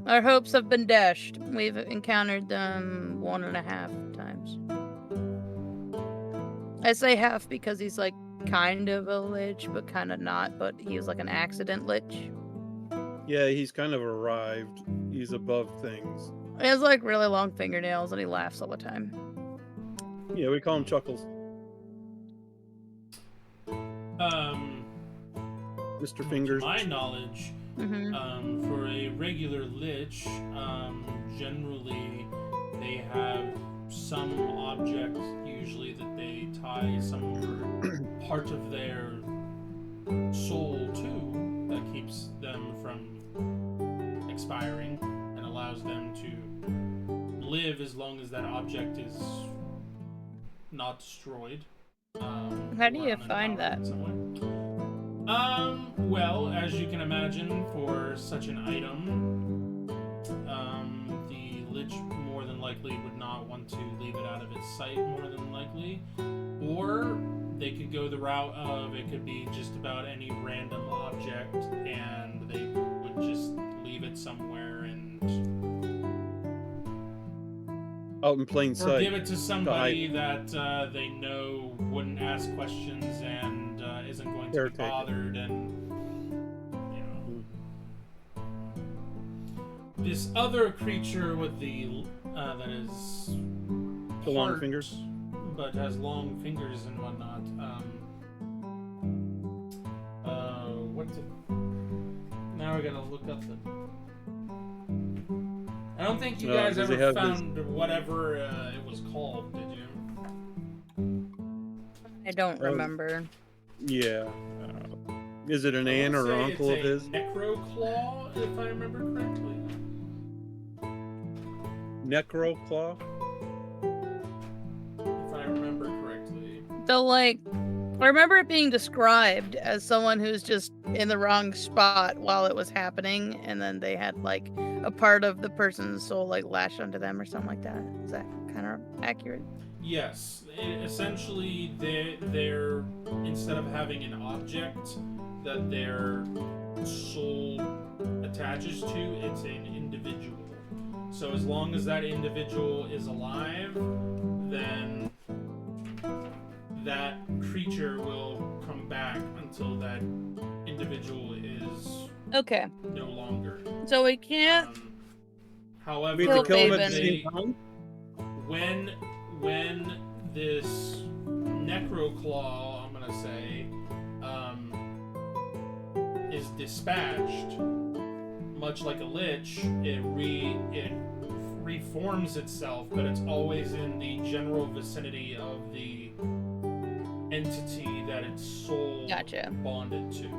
Our hopes have been dashed. We've encountered them 1.5 times. I say half because he's like kind of a lich, but kind of not. But he was like an accident lich. Yeah, he's kind of arrived. He's above things. He has like really long fingernails and he laughs all the time. Yeah, we call him Chuckles. Mr. To Fingers. my knowledge, Mm-hmm. for a regular lich, generally they have some object, usually that they tie some part of their soul to, that keeps them from expiring and allows them to live as long as that object is not destroyed. How do you or find unempowered that? in some way. Well, as you can imagine, for such an item, the lich more than likely would not want to leave it out of its sight, more than likely. Or they could go the route of it could be just about any random object, and they would just leave it somewhere and Out in plain or sight. give it to somebody that they know wouldn't ask questions and isn't going to be Caretaker. bothered, and this other creature with the that is The long part, fingers? but has long fingers and whatnot. Now we gotta look up the. I don't think you guys does he ever have this- found whatever it was called, did you? I don't Oh. remember. Yeah. Is it an aunt or Say uncle of it's a his? Necroclaw, if I remember correctly. Necroclaw? If I remember correctly. I remember it being described as someone who's just in the wrong spot while it was happening, and then they had like a part of the person's soul like lashed onto them or something like that. Is that kind of accurate? Yes, essentially they're instead of having an object that their soul attaches to, it's an individual. So as long as that individual is alive, then that creature will come back until that individual is Okay, no longer. so we can't. However, We Kill have to kill him at the Faven. same time? when this Necroclaw, I'm gonna say, is dispatched, much like a lich, it reforms itself, but it's always in the general vicinity of the entity that its soul Gotcha. bonded to.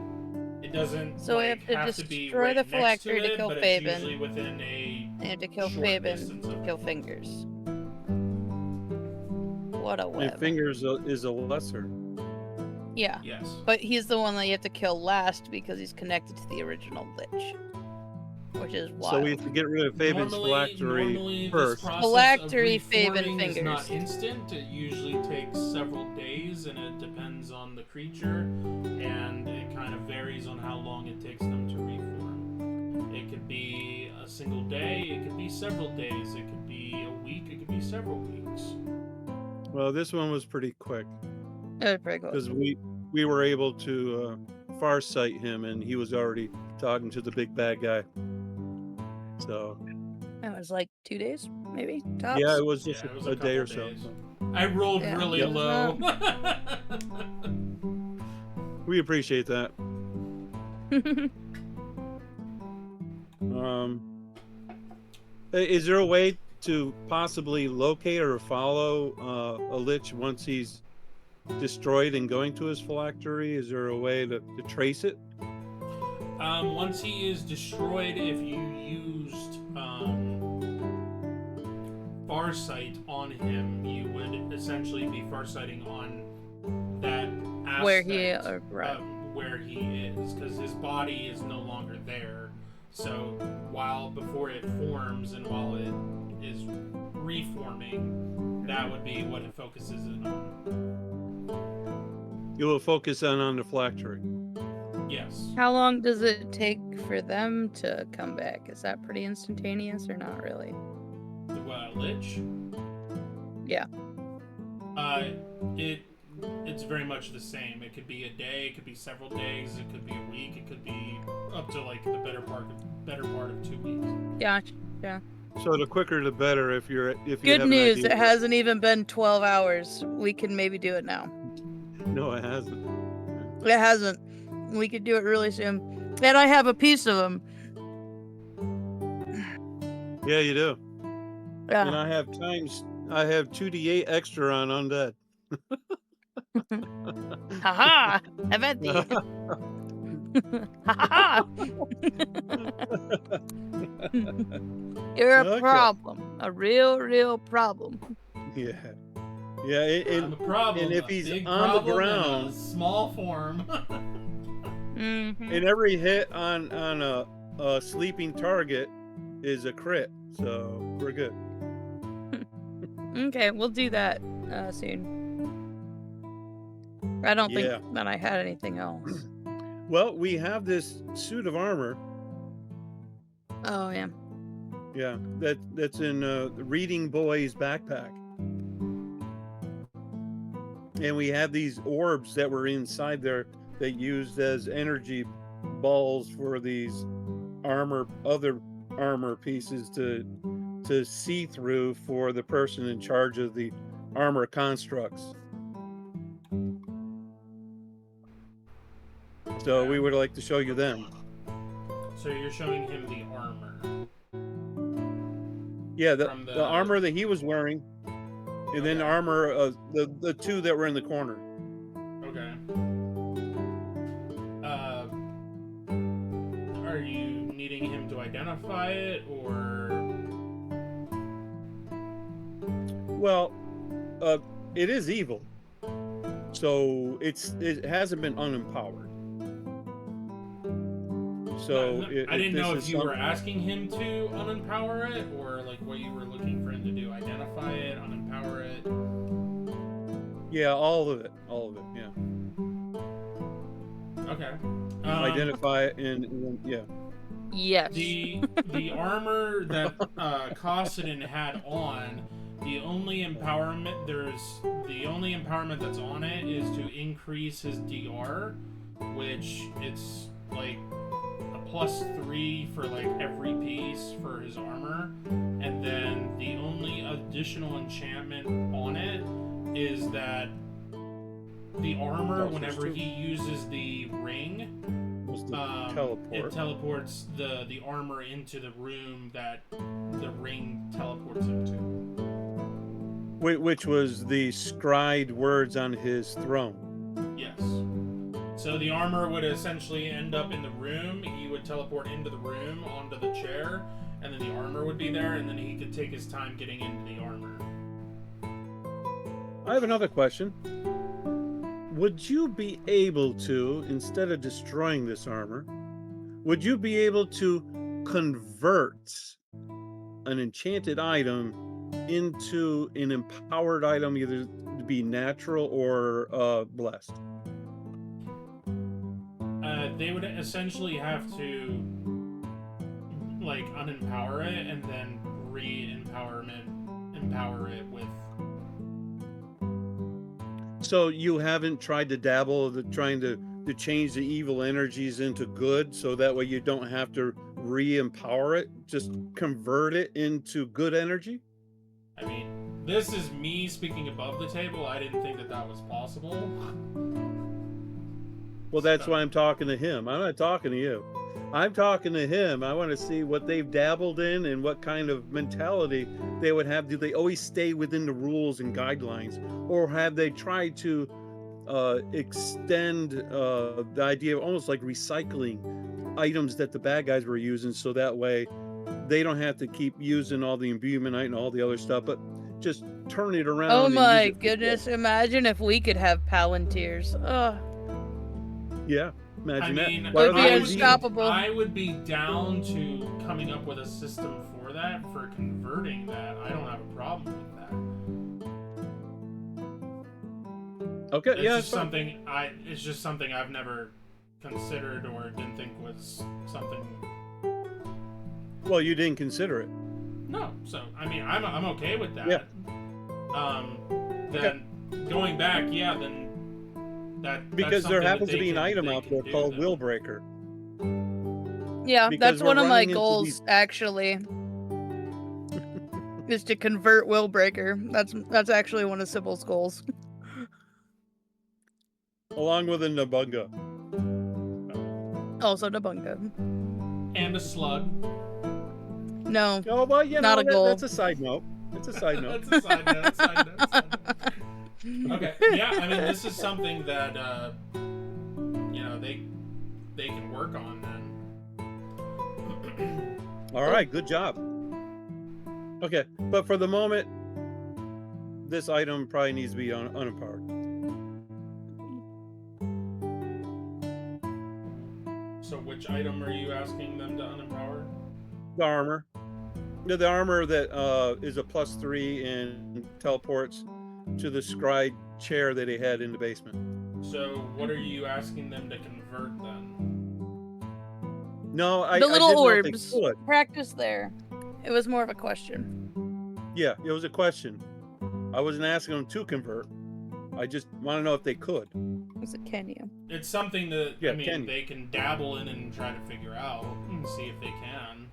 It doesn't So we like, have to be destroy right the next phylactery to it, kill but Faven. It's usually within a I have to kill short Faven distance to of kill Fingers. What a And web. Fingers is a lesser. Yeah, yes. but he's the one that you have to kill last because he's connected to the original lich, which is wild. So we have to get rid of Faven's phylactery normally first. This process Phylactery, of Faven, reforming is not fingers. instant. It usually takes several days, and it depends on the creature, and it kind of varies on how long it takes them to reform. It could be a single day. It could be several days. It could be a week. It could be several weeks. Well, this one was pretty quick It was pretty cool. because we were able to farsight him, and he was already talking to the big bad guy. So It was like 2 days, maybe tops. yeah, it was just Yeah, it was a day or couple so. days. I rolled Yeah. really Yep. low. We appreciate that. Is there a way to possibly locate or follow a lich once he's destroyed and going to his phylactery? Is there a way to trace it? Once he is destroyed, if you used Farsight on him, you would essentially be Farsighting on that aspect Where he right. Where he is, because his body is no longer there. So before it forms and while it is reforming, that would be what it focuses in on. You will focus on the phylactery. Yes. How long does it take for them to come back? Is that pretty instantaneous or not really? The Lich? Yeah. It's very much the same. It could be a day, it could be several days, it could be a week, it could be up to like the better part of 2 weeks. Gotcha. Yeah. So the quicker the better. If you Good have news, an idea. it hasn't even been 12 hours. We can maybe do it now. No, it hasn't. It hasn't. We could do it really soon. And I have a piece of them. Yeah, you do. Yeah. And I have 2d8 extra on undead. Haha! I bet the. Haha! You're a Okay. problem. A real problem. Yeah. Yeah, I'm a problem. and if a he's big on the problem in ground- a small form. Mm-hmm. and every hit on a sleeping target is a crit, so we're good. Okay, we'll do that soon. I don't Yeah. think that I had anything else. Well, we have this suit of armor. Oh, yeah. Yeah, that's in the Reading Boy's backpack. And we have these orbs that were inside there that used as energy balls for these other armor pieces to see through for the person in charge of the armor constructs. So we would like to show you them. So you're showing him the armor. Yeah, From the armor that he was wearing, and then Okay. armor the two that were in the corner. Okay. Are you needing him to identify it, or? Well, it is evil, so it hasn't been unempowered. So I didn't know this if is you were some- asking him to unempower it, or like what you were looking for him to do. Identify it, unempower it. Yeah, all of it. Yeah, Okay. identify it and yeah. Yes. The armor that Cossidin had on, the only empowerment that's on it is to increase his DR, which it's like a +3 for like every piece for his armor, and then the only additional enchantment on it is that the armor, whenever he uses the ring, Was the it teleport. teleports the armor into the room that the ring teleports him to. Which was the scribed words on his throne. Yes. So the armor would essentially end up in the room. He would teleport into the room onto the chair, and then the armor would be there, and then he could take his time getting into the armor. I have another question. Would you be able to, instead of destroying this armor, would you be able to convert an enchanted item into an empowered item, either to be natural or blessed? They would essentially have to like unempower it and then empower it with. So you haven't tried to dabble, trying to change the evil energies into good, so that way you don't have to re-empower it, just convert it into good energy? I mean, this is me speaking above the table. I didn't think that was possible. Well, that's why I'm talking to him. I'm not talking to you. I'm talking to him. I want to see what they've dabbled in and what kind of mentality they would have. Do they always stay within the rules and guidelines, or have they tried to extend the idea of almost like recycling items that the bad guys were using, so that way they don't have to keep using all the imbuminite and all the other stuff, but just turn it around. Oh and my use it. goodness! Imagine if we could have Palantirs. Ugh. Yeah, imagine I mean, that. Would be Why are they unstoppable. I would be down to coming up with a system for that, for converting that. I don't have a problem with that. Okay, It's yeah, just something it's just something I've never considered or didn't think was something. well, you didn't consider it. No, so I mean, I'm okay with that. Yeah. Then going back, yeah, then that's Because there something happens that to be an they item can out there do, called though. Will Breaker. Yeah, Because that's we're one of my running into goals, these- actually. Is to convert Willbreaker. That's actually one of Sybil's goals. Along with a Nabunga. Also Nabunga. And a slug. No. Oh, well, you Not know, a goal. that's a side note. It's a side note. That's a side note. Side note. Okay. Yeah, I mean, this is something that they can work on then. All right, good job. Okay, but for the moment, this item probably needs to be unempowered. So which item are you asking them to unempower? The armor. The armor that is a +3 and teleports to the scribe chair that he had in the basement. So what are you asking them to convert then? No, I The little I didn't know if orbs. they could. Practice there. It was more of a question. Yeah, it was a question. I wasn't asking them to convert. I just want to know if they could. Was it can you? It's something that Yeah, I mean can you? they can dabble in and try to figure out and see if they can.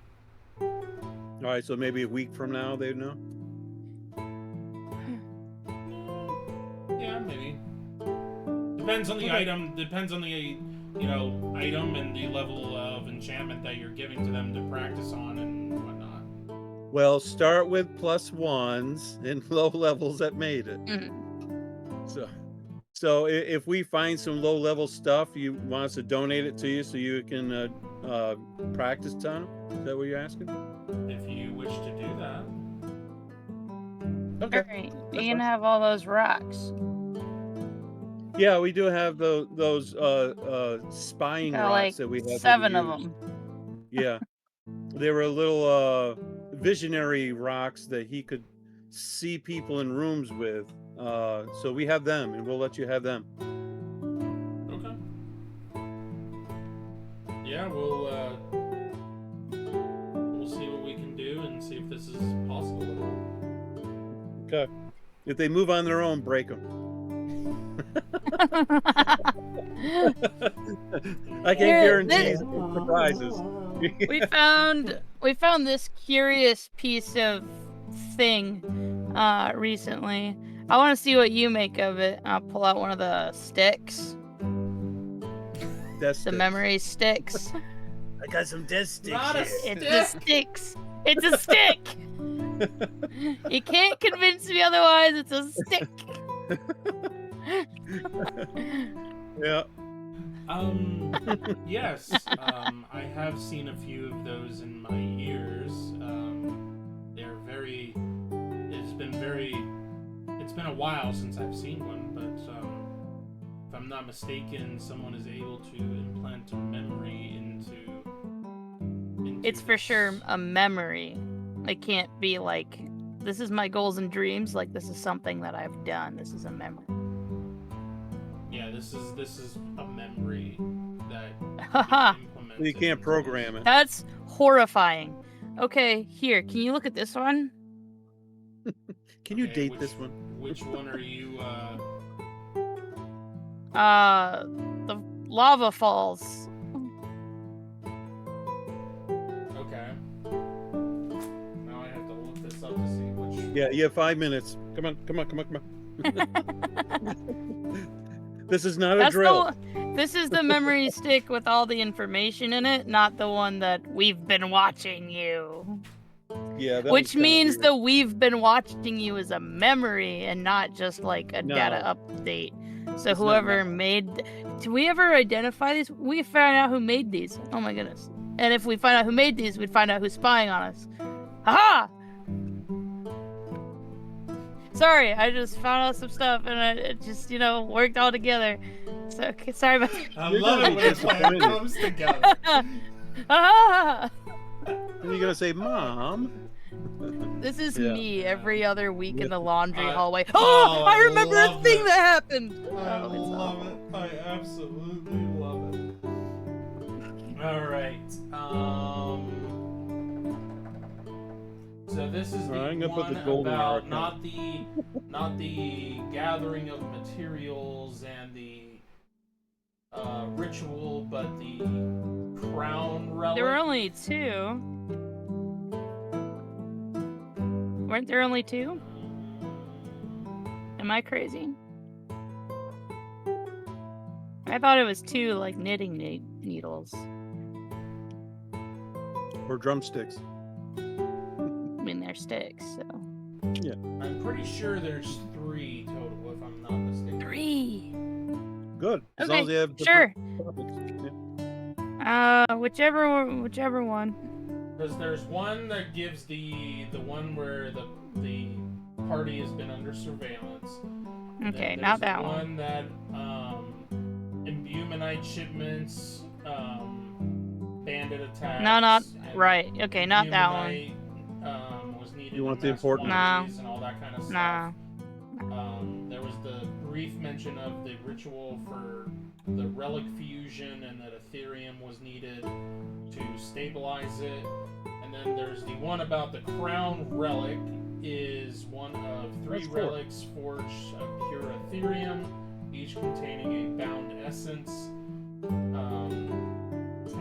All right, so maybe a week from now they'd know. Yeah, maybe. Depends on the item. Depends on the item and the level of enchantment that you're giving to them to practice on and whatnot. Well, start with +1s and low levels that made it. Mm. So if we find some low level stuff, you want us to donate it to you so you can practice on it? Is that what you're asking? If you wish to do that. Okay. Alright. You fine. can have all those rocks. Yeah, we do have those spying Got rocks like that we have. 7 of them. Yeah, they were little visionary rocks that he could see people in rooms with. So we have them, and we'll let you have them. Okay. Yeah, we'll see what we can do and see if this is possible at all. Okay. If they move on their own, break them. I can't guarantee surprises. we found this curious piece of thing recently. I want to see what you make of it. I'll pull out one of the sticks, That's the memory sticks. I got some death sticks Not a here. It's the sticks. It's a stick. You can't convince me otherwise. It's a stick. Yeah. Yes. I have seen a few of those in my ears. They're very. It's been a while since I've seen one, but if I'm not mistaken, someone is able to implant a memory into It's for sure a memory. It can't be like, this is my goals and dreams. Like, this is something that I've done. This is a memory. Yeah, this is a memory that Haha. You can't program it. That's horrifying. Okay, here. Can you look at this one? Can you Okay, date this one? Which one are you? The lava falls. Okay. Now I have to look this up to see which. Yeah, you have 5 minutes. Come on. This is not a drill. This is the memory stick with all the information in it, not the one that we've been watching you. Yeah, that Which was kinda means weird. the we've been watching you is a memory and not just like a No. data update. So Isn't that whoever wild? made, did we ever identify these? We found out who made these. Oh my goodness! And if we find out who made these, we'd find out who's spying on us. Haha! Sorry, I just found out some stuff and it just worked all together. So okay, sorry about that. I You're love gonna it be when a plan disappointed. comes together. Ah! Then you're gonna say, "Mom." This is Yeah. me every other week in the Yeah. laundry I- hallway. oh, Oh, I I remember a love thing it. that happened. I Oh, it's love awful. it. I absolutely love it. All right. So this is the I'm gonna put one the gold in our about account. not the gathering of materials and the ritual, but the crown relic. There were only 2. Weren't there only 2? Am I crazy? I thought it was 2 like knitting needles. Or drumsticks. I mean, they're sticks, so. I'm pretty sure there's 3 total, if I'm not mistaken. 3. Good. As long Okay, as they have sure. different topics. Whichever one. Because there's one that gives the one where the party has been under surveillance. And Okay, then not there's that one. one that imbumanite shipments, bandit attacks. No, not and right. Okay, not that one. imbumanite, was needed You want in the mass important one? quantities and all that kind of Nah. stuff. There was the brief mention of the ritual for the relic fusion and that Ethereum was needed to stabilize it. And then there's the one about the crown relic is one of 3 That's 4. relics forged of pure Ethereum, each containing a bound essence.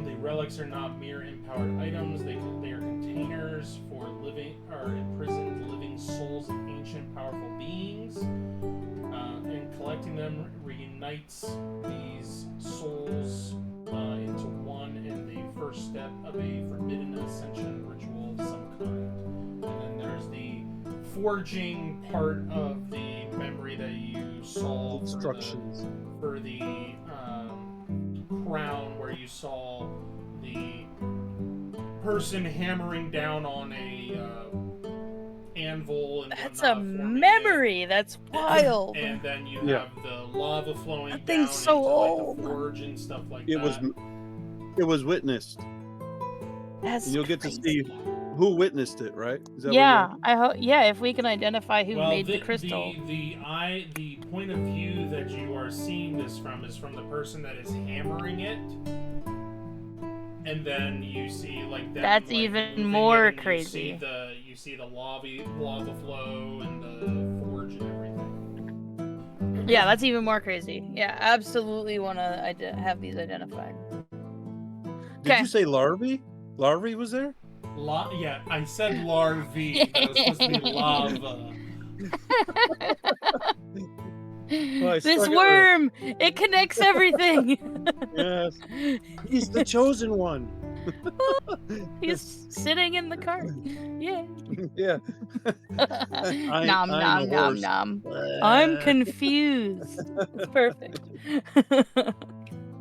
The relics are not mere empowered items, they are containers for living or imprisoned living souls of ancient powerful beings. And collecting them reunites these souls into one in the first step of a forbidden ascension ritual of some kind. And then there's the forging part of the memory that you saw Instructions. for the crown, where you saw the person hammering down on a anvil and That's whatnot, a forming memory. That's wild. and then you Yeah. have the lava flowing That down thing's so into old. like the forge and stuff like It that. was witnessed. That's And you'll get to crazy. see who witnessed it, right? Is that Yeah, what I hope. Yeah, if we can identify who well, made the crystal. The point of view that you are seeing this from is from the person that is hammering it, and then you see like them, That's like, even moving more it, and crazy. You see the lava flow and the forge and everything. Yeah, that's even more crazy. Yeah, absolutely want to have these identified. Did Okay. you say larvae? Larvae was there? Yeah, I said larvae, but it was supposed to be lava. Well, I This stuck it worm, it connects everything. Yes. He's the chosen one. He's sitting in the cart. Yeah. Yeah. Nom I'm nom the nom horse. nom. I'm confused. It's perfect.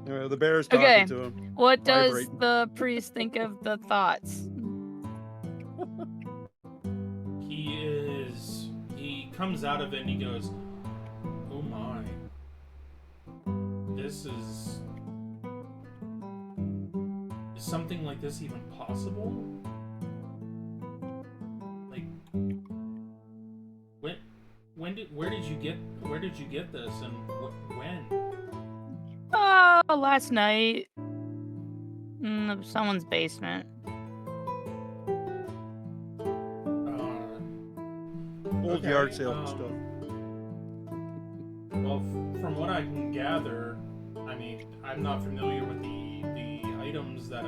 The bear's talking Okay. to him. What does Vibrating. the priest think of the thoughts? He comes out of it and he goes, "Oh my. Is something like this even possible? Like, where did you get this, and when?" Last night. In someone's basement. Old Okay, yard sale stuff. Well, from what I can gather, I mean, I'm not familiar with the items that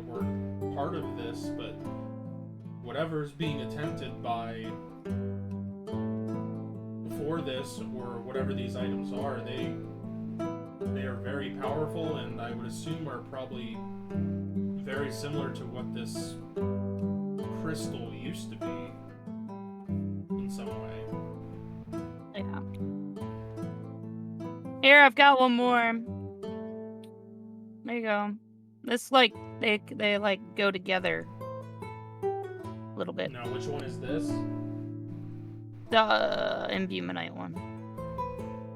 were part of this, but whatever's being attempted before this, or whatever these items are, they are very powerful, and I would assume are probably very similar to what this crystal used to be in some way. Yeah. Here, I've got one more. There you go. This like they like go together a little bit. Now, which one is this? The imbumanite one.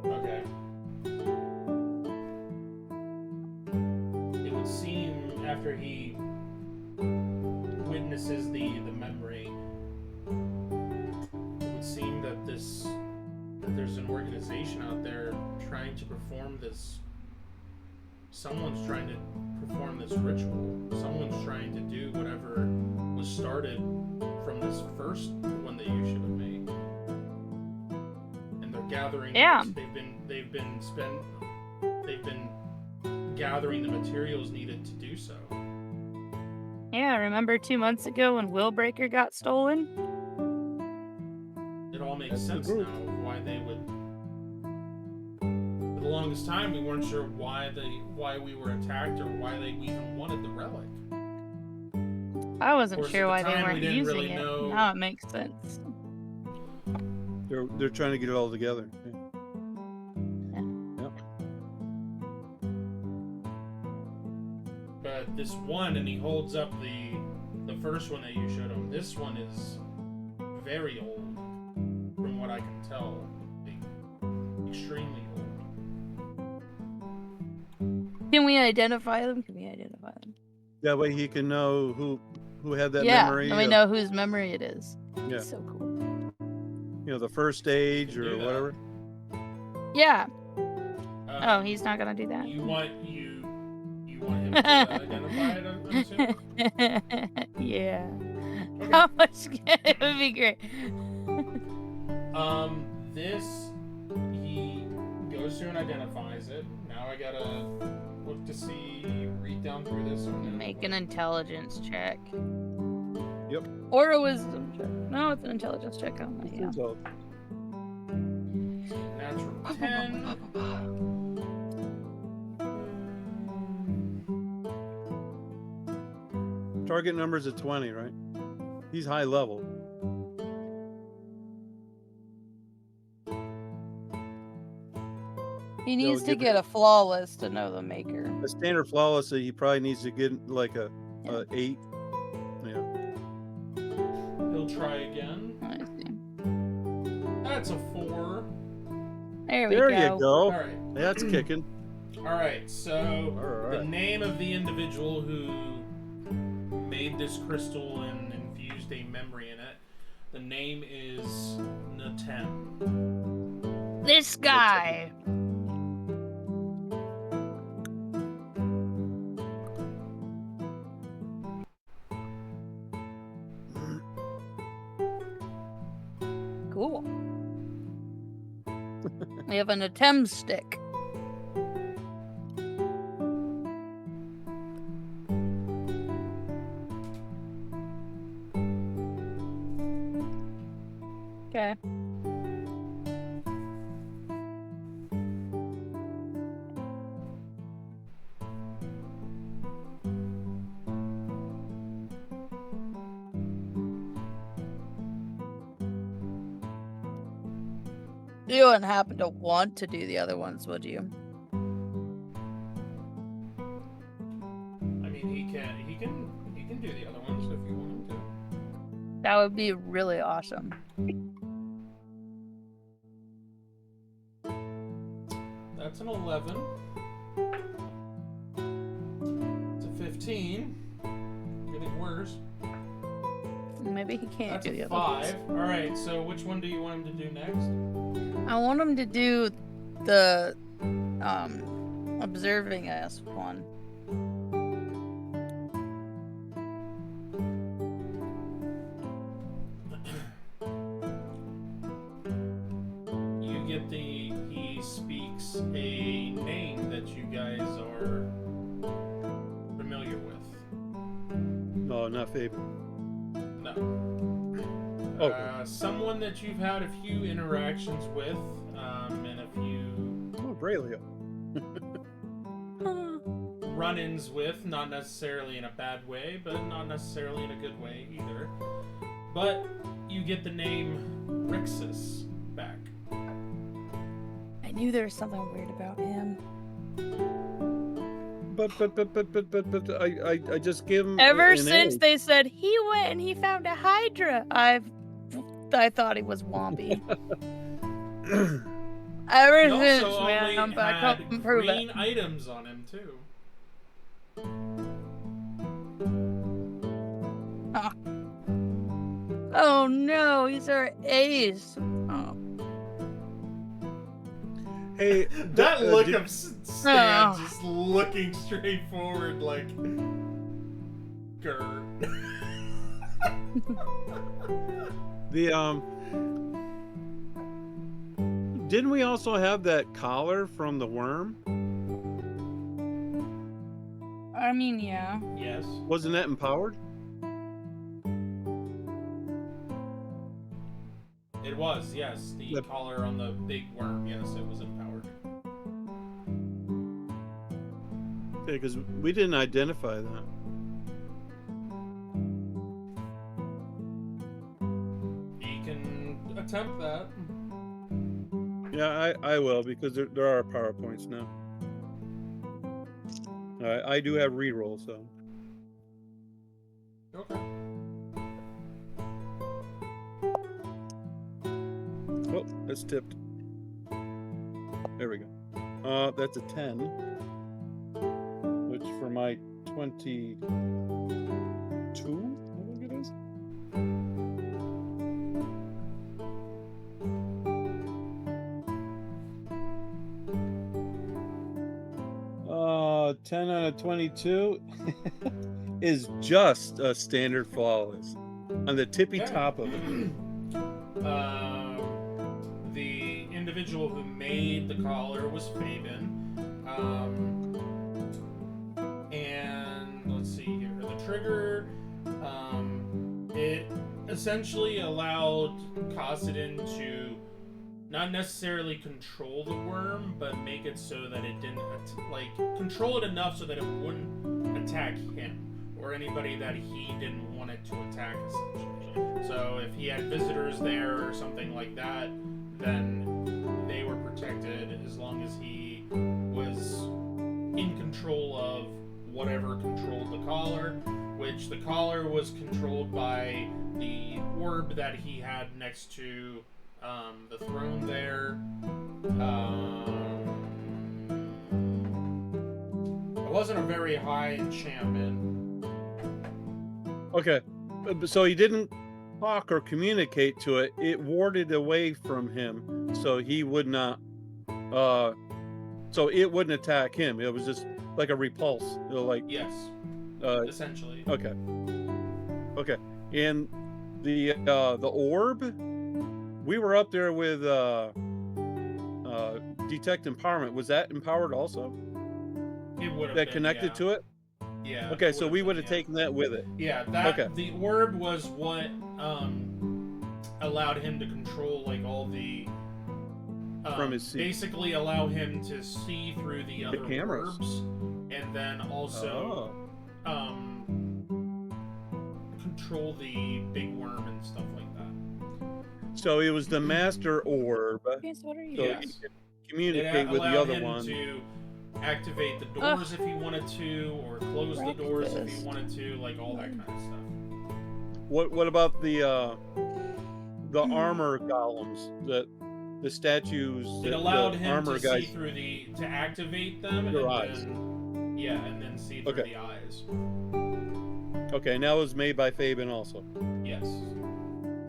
Okay. It would seem after he witnesses the memory, it would seem that there's an organization out there trying to perform this. Someone's trying to perform this ritual. Someone's trying to do whatever was started from this first one that you should have made. And they're gathering. Yeah. They've been gathering the materials needed to do so. Yeah, remember 2 months ago when Willbreaker got stolen? It all makes That's the sense group. now of why they would. For the longest time, we weren't sure why we were attacked or why they even wanted the relic. I wasn't Of course, sure at why the they time, we weren't didn't using really it. know- Now it makes sense. They're trying to get it all together. Yeah. But this one, and he holds up the first one that you showed him. This one is very old, from what I can tell. Extremely old. Can we identify them? That way he can know who had that Yeah, memory. and we of, know whose memory it is. Yeah. So cool. The first stage Can or do that. whatever. Yeah. Oh, he's not gonna do that. You want him to identify it, I'm assuming? Yeah. Okay. How much? It would be great. This, he goes through and identifies it. Now I gotta look to see, read down through this one. Make an intelligence check. Yep. Or a wisdom check. No, it's an intelligence check only. Yeah. So, Natural 10. target number's at 20, right? He's high level. He needs to give get a flawless to know the maker. A standard flawless, he probably needs to get like a 8. Yeah. He'll try again. I see. That's a 4. There we There go. you go. All right. That's kicking. All right. So All the right. name of the individual who made this crystal and infused a memory in it, the name is Natem. This guy. Cool. We have an attempt stick. Okay. You wouldn't happen to want to do the other ones, would you? I mean, he can do the other ones if you want him to. That would be really awesome. That's an 11. It's a 15. Getting worse. Maybe he can't That's do the a other 5. ones. All right. So which one do you want him to do next? I want him to do the observing us one. You get he speaks a name that you guys are familiar with. No, not Fabe. No. Okay. Someone that you've had a few interactions with, and a few Oh, Braylio. run-ins with, not necessarily in a bad way, but not necessarily in a good way either. But you get the name Rixus back. I knew there was something weird about him. But I just give him Ever an since A. they said he went and he found a Hydra, I thought he was Wompy. Ever He since, also man, only but I had couldn't prove it. green items on him too. Oh no, he's our ace. Oh. Hey, That look did- of Stan just looking straight forward like, grr. the didn't we also have that collar from the worm? I mean, yeah. Yes. Wasn't that empowered? It was, yes. The Yep. collar on the big worm, yes, it was empowered. Okay, because we didn't identify that. You can attempt that. Yeah, I will, because there are PowerPoints now. I do have reroll, so. Okay. Oh, that's tipped. There we go. That's a 10. Which for my 22, I think it is. Uh, 10 out of 22 is just a standard flawless on the tippy Yeah. top of it. The individual who made the collar was Fabian. And let's see here. The trigger, it essentially allowed Kassadin to not necessarily control the worm, but make it so that it didn't, control it enough so that it wouldn't attack him or anybody that he didn't want it to attack, essentially. So if he had visitors there or something like that, then they were protected as long as he was in control of whatever controlled the collar, which the collar was controlled by the orb that he had next to the throne there. It wasn't a very high enchantment. Okay, so he didn't talk or communicate to it. It warded away from him, so he would not. So it wouldn't attack him. It was just like a repulse. Like Yes, essentially. Okay. Okay, and the orb. We were up there with detect empowerment. Was that empowered also? It would have That been, connected yeah. to it? Yeah. Okay, it so we would have been, taken that with it. Yeah, that Okay. the orb was what allowed him to control like all the From his seat. basically allow him to see through the other cameras. orbs, and then also control the big worm and stuff like that. So it was the master orb. Yes, what are you So Yes. he could It communicate with the allowed other him one. to activate the doors if he wanted to, or close the doors if he Breakfast. wanted to, like all that kind of stuff. What about the armor golems, the statues, It the allowed him armor to guys? see through to activate them, Their and eyes. then and then see through Okay. the eyes. Okay, and that was made by Fabian also. Yes.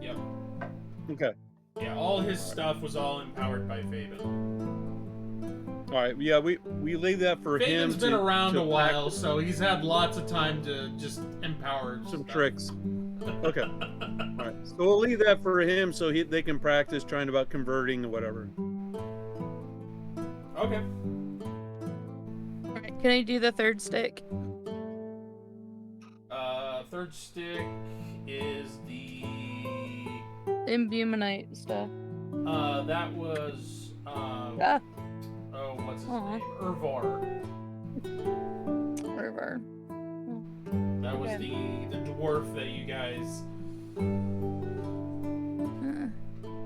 Yep. Okay. Yeah, all his stuff was all empowered by Fabian. All right. Yeah, we leave that for Fabian's him. been around to a while, practice so he's had lots of time to just empower some stuff. tricks. Okay. All right. So we'll leave that for him, so they can practice trying about converting or whatever. Okay. Alright, can I do the third stick? Third stick is the Imbuminite stuff. that was Ah, oh, what's his Aw. name? Urvar. river. That was Okay. the dwarf that you guys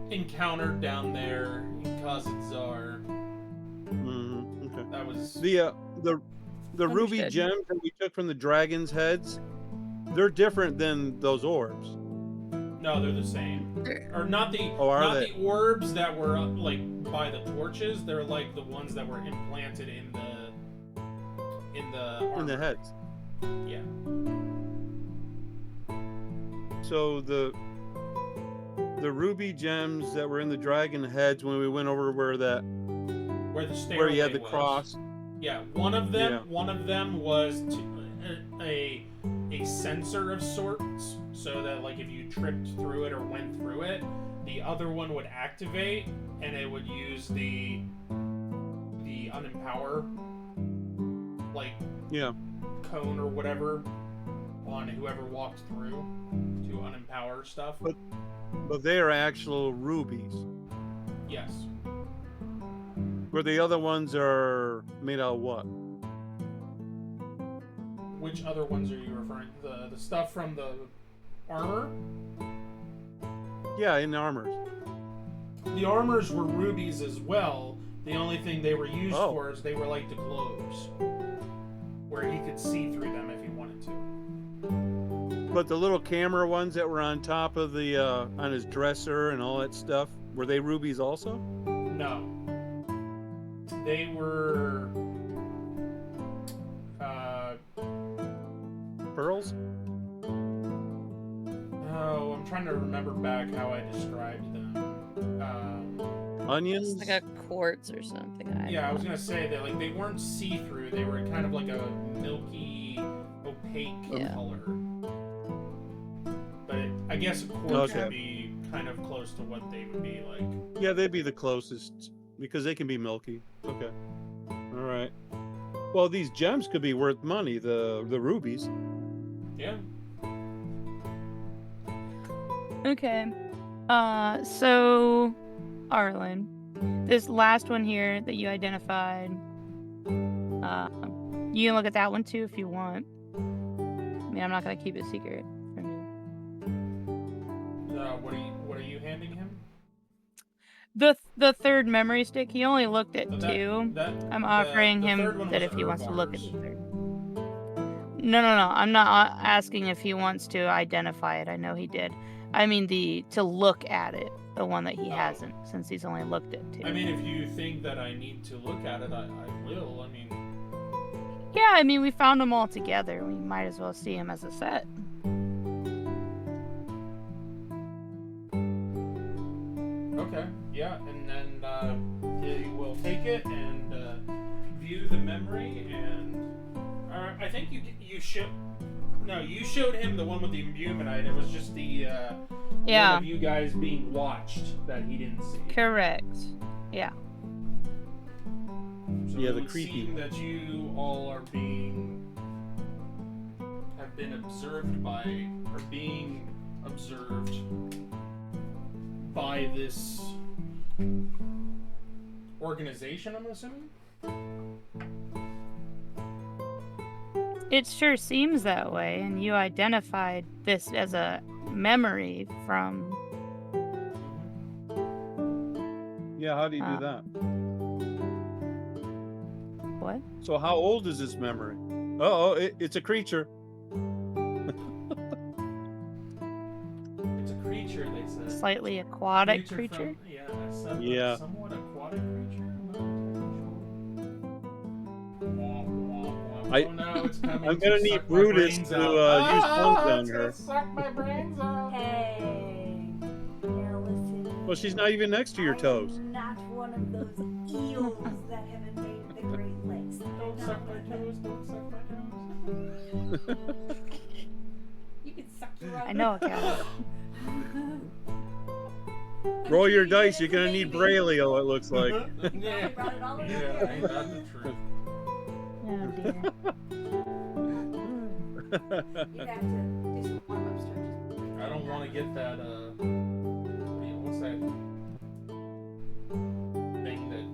encountered down there in Kazadzar. Okay. That was The ruby Understood. gems that we took from the dragon's heads, they're different than those orbs. no, they're the same. Or not the Oh, are not they? the orbs that were like by the torches. They're like the ones that were implanted in the armor. In the heads. Yeah. So the ruby gems that were in the dragon heads when we went over where Where the stairway where you had the was. cross. Yeah, one of them. Yeah. One of them was a sensor of sorts, so that like if you tripped through it or went through it, the other one would activate, and it would use the unempower like Yeah. cone or whatever on whoever walked through to unempower stuff. But they are actual rubies. Yes. Where the other ones are made out of what? Which other ones are you referring to? The stuff from the armor? Yeah, in armors. The armors were rubies as well. The only thing they were used Oh. for is they were like the globes, where he could see through them if he wanted to. But the little camera ones that were on top of the on his dresser and all that stuff, were they rubies also? No. They were Pearls? oh, I'm trying to remember back how I described them. Onions? It's like a quartz or something. Yeah, I was gonna say that like they weren't see-through. They were kind of like a milky, opaque Yeah. color. But I guess a quartz Okay. would be kind of close to what they would be like. Yeah, they'd be the closest because they can be milky. Okay. All right. Well, these gems could be worth money, the rubies. Yeah. Okay. So, Arlen, this last one here that you identified, you can look at that one too if you want. I mean, I'm not gonna keep it secret from you. What are you handing him? The third memory stick, he only looked at So two. that- I'm the- offering the him third one that was if he wants to look at Urvar's. the third. No. I'm not asking if he wants to identify it. I know he did. I mean to look at it, the one that he Oh. hasn't, since he's only looked at two. I mean, if you think that I need to look at it, I will. I mean, Yeah, I mean we found them all together. We might as well see them as a set. okay, yeah, and then he will take it and view the memory, and I think you showed. No, you showed him the one with the imbuminite. It was just the one Yeah, of you guys being watched that he didn't see. correct. Yeah. So Yeah, it the would creepy seem one. that you all have been observed by, or being observed by this organization, I'm assuming? It sure seems that way, and you identified this as a memory from. Yeah, how do you do Um, that? What? So how old is this memory? Oh, it's a creature. It's a creature, they said. Slightly aquatic creature? From, yeah, Yeah. somewhat aquatic creature. I'm not entirely sure. Wah, wah, wah. I- Oh no, it's coming I'm gonna to need suck my Brutus brains to out. use tongues on It's her. gonna suck my brains out. Hey, now listen. Well, she's not even next to your toes. I'm not one of those eels that have invaded the Great Lakes. Don't suck my toes, don't suck my toes. You can suck your own. I know, Cal. Roll your dice. You're gonna need Braille. It looks like. Yeah. Brought it all over Yeah, here. ain't that the truth? Oh dear. You'd have to do some warm-up stretches. I don't want to get that, what's that thing that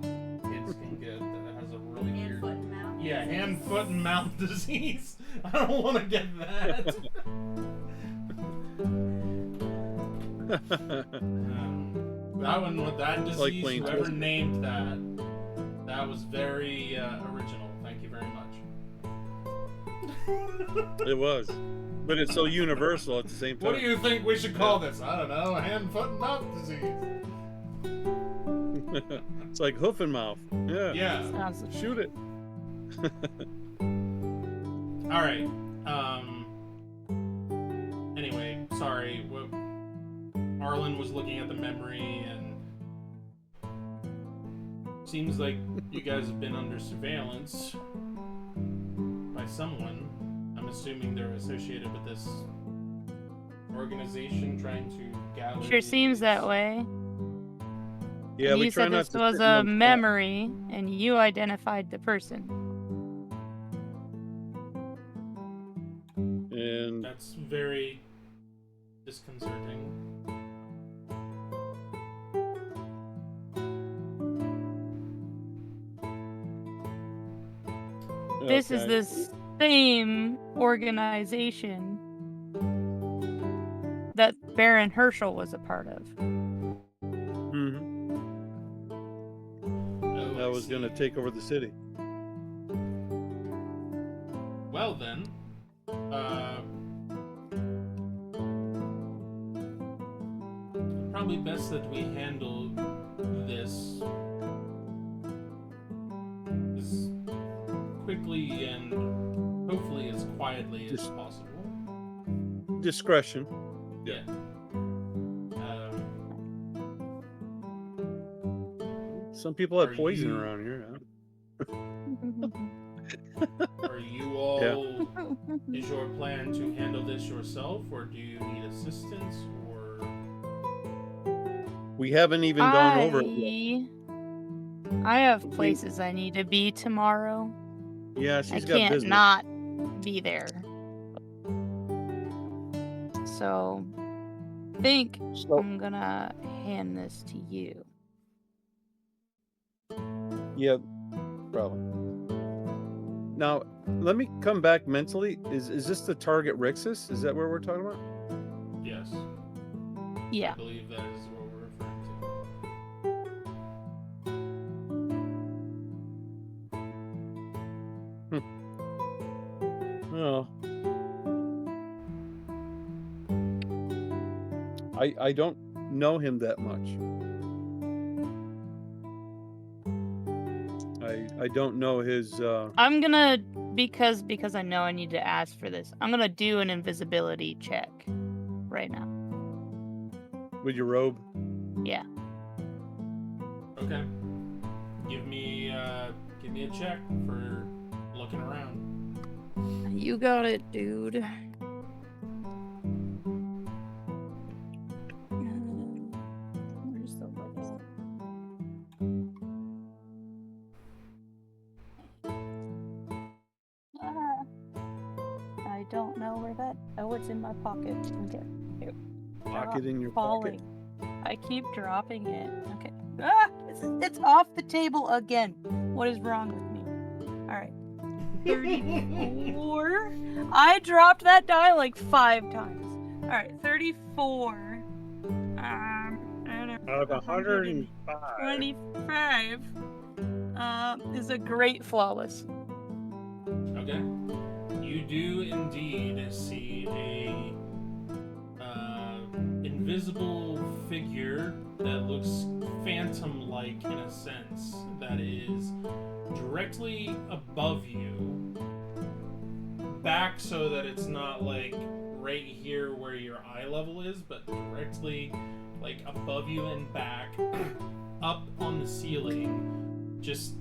kids can get that has a really Hand, weird... foot, and mouth. Yeah, hand, foot, and mouth disease. I don't want to get that. That one with that disease, playing whoever Twister. named that That was very original. Thank you very much. It was. But it's so universal at the same time. What do you think we should call this? I don't know. Hand, foot, and mouth disease. It's like hoof and mouth. Yeah. Yeah. Sounds Shoot it. All right. Anyway, sorry. Arlen was looking at the memory, and seems like you guys have been under surveillance by someone. I'm assuming they're associated with this organization trying to gather. Sure seems that way. Yeah, And we you try said not this to was sit in a one spot. memory, and you identified the person. And That's very disconcerting. This is okay. the same organization that Baron Herschel was a part of. Mhm. Oh, That I was going to see. take over the city. Well then, probably best that we handle this as quickly and hopefully as quietly as Just- possible. Discretion. Yeah. Some people have Are poison you- around here. Are you all? Is your plan to handle this yourself, or do you need assistance, or? We haven't even gone over it yet. I have places I need to be tomorrow. Yeah, I she's got can't business. not be there. So, I think So, I'm gonna hand this to you. yeah, probably. Now, let me come back mentally. Is this the target Rixus? Is that what we're talking about? Yes. Yeah. I believe that is what we're referring to. Oh. I don't know him that much. I don't know his I'm gonna because I know I need to ask for this. I'm gonna do an invisibility check right now. with your robe. Yeah. Okay. Give me a check for looking around. You got it, dude. Where's the level? I don't know where that. Oh, it's in my pocket. Okay. Pocket in your pocket. Falling. I keep dropping it. Okay. Ah! It's off the table again. What is wrong with me? Alright. 34. I dropped that die like 5 times. Alright, 34. Out of 105. 25. Is a great flawless. Okay. You do indeed see a invisible figure that looks phantom-like in a sense, that is directly above you, back so that it's not like right here where your eye level is, but directly like above you and back, up on the ceiling, just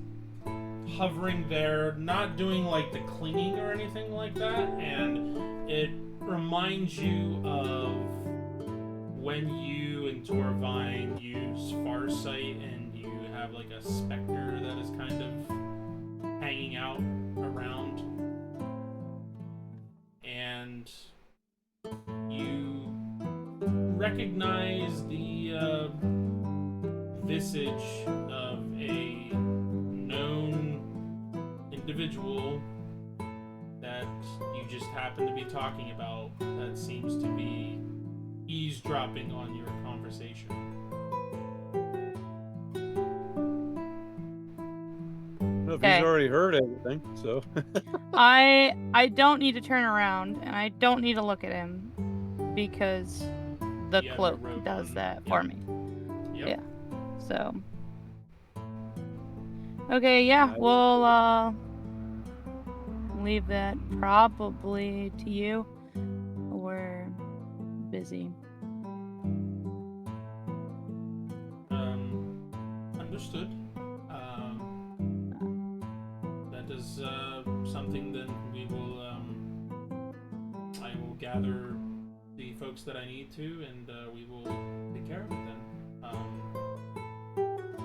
hovering there, not doing like the clinging or anything like that, and it reminds you of when you and Torvine use Farsight and you have like a specter that is kind of hanging out around, and you recognize the visage of a known individual that you just happen to be talking about that seems to be eavesdropping on your conversation. Well, if Okay. he's already heard everything, so I don't need to turn around, and I don't need to look at him because the You have cloak your robe does on. that Yep. for me. Yep. Yeah. So. Okay, yeah, we'll leave that probably to you. We're busy. Understood. That is something that we will. I will gather the folks that I need to, and we will take care of it then.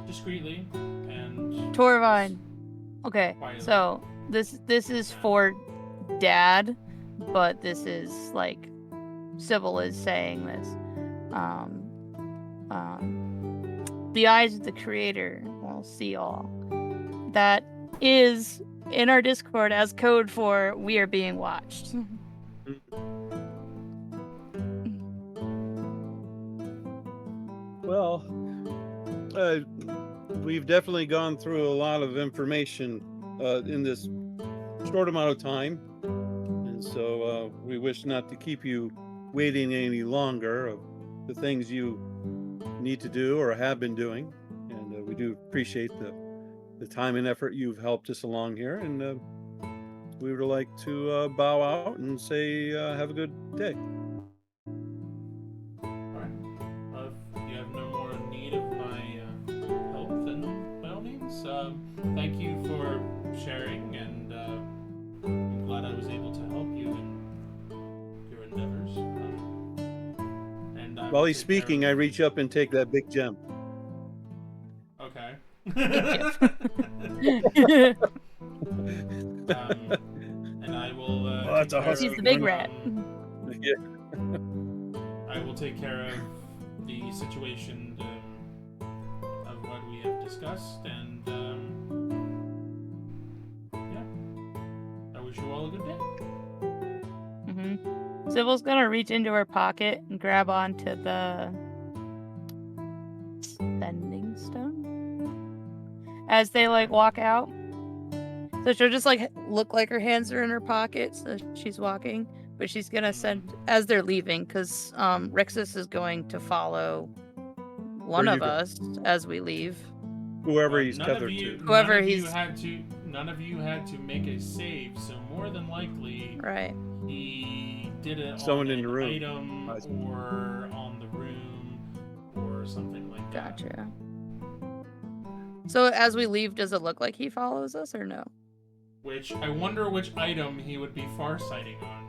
Discreetly and Torvine. Okay, quietly. so this is for Dad, but this is like Sybil is saying this. The eyes of the Creator will see all. That is in our Discord as code for we are being watched. well, we've definitely gone through a lot of information in this short amount of time, and so we wish not to keep you waiting any longer of the things you need to do or have been doing, and we do appreciate the time and effort you've helped us along here, and we would like to bow out and say have a good day. Alright. If you have no more need of my help, then by all means, thank you for sharing, and I'm glad I was able to help you in your endeavors. And I While will he's take care speaking, I of- reach up and take that big gem. Okay. And I will. Oh, that's a take care husky She's the big of, rat. Yeah. I will take care of the situation of what we have discussed, and yeah, I wish you all a good day. Sybil's gonna reach into her pocket and grab onto the sending stone as they like walk out. So she'll just like look like her hands are in her pockets as she's walking, but she's gonna send as they're leaving because Rixus is going to follow one Where you of go? us as we leave. Whoever he's None of tethered you, to. Whoever none of you he's- none of you had to make a save, so more than likely Right. he did it Someone on in the an room. item I see. or on the room or something like that. Gotcha. So as we leave, does it look like he follows us or no? Which I wonder which item he would be farsighting on.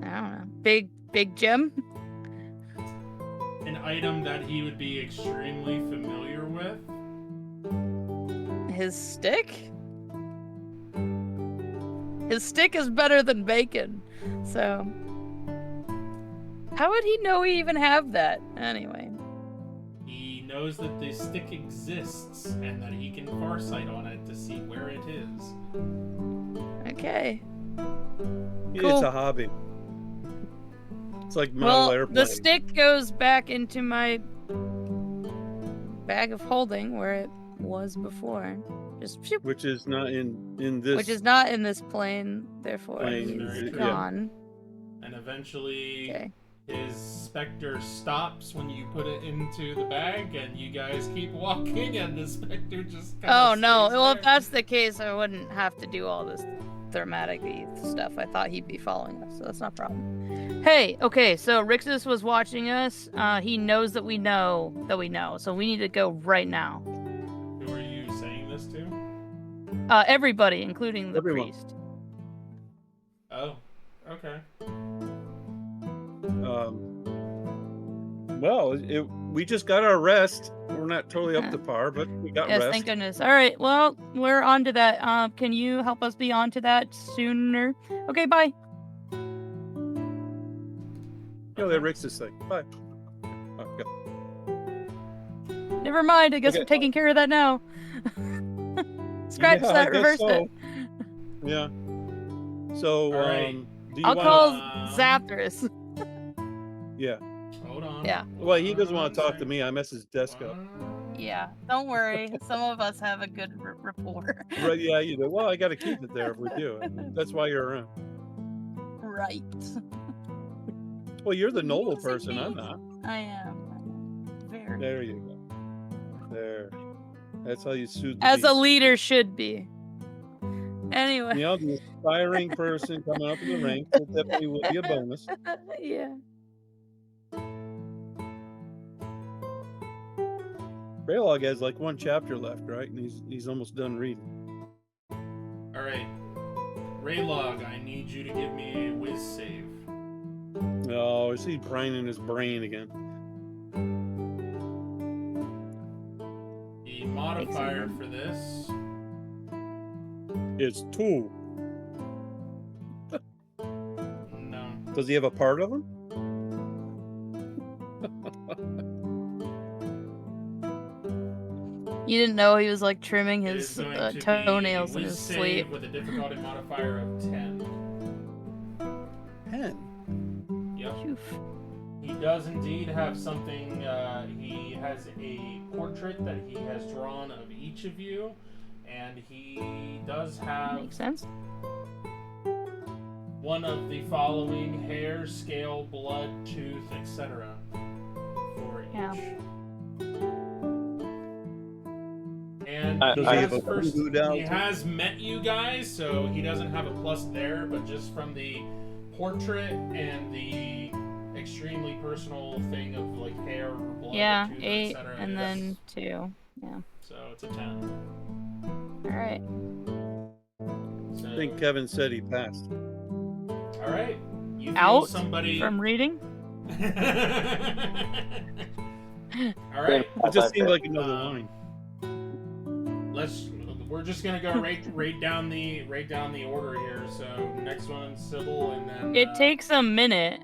I don't know. Big gem? An item that he would be extremely familiar with. His stick? His stick is better than bacon. So how would he know we even have that? Anyway. He knows that the stick exists and that he can farsight on it to see where it is. Okay. It's Cool. a hobby. It's like model Well, airplane. the stick goes back into my bag of holding where it was before. Just phew, which is not in this. which is not in this plane, therefore Plane, he's yeah. gone. And eventually Okay. his specter stops when you put it into the bag and you guys keep walking and the specter just kinda Oh no! stays Well, there. if that's the case, I wouldn't have to do all this thematic stuff. I thought he'd be following us, so that's not a problem. Hey, okay, so Rixus was watching us. He knows that we know, so we need to go right now. Who are you saying this to? Everybody, including the Everyone. priest. Oh, okay. Well, we just got our rest. We're not totally up to par, but we got Yes, rest. thank goodness. All right, well, we're on to that. Can you help us be on to that sooner? Okay, bye. Yeah, that Rick's this thing. Bye. Oh, yeah. Never mind. I guess Okay. we're taking care of that now. Scratch Yeah, I that. guess Reverse so. it. Yeah. So, All right. do you I'll wanna- call Um, Zathras. Yeah. Hold on. Yeah. Well, he doesn't want to One talk to me. I mess his desk up. second. Yeah, don't worry. Some of us have a good rapport. Right? Yeah, you do. Well, I got to keep it there if we do. I mean, that's why you're around. Right. Well, you're the noble Music person. I'm me. not. I am. Very. There you go. There. That's how you soothe the As a beast. leader should be. Anyway. You know, the aspiring person coming up in the ranks, that definitely will be a bonus. Yeah. Raylog has like one chapter left, right? And he's almost done reading. All right, Raylog, I need you to give me a whiz save. Oh, is he brining his brain again? The modifier for this. It's 2. No. Does he have a part of him? You didn't know he was like trimming It is his going to toenails be in a his whiz sleep. save with a difficulty modifier of 10. 10. Yep. Oof. He does indeed have something. He has a portrait that he has drawn of each of you, and he does have Makes sense. one of the following: hair, scale, blood, tooth, etc. for each. Yeah. And Does he, he has have a first, voodoo down he too? has met you guys, so he doesn't have a plus there, but just from the portrait and the extremely personal thing of like hair, blood, Yeah, tooth, 8 etc. and is- then 2. Yeah. so it's a 10. All right. So, I think Kevin said he passed. all right, you feel Out somebody. from reading. All right, It just seemed like another Um, line. we're just gonna go right down the order here. So next one, Sybil, and then It takes a minute.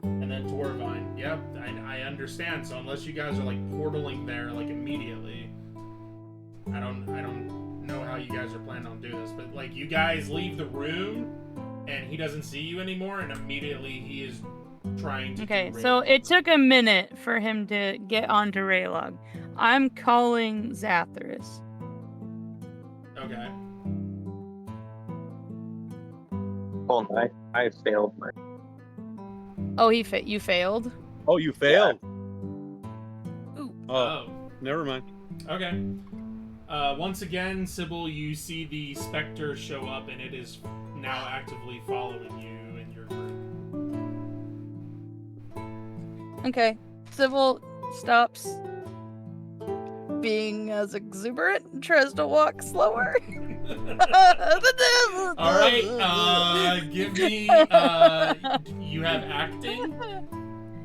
and then Torvine. Yep, I understand. So unless you guys are like portaling there like immediately, I don't know how you guys are planning on doing this. But like you guys leave the room, and he doesn't see you anymore, and immediately he is trying to. Okay, do so raid. it took a minute for him to get onto Raylog. I'm calling Zathras. Okay. Hold on, I failed my. Oh, you failed? Oh, you failed. Ooh. Oh, never mind. Okay. Once again, Sybil, you see the specter show up, and it is now actively following you and your group. Okay. Sybil stops being as exuberant and tries to walk slower. All right. Give me. You have acting.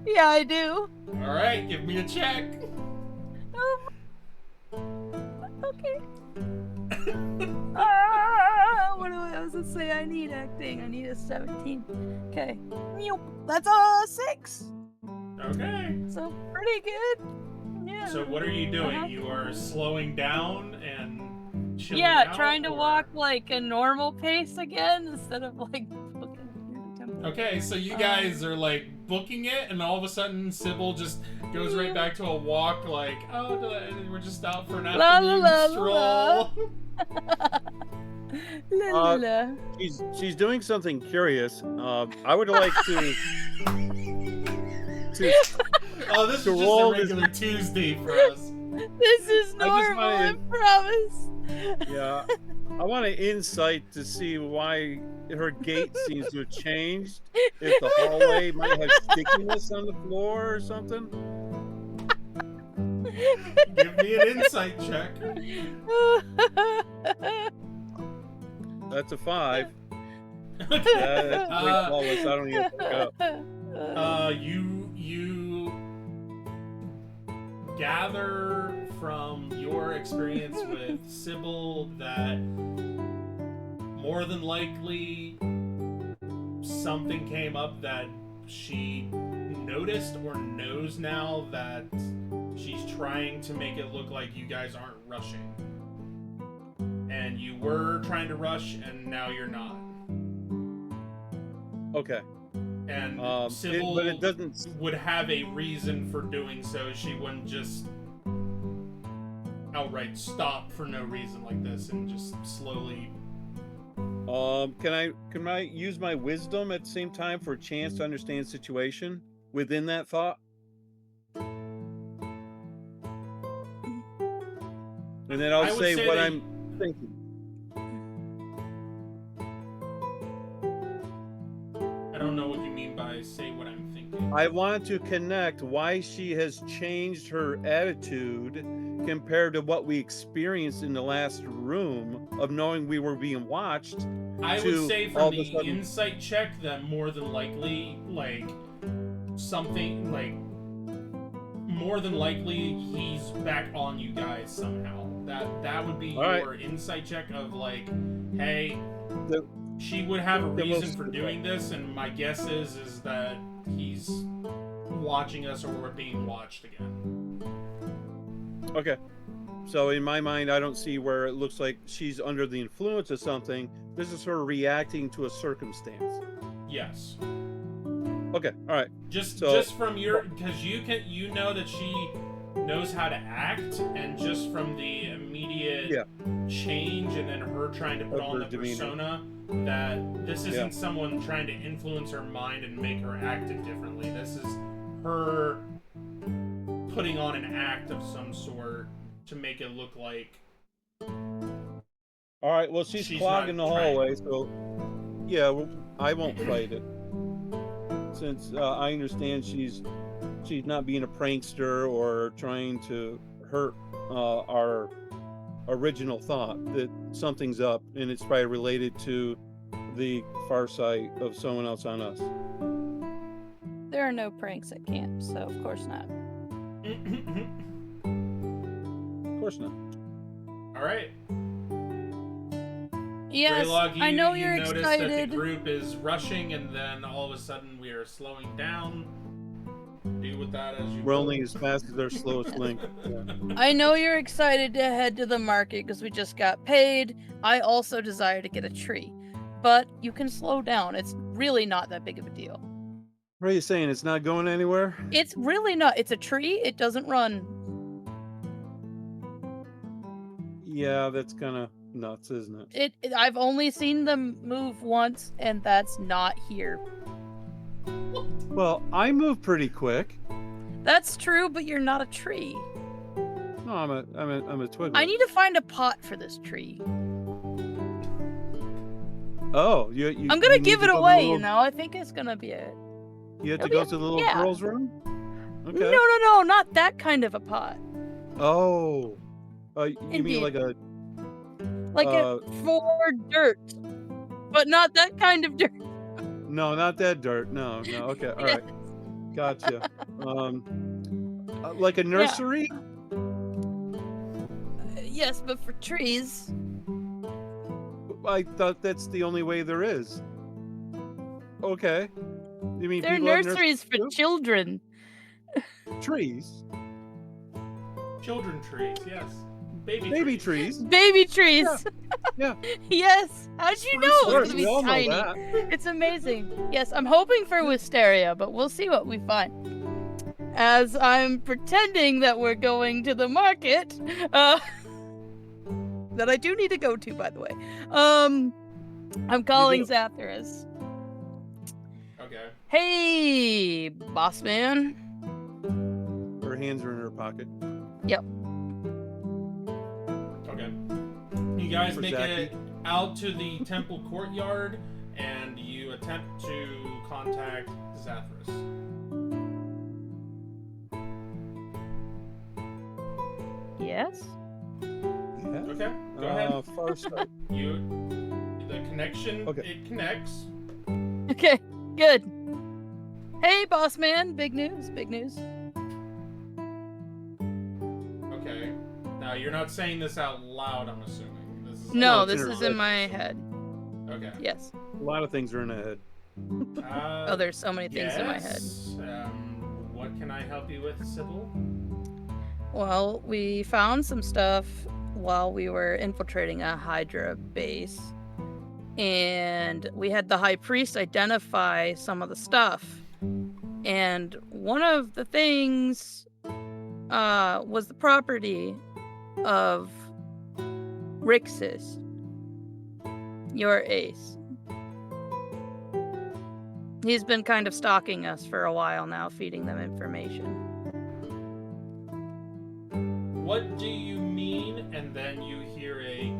Yeah, I do. All right. Give me a check. Okay. What do I was to say? I need acting. I need a 17. Okay. That's a 6. Okay. So pretty good. Yeah. So what are you doing? Uh-huh. You are slowing down and chilling Yeah, out, trying to or- walk like a normal pace again instead of like booking through the temple. Okay, so you guys are like booking it, and all of a sudden Sybil just goes right back to a walk, like, oh, we're just out for an La, la, afternoon la, la, stroll. La, la, la. She's doing something curious. I would like to Oh, this is To just roll a this- regular Tuesday for us. This is I just normal, I wanted- promise. yeah. I want an insight to see why her gait seems to have changed. If the hallway might have stickiness on the floor or something. Give me an insight check. That's a 5. Okay. That's way flawless. I don't even pick up. You gather from your experience with Sybil that more than likely something came up that she noticed or knows now that she's trying to make it look like you guys aren't rushing. And you were trying to rush, and now you're not. Okay. And Sybil but it doesn't. would have a reason for doing so. She wouldn't just outright stop for no reason like this and just slowly. Can I use my wisdom at the same time for a chance to understand the situation within that thought? And then I I'll would say say what that I'm thinking. I don't know what you mean by say what I'm thinking. I want to connect why she has changed her attitude compared to what we experienced in the last room of knowing we were being watched. I to would say all from of a the sudden- insight check that more than likely, like, something, like, more than likely he's back on you guys somehow. That would be All right. your insight check of, like, hey, The- she would have a the reason most- for doing this, and my guess is that he's watching us or we're being watched again. Okay. So in my mind, I don't see where it looks like she's under the influence of something. This is her reacting to a circumstance. Yes. Okay. All right. Just So- from your, because you know that she knows how to act, and just from the immediate change and then her trying to put Of on her the demeanor. persona, that this isn't someone trying to influence her mind and make her act differently. This is her putting on an act of some sort to make it look like. All right. Well, she's clogging the not trying. hallway, so yeah, well, I won't fight it since I understand she's not being a prankster or trying to hurt our original thought that something's up, and it's probably related to the far sight of someone else on us. There are no pranks at camp, so of course not. Of course not. All right. Yes, Greylog, I know you you're notice excited. that the group is rushing, and then all of a sudden we are slowing down. Do with that as you We're will. only as fast as our slowest link. Yeah. I know you're excited to head to the market because we just got paid. I also desire to get a tree. But you can slow down. It's really not that big of a deal. What are you saying? It's not going anywhere? It's really not. It's a tree. It doesn't run. Yeah, that's kind of nuts, isn't it? I've only seen them move once, and that's not here. Well, I move pretty quick. That's true, but you're not a tree. No, I'm a twiggler. I need to find a pot for this tree. Oh, I'm gonna you give need it to go to the away, little- you know? I think it's gonna be a... You have to It'll go be to the little yeah. girl's room? Okay. No, not that kind of a pot. Oh. You Indeed. mean like a... Like for dirt. But not that kind of dirt. No, not that dirt. No. Okay, all right. Gotcha. Like a nursery? Yes, but for trees. I thought that's the only way there is. Okay. You mean They're people have nurseries for too? children. Trees? Children trees, yes. Baby trees? Baby trees. Yeah. Yes. How'd you know Of it was course, gonna we be all know tiny? that. It's amazing. Yes, I'm hoping for wisteria, but we'll see what we find. As I'm pretending that we're going to the market, that I do need to go to, by the way. I'm calling do. Zathras. Okay. Hey, boss man. Her hands are in her pocket. Yep. Okay. You guys For make Zachy. it out to the temple courtyard, and you attempt to contact Zathras. Yes? Yeah. Okay, go ahead. Far sight. The connection, Okay. it connects. Okay, good. Hey, boss man. Big news, big news. Okay. Now, you're not saying this out loud, I'm assuming. This is No, it's this in her is in head. my head. Okay. Yes. A lot of things are in her head. Oh, there's so many things in my head. yes. What can I help you with, Sybil? Well, we found some stuff while we were infiltrating a Hydra base. And we had the High Priest identify some of the stuff. And one of the things was the property of Rix's, your ace. He's been kind of stalking us for a while now, feeding them information. What do you mean? And then you hear a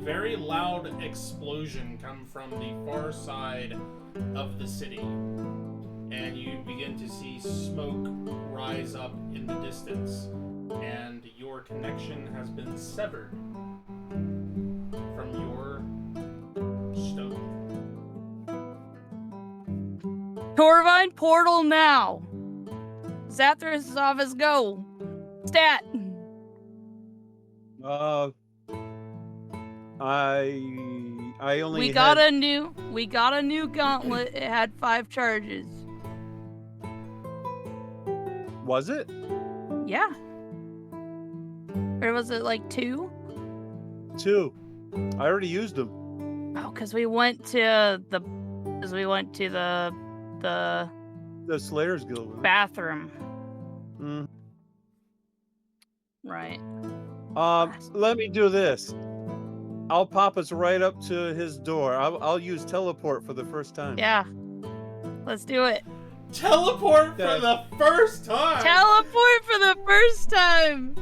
very loud explosion come from the far side of the city. And you begin to see smoke rise up in the distance. And your connection has been severed from your stone. Torvine, portal now! Zathras' office, go! Stat! I only We got a new gauntlet. It had 5 charges. Was it? Yeah. Or was it like 2? 2. I already used them. Oh, because we went to the The Slayers Guild. Was it? bathroom. Mm. Right. Let me do this. I'll pop us right up to his door. I'll use teleport for the first time. Yeah. Let's do it. Teleport for the first time! Teleport for the first time!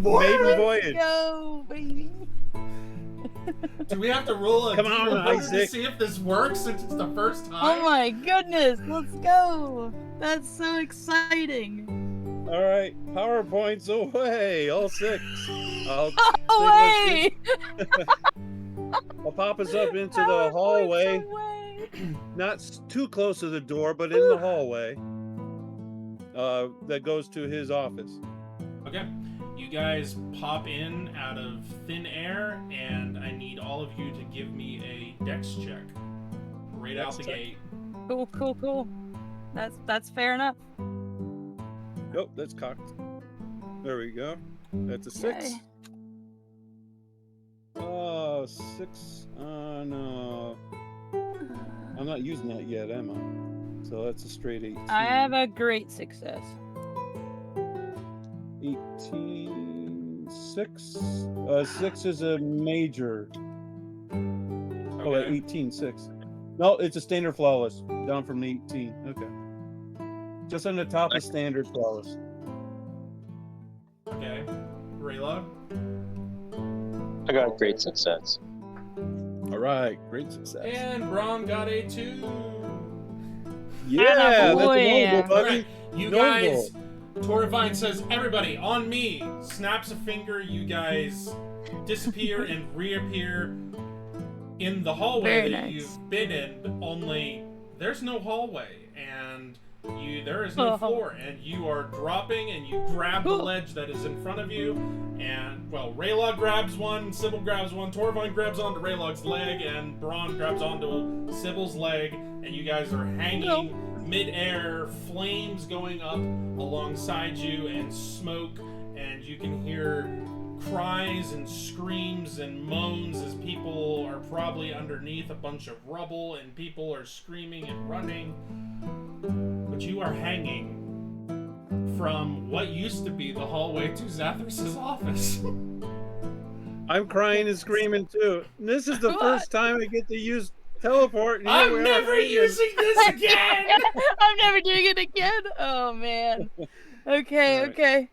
Maiden voyage. Go, baby. Do we have to roll a Come on, D100 to Isaac. see if this works since it's the first time? Oh my goodness, let's go! That's so exciting. All right, PowerPoints away. All 6. Away! I'll pop us up into the hallway. Not too close to the door, but in the hallway. That goes to his office. Okay. You guys pop in out of thin air, and I need all of you to give me a dex check. Right out the gate. Cool. That's fair enough. Oh, that's cocked. There we go. That's a 6. Okay. Oh, 6. Oh, no. I'm not using that yet, am I? So that's a straight 18. I have a great success. 18. 6. 6 is a major. Oh, wait, Okay. 18, 6. No, it's a standard flawless. Down from the 18. Okay. Just on the top of standard flawless. Okay. Raylog? I got a great success. All right, great success. And Braun got a 2. Yeah, that's a boy. noble, buddy. Alright, you Noble. guys, Torvine says, everybody, on me! Snaps a finger, you guys disappear and reappear in the hallway Very that nice. you've been in, only there's no hallway, and there is no floor, and you are dropping, and you grab the ledge that is in front of you, and, well, Raylog grabs one, Sybil grabs one, Torvine grabs onto Raylog's leg, and Braun grabs onto Sybil's leg, and you guys are hanging mid-air, flames going up alongside you, and smoke, and you can hear cries and screams and moans as people are probably underneath a bunch of rubble, and people are screaming and running. But you are hanging from what used to be the hallway to Zathras' office. I'm crying and screaming too. And this is the first time I get to use teleport. And here we I'm are never hanging. using this again! I'm never doing it again. Oh man. Okay, All right. okay.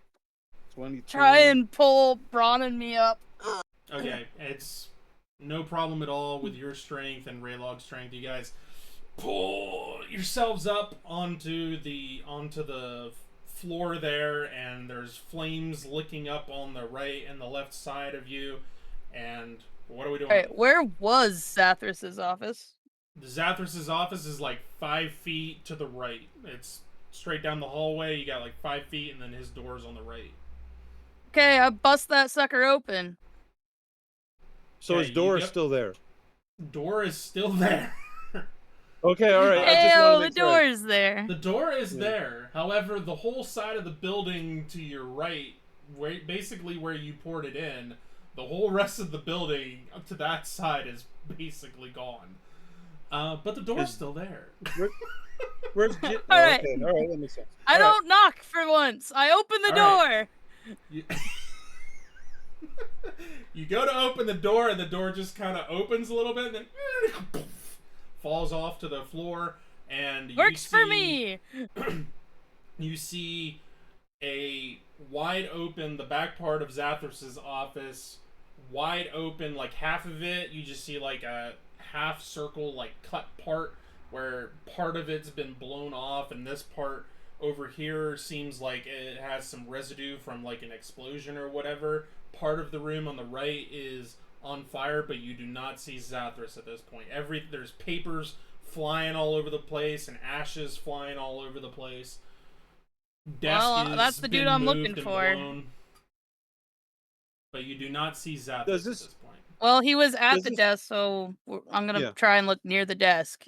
23. Try and pull Braun and me up. Okay, it's no problem at all with your strength and Raylog's strength. You guys pull yourselves up onto the floor there, and there's flames licking up on the right and the left side of you. And what are we doing? Alright, where was Zathras' office? The Zathras' office is like 5 feet to the right. It's straight down the hallway. You got like 5 feet, and then his door's on the right. Okay, I bust that sucker open. So Okay, his door you is still there. Door is still there. Okay, all right. I just Ew, wanted to the make sure. door is there. The door is there. However, the whole side of the building to your right, basically where you poured it in, the whole rest of the building up to that side is basically gone. But the door's Is- still there. Where's All oh, right. okay, all right, that makes sense. I All right. don't knock for once. I open the All door. right. You... you go to open the door, and the door just kind of opens a little bit, and then falls off to the floor. And Works for me. You see a wide open, the back part of Zathrus's office, wide open, like half of it. You just see like a half circle, like cut part where part of it's been blown off, and this part over here seems like it has some residue from like an explosion or whatever. Part of the room on the right is on fire, but you do not see Zathrus at this point. There's papers flying all over the place and ashes flying all over the place. Well, that's the dude I'm looking for. Blown, but you do not see Zathrus Does at this- this point. Well, he was at Does the this- desk, so I'm gonna Yeah. try and look near the desk.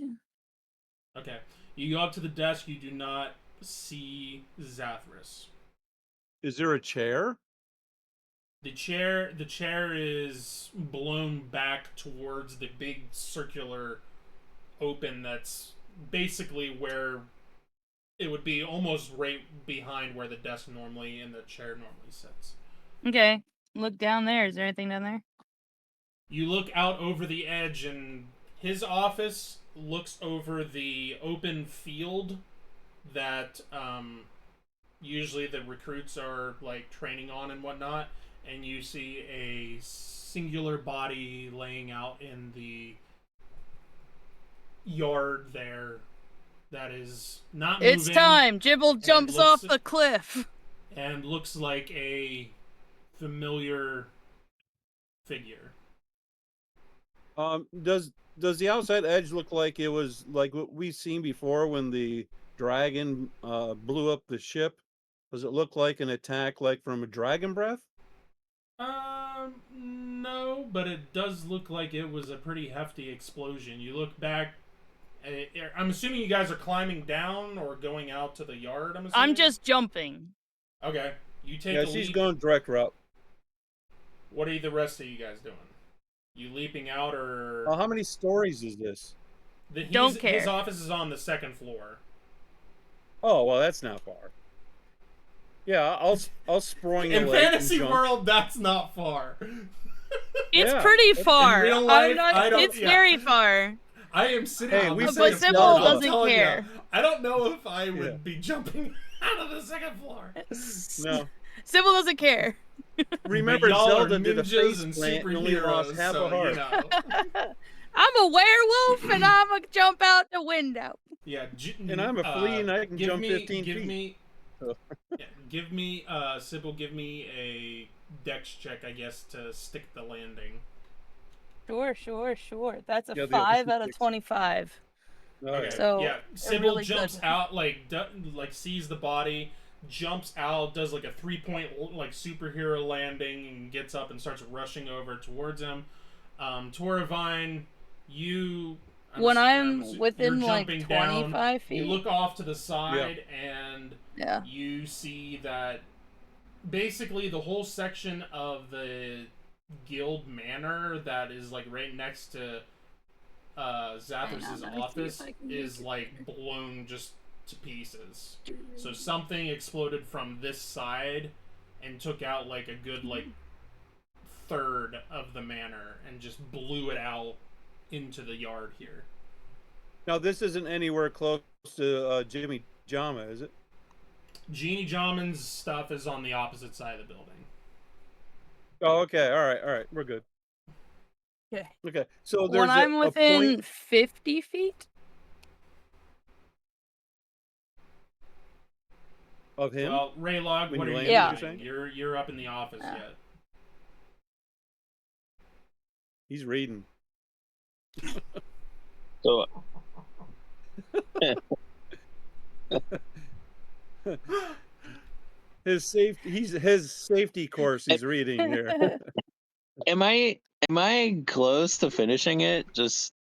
Okay. You go up to the desk, you do not see Zathrus. Is there a chair? The chair is blown back towards the big circular open that's basically where it would be, almost right behind where the desk normally and the chair normally sits. Okay, look down there. Is there anything down there? You look out over the edge, and his office looks over the open field that usually the recruits are like training on and whatnot, and you see a singular body laying out in the yard there that is not moving. It's time. Jibble jumps off the cliff. And looks like a familiar figure. Does the outside edge look like it was like what we've seen before when the dragon blew up the ship? Does it look like an attack like from a dragon breath? No, but it does look like it was a pretty hefty explosion. You look back. I'm assuming you guys are climbing down or going out to the yard. I'm just jumping. Okay. You take Yeah, a she's leap. going direct route. What are the rest of you guys doing? You leaping out or? How many stories is this? Don't care. His office is on the second floor. Oh well, that's not far. Yeah, I'll spring In the leg and fantasy jump. world, that's not far. It's Yeah. pretty far. real life, I'm not, I don't- it's yeah. very far. I am sitting Hey, on we the said second Sybil floor. I'm doesn't telling care. You, I don't know if I would Yeah. be jumping out of the second floor. No, Sybil doesn't care. remember But y'all Zelda are did a ninjas face and plant and only lost superheroes, half so, a heart. You know. I'm a werewolf and I'm gonna jump out the window. Yeah, And I'm a flea and I can give jump me, 15 give feet. Me, Oh. yeah, give me, Sybil, give me a dex check, I guess, to stick the landing. Sure. That's a Yeah, the 5 out of six. 25. Okay. So, yeah, they're Sybil really jumps good. out, like sees the body, jumps out, does like a 3-point like superhero landing, and gets up and starts rushing over towards him. Toravine, you. When I'm you're within like jumping 25 down, feet. you look off to the side and Yeah. you see that basically the whole section of the guild manor that is like right next to Zathrus's Hang on, let me see office if I can is make it like blown just to pieces. So something exploded from this side and took out like a good like third of the manor and just blew it out into the yard here. Now this isn't anywhere close to Jimmy Jama, is it? Jeannie Jamin's stuff is on the opposite side of the building. Oh, okay. All right. We're good. Okay. Okay. So there's When I'm a within point. 50 feet, Of him? Well, Raylog, When what you are land, you Yeah. doing? You're up in the office Yeah. yet. He's reading. So His safety course he's reading here. am I close to finishing it? Just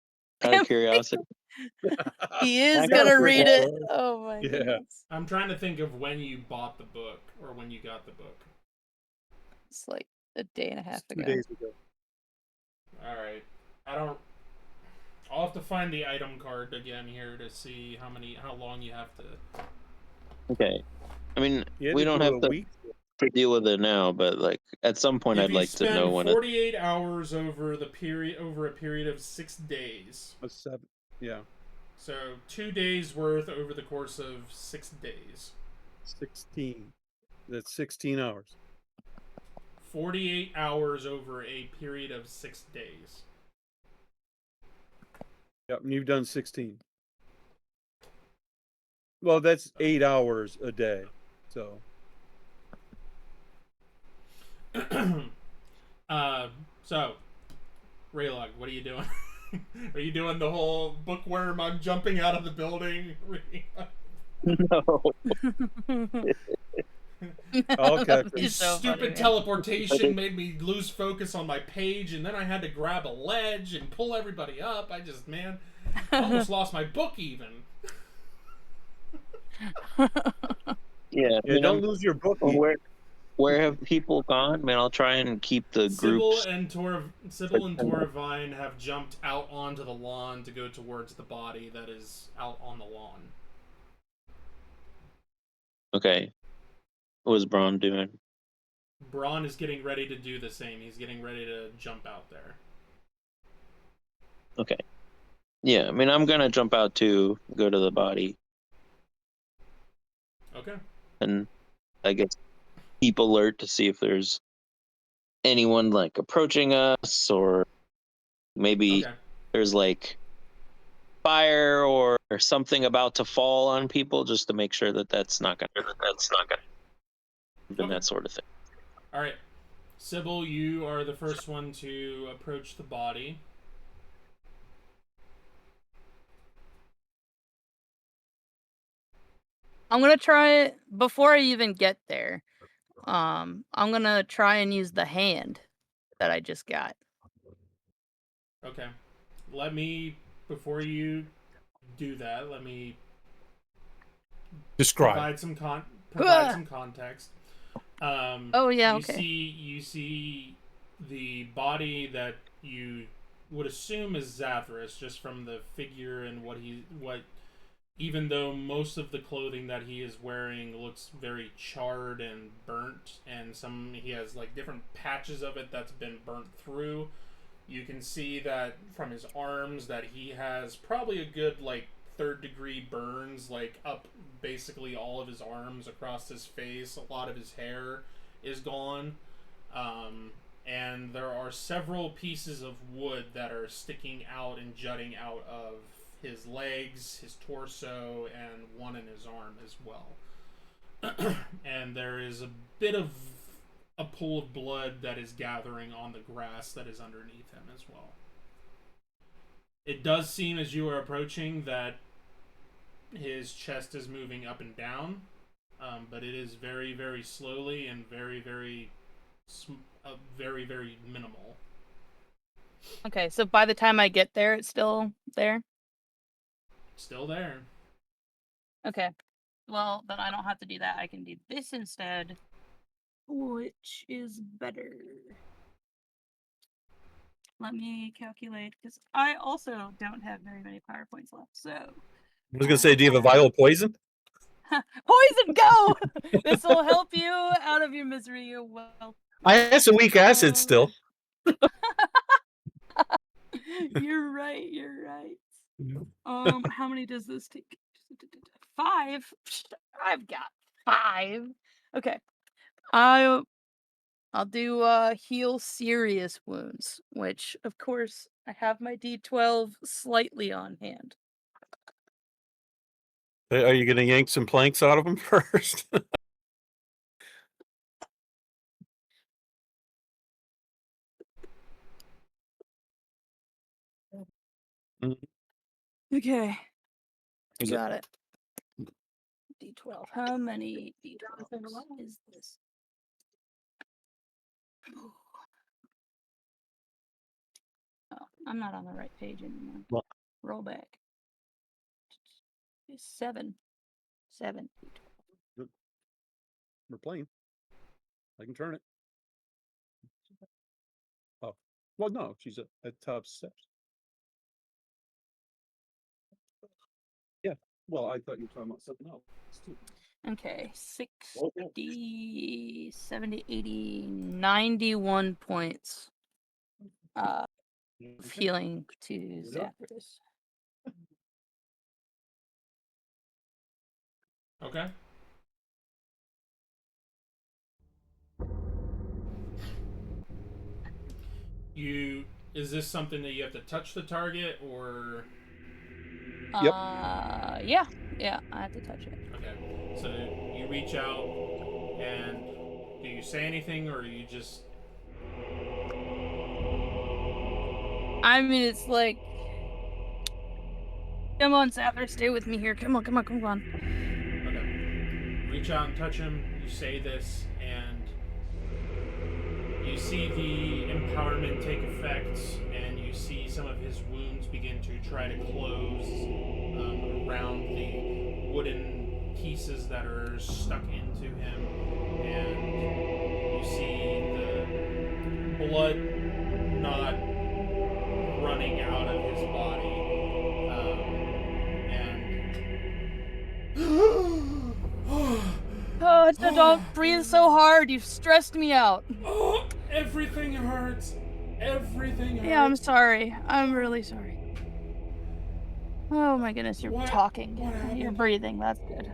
out of curiosity. he is I gonna gotta read figure it. Oh my Yeah. goodness. I'm trying to think of when you bought the book or when you got the book. It's like a day and a half 2 ago. days ago. All right. I don't. I'll have to find the item card again here to see how long you have to. Okay. I mean, You had we to don't do it have a to week. deal with it now, but like at some point, If I'd you like to know spend when it. 48 hours over a period of 6 days. A 7. Yeah, So 2 days worth over the course of 6 days. 16. That's 16 hours. 48 hours over a period of 6 days. Yep, and you've done 16. Well, that's 8 hours a day. So So, Raylog, what are you doing? Are you doing the whole bookworm? I'm jumping out of the building. No. Okay. That'd be His so funny, stupid man. teleportation made me lose focus on my page, and then I had to grab a ledge and pull everybody up. I almost lost my book even. Yeah. I Yeah, mean, don't lose your book. where have people gone? Man, I'll try and keep the Sybil groups. and Toravine have jumped out onto the lawn to go towards the body that is out on the lawn. Okay. What was Braun doing? Braun is getting ready to do the same. He's getting ready to jump out there. Okay. Yeah, I mean, I'm gonna jump out to go to the body, Okay. and I guess keep alert to see if there's anyone like approaching us, or maybe Okay. there's like fire or something about to fall on people, just to make sure that that's not gonna and that sort of thing. All right. Sybil, you are the first one to approach the body. I'm gonna try it before I even get there. I'm gonna try and use the hand that I just got. Okay. Before you do that, let me Describe. provide some context. Oh yeah, you okay. You see the body that you would assume is Zathras, just from the figure and what. Even though most of the clothing that he is wearing looks very charred and burnt, and he has like different patches of it that's been burnt through. You can see that from his arms that he has probably a good like 3rd-degree burns, like up basically all of his arms across his face. A lot of his hair is gone. And there are several pieces of wood that are sticking out and jutting out of his legs, his torso, and one in his arm as well. And there is a bit of a pool of blood that is gathering on the grass that is underneath him as well. It does seem as you are approaching that his chest is moving up and down, but it is very, very slowly and very, very, very, very minimal. Okay, so by the time I get there, it's still there? Still there. Okay. Well, then I don't have to do that. I can do this instead, which is better. Let me calculate, because I also don't have very many PowerPoints left, so... I was gonna say, do you have a vial of poison? Poison, go! This will help you out of your misery. You're well. I have some weak acid still. You're right. How many does this take? 5. I've got 5. Okay. I'll do heal serious wounds, which of course I have my D12 slightly on hand. Are you gonna yank some planks out of them first? Okay. Is it- Got it. D12. How many D12s is this? Oh, I'm not on the right page anymore. Well- Roll back. 7. 7 D12. We're playing. I can turn it. Oh, well, no, she's at top steps. Well, I thought you were talking about something else. Too. Okay, 60, 70, 80, 91 points. Healing to Zathras. Okay. Is this something that you have to touch the target, or? Yep. Yeah, I have to touch it. Okay. So you reach out, and do you say anything, or you just? I mean, it's like, come on, Zathras, stay with me here. Come on. Okay. Reach out and touch him. You say this, and you see the empowerment take effect, and you see some of his wounds begin to try to close around the wooden pieces that are stuck into him, and you see the blood not running out of his body, Oh, don't breathe so hard. You've stressed me out. Oh, everything hurts. Everything hurts. Yeah, I'm sorry. I'm really sorry. Oh my goodness, you're talking. You're breathing. That's good.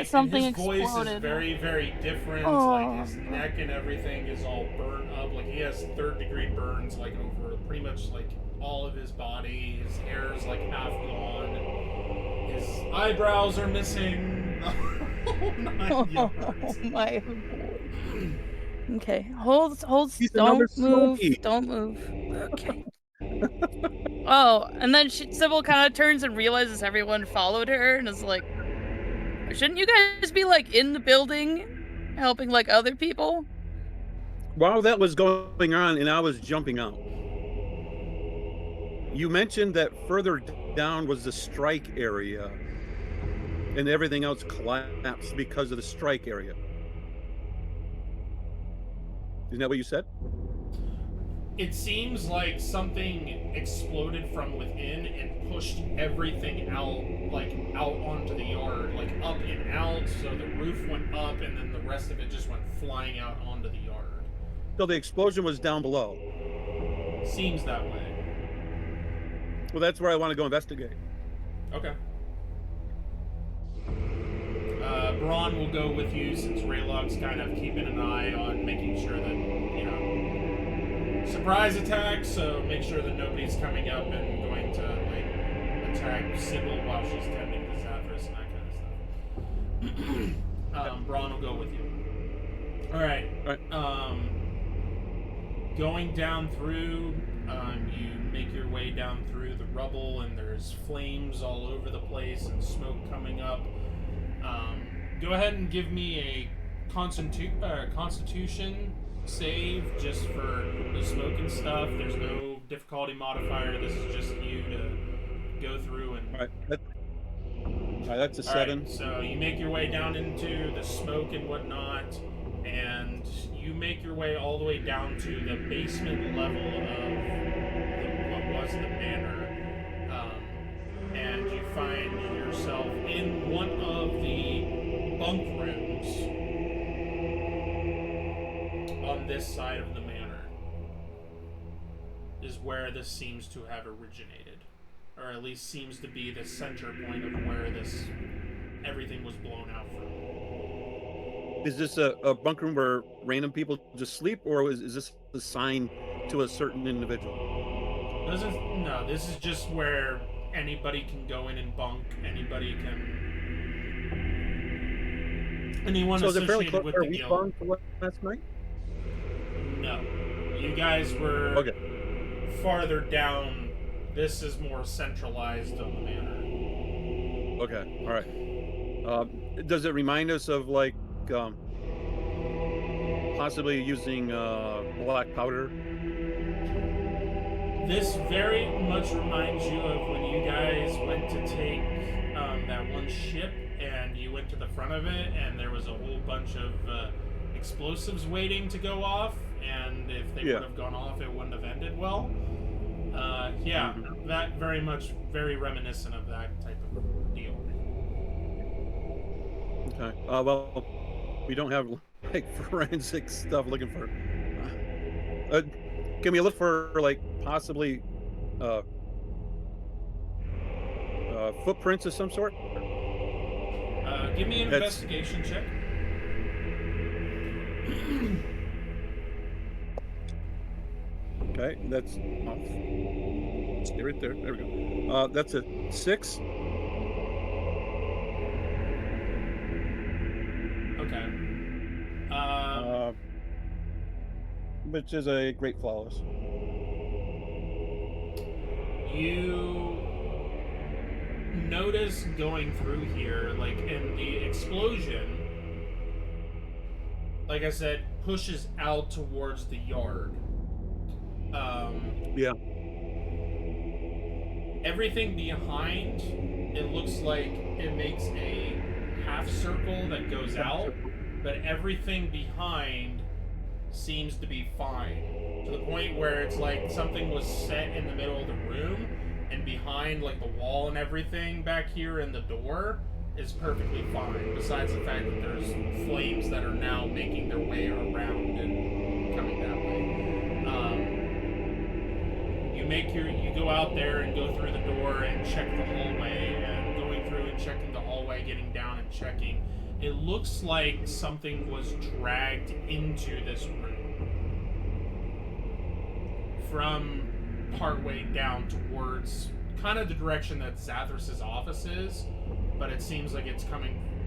Something his voice exploded. is very, very different. Oh. Like his neck and everything is all burnt up. Like he has 3rd-degree burns, like over pretty much like all of his body. His hair is like half gone. His eyebrows are missing. Oh my. Okay, hold. He's another Don't move. Smokey. Don't move. Okay. Oh, and then Sybil kind of turns and realizes everyone followed her and is like, shouldn't you guys be like in the building helping like other people? While that was going on and I was jumping out, you mentioned that further down was the strike area and everything else collapsed because of the strike area. Isn't that what you said? It seems like something exploded from within and pushed everything out, like out onto the yard, like up and out. So the roof went up, and then the rest of it just went flying out onto the yard. So the explosion was down below. Seems that way. Well, that's where I want to go investigate. Okay. Braun will go with you since Raylog's kind of keeping an eye on making sure that, you know, surprise attack, so make sure that nobody's coming up and going to, like, attack Sybil while she's tending to Zathras and that kind of stuff. Braun will go with you. Alright. Going down through, you make your way down through the rubble, and there's flames all over the place and smoke coming up. Go ahead and give me a Constitution save just for the smoke and stuff. There's no difficulty modifier. This is just you to go through and. All right, that's a 7. Right, so you make your way down into the smoke and whatnot, and you make your way all the way down to the basement level of what was the manor. And you find yourself in one of the bunk rooms on this side of the manor is where this seems to have originated, or at least seems to be the center point of where everything was blown out from. Is this a bunk room where random people just sleep, or is this assigned to a certain individual? This is just where anybody can go in and bunk. Anyone So is it fairly associated close with where the we guild. bunked last night? No. You guys were Okay. farther down. This is more centralized on the manor. Okay, all right. Does it remind us of like possibly using black powder? This very much reminds you of when you guys went to take that one ship, and you went to the front of it, and there was a whole bunch of explosives waiting to go off, and if they would have gone off, it wouldn't have ended well. That very reminiscent of that type of deal. Okay. Well, we don't have like forensic stuff looking for. Can we look for like possibly footprints of some sort? Give me an That's- investigation check. Okay, that's off. Stay right there. There we go. That's a 6. Okay. Which is a great flawless. You notice going through here, like, in the explosion, like I said, pushes out towards the yard. Yeah. Everything behind, it looks like it makes a half circle that goes out, but everything behind seems to be fine. To the point where it's like something was set in the middle of the room, and behind, like, the wall and everything back here and the door is perfectly fine, besides the fact that there's flames that are now making their way around and coming that way. You go out there and go through the door and check the hallway, and going through and checking the hallway, getting down and checking. It looks like something was dragged into this room from partway down towards kind of the direction that Zathrus's office is, but it seems like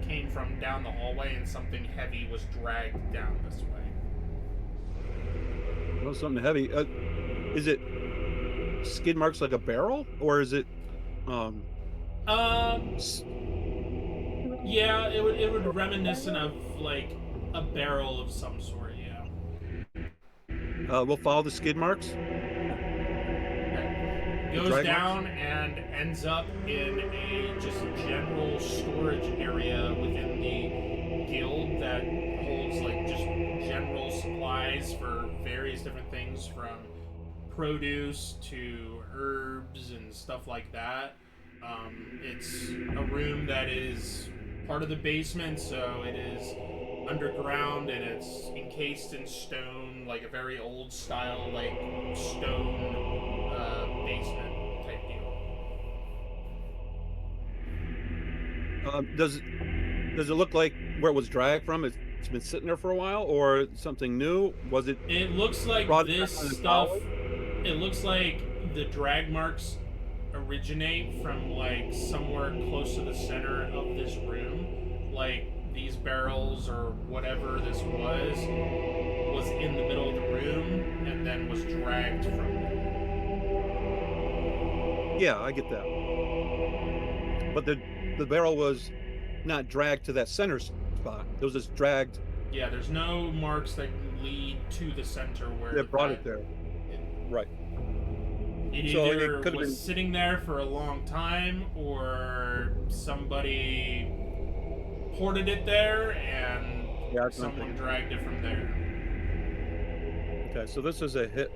came from down the hallway, and something heavy was dragged down this way. Well, something heavy. Is it skid marks like a barrel, or is it? Yeah, it would reminiscent of like a barrel of some sort. Yeah. We'll follow the skid marks. Goes Drag down and ends up in a just general storage area within the guild that holds like just general supplies for various different things, from produce to herbs and stuff like that. It's a room that is part of the basement, so it is underground, and it's encased in stone, like a very old style, like stone basement type deal. Does it look like where it was dragged from? It's been sitting there for a while, or something new? Was it? It looks like brought this down the stuff. hallway? It looks like the drag marks originate from like somewhere close to the center of this room. Like these barrels or whatever this was in the middle of the room and then was dragged from there. Yeah, I get that. But the barrel was not dragged to that center spot. It was just dragged. Yeah, there's no marks that lead to the center where That brought it there. Right. It So it either could've was been- sitting there for a long time, or somebody ported it there and Yeah, that's what I'm someone thinking. dragged it from there. Okay, so this is a hit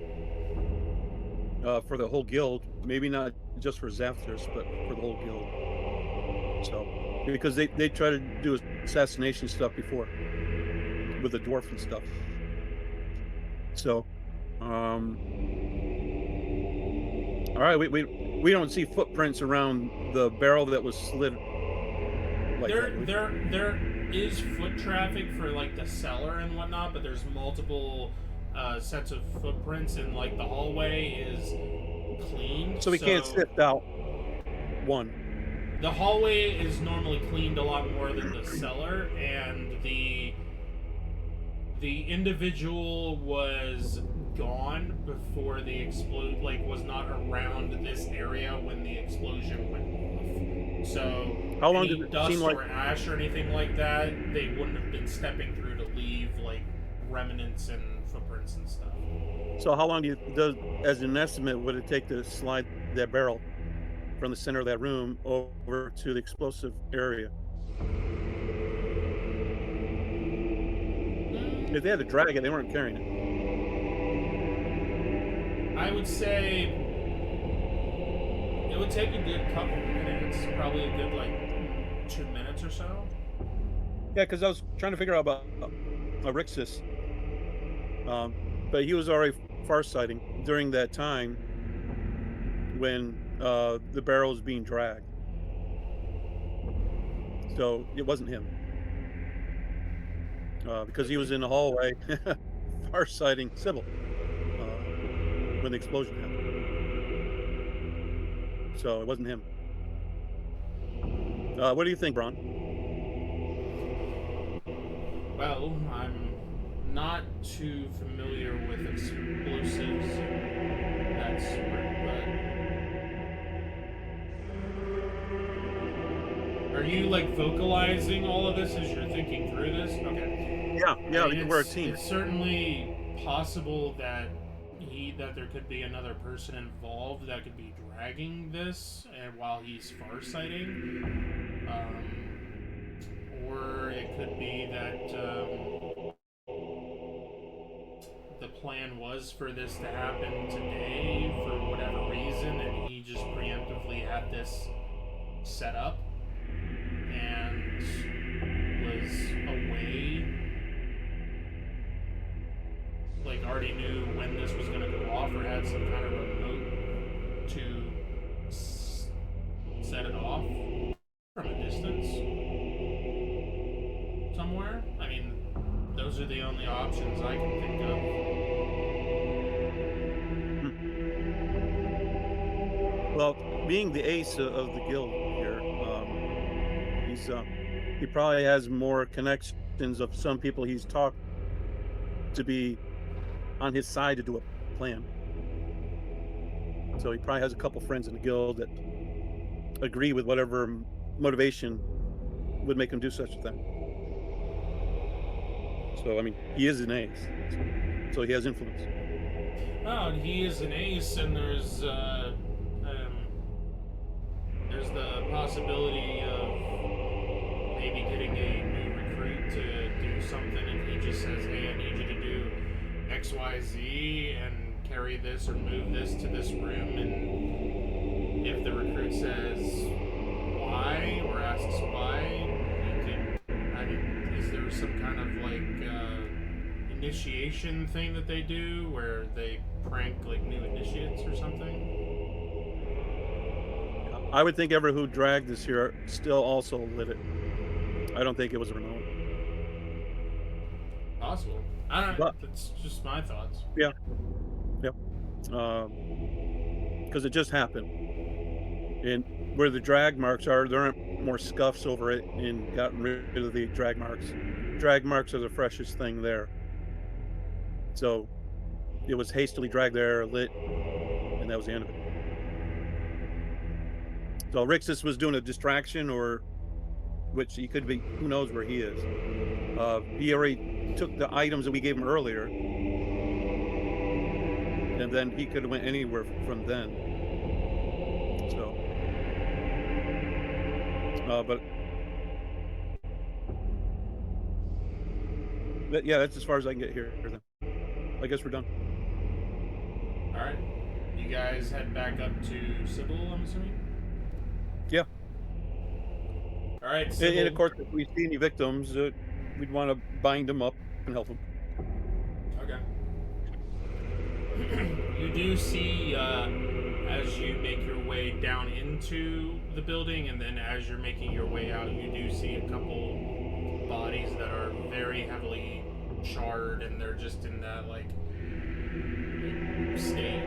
for the whole guild. Maybe not just for Zapthurst, but for the whole guild. So, because they try to do assassination stuff before with the dwarf and stuff. So, all right, we don't see footprints around the barrel that was slid. Like There is foot traffic for like the cellar and whatnot, but there's multiple sets of footprints, and like the hallway is cleaned. so we can't sift out one. The hallway is normally cleaned a lot more than the cellar, and the individual was gone before the was not around this area when the explosion went off. So How long any did it dust seem like? or ash or anything like that, they wouldn't have been stepping through to leave like remnants and footprints and stuff. So how long as an estimate, would it take to slide that barrel from the center of that room over to the explosive area? If they had to drag it, they weren't carrying it. I would say it would take a good couple minutes, probably a good like 2 minutes or so. Yeah, because I was trying to figure out about Rixus. But he was already farsighting during that time when the barrel was being dragged. So it wasn't him. Because he was in the hallway farsighting Sybil when the explosion happened. So it wasn't him. What do you think, Bron? Well, I'm not too familiar with explosives and that sort, but are you like vocalizing all of this as you're thinking through this? Okay. Yeah, I mean, we're a team. It's certainly possible that there could be another person involved that could be dragging this, and while he's farsighting, or it could be that the plan was for this to happen today for whatever reason, and he just preemptively had this set up and was away, like already knew when this was going to go off, or had some kind of remote to set it off from a distance somewhere. I mean, those are the only options I can think of. Well, being the ace of the guild here, he probably has more connections of some people he's talked to be on his side to do a plan. So he probably has a couple friends in the guild that agree with whatever motivation would make him do such a thing. So I mean, he is an ace, so he has influence. Oh, he is an ace, and there's the possibility of maybe getting a new recruit to do something, and he just says, "Hey, I need you to do X, Y, Z, and carry this or move this to this room." And if the recruit says why or asks why, you can. I mean, is there some kind of like initiation thing that they do where they prank like new initiates or something? I would think everyone who dragged this here still also lit it. I don't think it was remote. Possible. I don't know. But- That's just my thoughts. Yeah. Yep. Because it just happened. And where the drag marks are, there aren't more scuffs over it and gotten rid of the drag marks. Drag marks are the freshest thing there. So it was hastily dragged there, lit, and that was the end of it. So Rixus was doing a distraction, or which he could be, who knows where he is. He already took the items that we gave him earlier, and then he could have went anywhere from then. So, but yeah, that's as far as I can get here. Then I guess we're done. All right. You guys head back up to Sybil, I'm assuming? Yeah. All right, And Sybil. of course, if we see any victims, we'd want to bind them up and help them. Okay. You do see, as you make your way down into the building, and then as you're making your way out, you do see a couple bodies that are very heavily charred, and they're just in that, like state.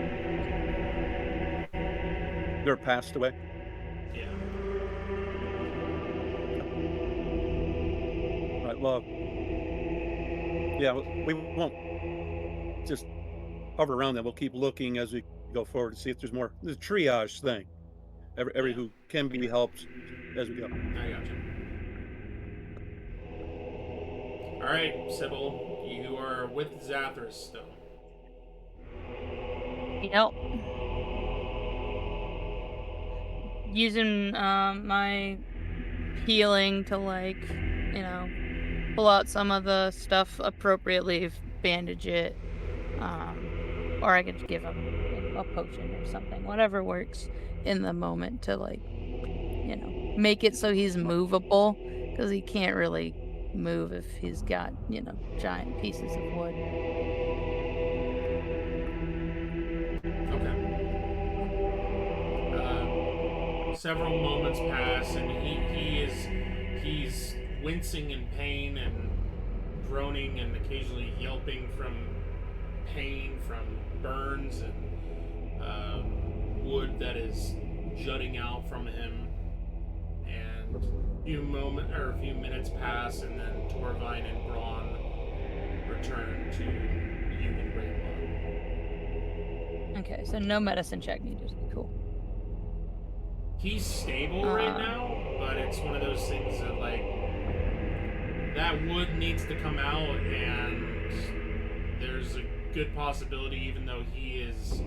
They're passed away. Yeah. Right. Well, yeah, we won't just hover around them. We'll keep looking as we go forward to see if there's more. There's a triage thing. Every who can be helped as we go. I gotcha. Alright, Sybil, you are with Zathras still. Yep. Using my healing to, like, you know, pull out some of the stuff appropriately, bandage it, or I could give him a potion or something, whatever works in the moment to, like, you know, make it so he's movable, because he can't really move if he's got, giant pieces of wood. Okay. Several moments pass, and he's wincing in pain and groaning and occasionally yelping from pain from burns and wood that is jutting out from him. And a few minutes pass, and then Torvine and Braun return to you and Greylaw. Okay, so no medicine check needed. Cool. He's stable right now, but it's one of those things that, like, that wood needs to come out, and there's a good possibility, even though he is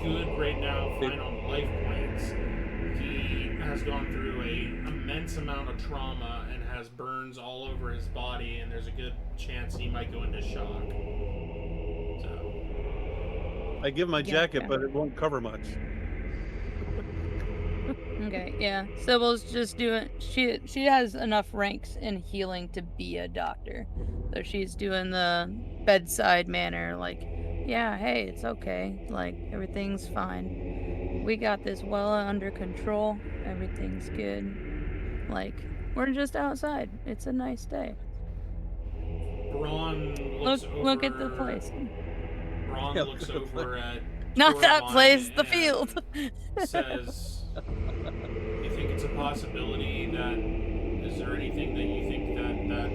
good right now, fine on life points, he has gone through an immense amount of trauma and has burns all over his body, and there's a good chance he might go into shock. So I give my jacket, okay. but it won't cover much. Okay, yeah. Sybil's just doing. She has enough ranks in healing to be a doctor, so she's doing the bedside manner, like, yeah, hey, it's okay, like everything's fine. We got this well under control. Everything's good. Like, we're just outside. It's a nice day. Braun looks Look at the place. Braun looks over at Not that Torvine place, the and field. says, "You think it's a possibility that? Is there anything that you think that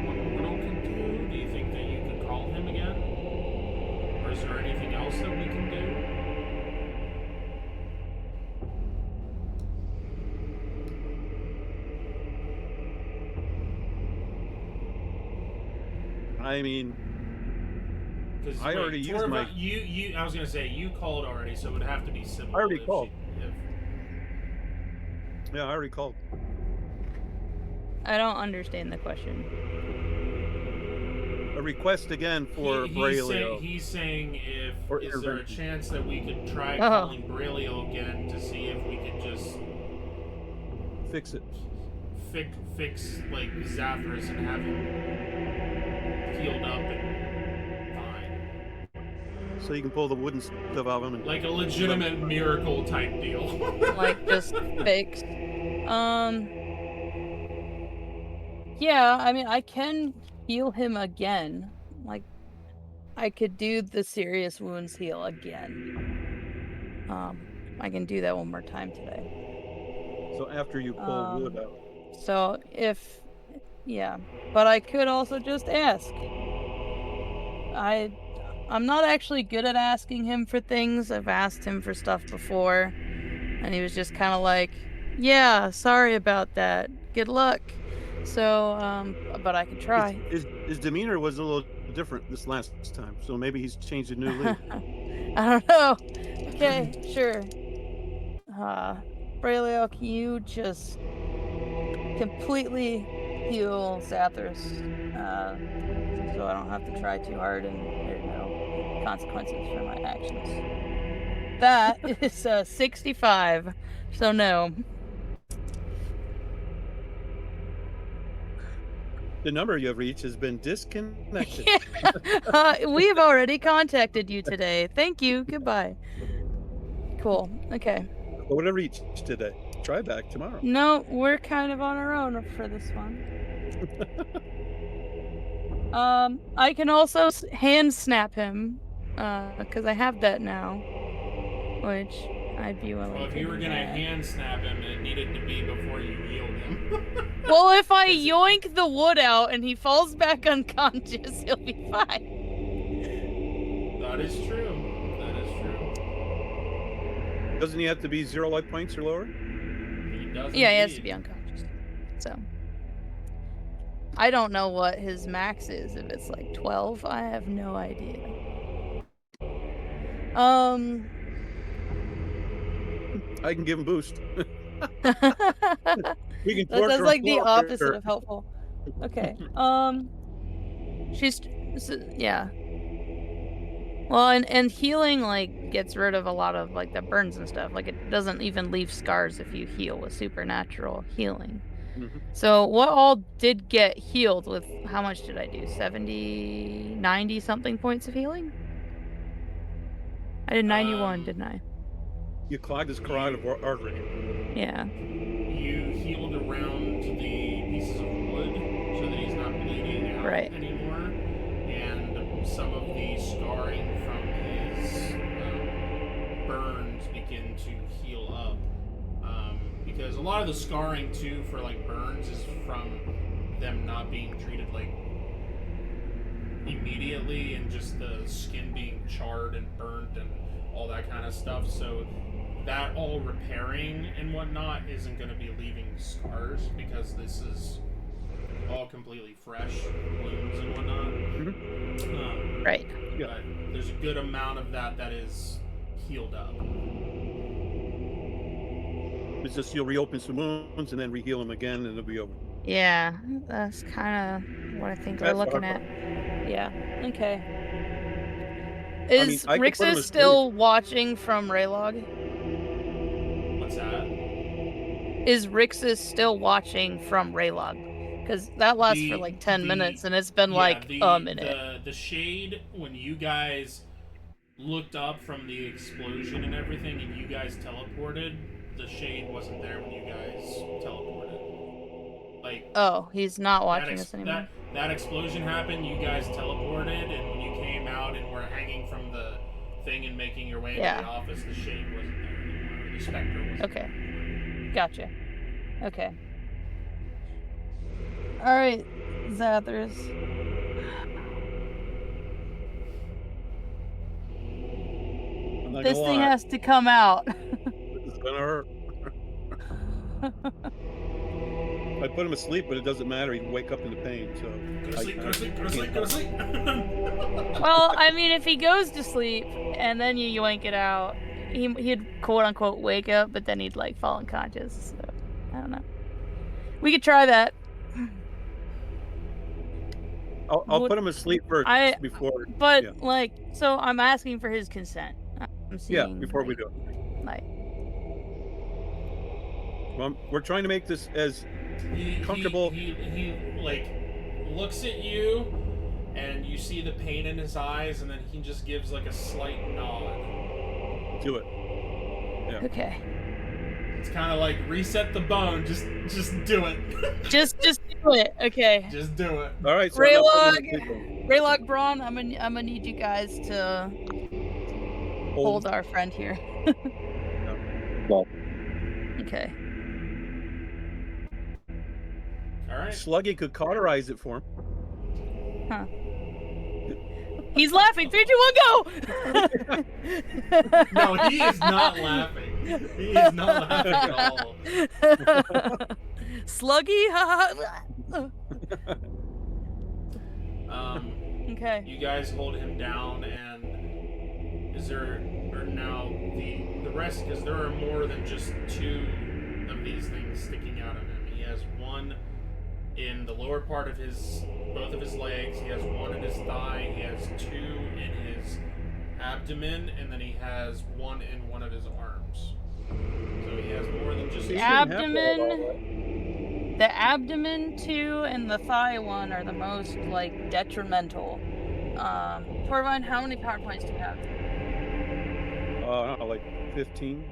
Mortal can do? Do you think that you can call him again, or is there anything else that we can do?" I mean, Because I already used my. You. I was gonna say you called already, so it would have to be Sybil. I already if called. if- Yeah, I already called. I don't understand the question. A request again for Braulio. He's saying Or is there a intervention. chance that we could try Oh. calling Braulio again to see if we could just Fix it. fix like Zathras and have him healed up and fine, So you can pull the wooden stuff out of him. And like a legitimate miracle type deal. Like, just fixed. Yeah, I mean, I can heal him again. Like, I could do the serious wounds heal again. I can do that one more time today. So after you pull wood out. So yeah, but I could also just ask. I'm not actually good at asking him for things. I've asked him for stuff before, and he was just kind of like, yeah, sorry about that. Good luck. So, but I can try. His demeanor was a little different this last time, so maybe he's changed a new leaf. I don't know. Okay, sure. Braulio, can you just completely heal Zathras, so I don't have to try too hard and there are no consequences for my actions? That is 65, so no. The number you have reached has been disconnected. We've already contacted you today. Thank you. Goodbye. Cool. Okay. Whatever reached today. Try back tomorrow. No, we're kind of on our own for this one. I can also hand snap him, because I have that now, which I'd be willing Well, if to you were do gonna that. hand snap him, it needed to be before you healed him. Well, if I yoink the wood out and he falls back unconscious, he'll be fine. That is true. That is true. Doesn't he have to be 0 life points or lower? He does. Yeah, he has to indeed. be unconscious. So, I don't know what his max is. If it's like 12, I have no idea. I can give him boost. That We can torture sounds him like the slower. opposite of helpful. Okay. Yeah. Well, and healing like gets rid of a lot of like the burns and stuff. Like it doesn't even leave scars if you heal with supernatural healing. Mhm. So what all did get healed with how much did I do? 70, 90 something points of healing? I did 91, didn't I? You clogged his carotid artery. Yeah. You healed around the pieces of wood so that he's not bleeding out Right. anymore, and some of the scarring from his burns begin to heal up. Because a lot of the scarring too for like burns is from them not being treated like immediately, and just the skin being charred and burnt and all that kind of stuff. So that all repairing and whatnot isn't going to be leaving scars, because this is all completely fresh wounds and whatnot. Right. But there's a good amount of that is healed up. It's just you'll reopen some wounds and then reheal them again, and it'll be over. Yeah, that's kind of what I think we're That's the looking hard at. Yeah. Okay. I mean, Is I could put him Rixus to still watching from Raylog? What's that? Is Rixus still watching from Raylog? Because that lasts for like 10 minutes, and it's been like a minute. The shade, when you guys looked up from the explosion and everything, and you guys teleported, the shade wasn't there when you guys teleported. Like, Oh, he's not watching us anymore. That explosion happened, you guys teleported, and when you came out and were hanging from the thing and making your way into the office, the shade wasn't there anymore. The specter wasn't Okay. Gotcha. Okay. Alright, Zathras. I'm not This gonna thing lie, has to come out. it's gonna hurt. I put him asleep, but it doesn't matter. He'd wake up in the pain. So Go to sleep, go to sleep, go to sleep, go to sleep. Well, I mean, if he goes to sleep and then you yoink it out, he'd quote unquote wake up, but then he'd like fall unconscious. So I don't know. We could try that. I'll put him asleep first before. But yeah. like, so I'm asking for his consent. I'm seeing, Before we like, do it. Like, Well, we're trying to make this as comfortable. He like looks at you, and you see the pain in his eyes, and then he just gives like a slight nod. Do it. Yeah. okay. It's kind of like reset the bone. Just do it. Just do it. Okay. Just do it. All right. So I'm not putting him asleep. Raylog, Braun, I'm gonna need you guys to hold our friend here. Okay. All right. Sluggy could cauterize it for him. Huh. He's laughing. 3, 2, 1, go! No, he is not laughing. He is not laughing at all. Sluggy, ha. Okay. You guys hold him down, and is there or now the rest? Because there are more than just 2 of these things sticking out of him. He has one in the lower part of both of his legs. He has one in his thigh. He has 2 in his abdomen, and then he has one in one of his arms. So he has more than just The abdomen 2 and the thigh 1 are the most like detrimental. Torvine, how many power points do you have? I don't know, like 15.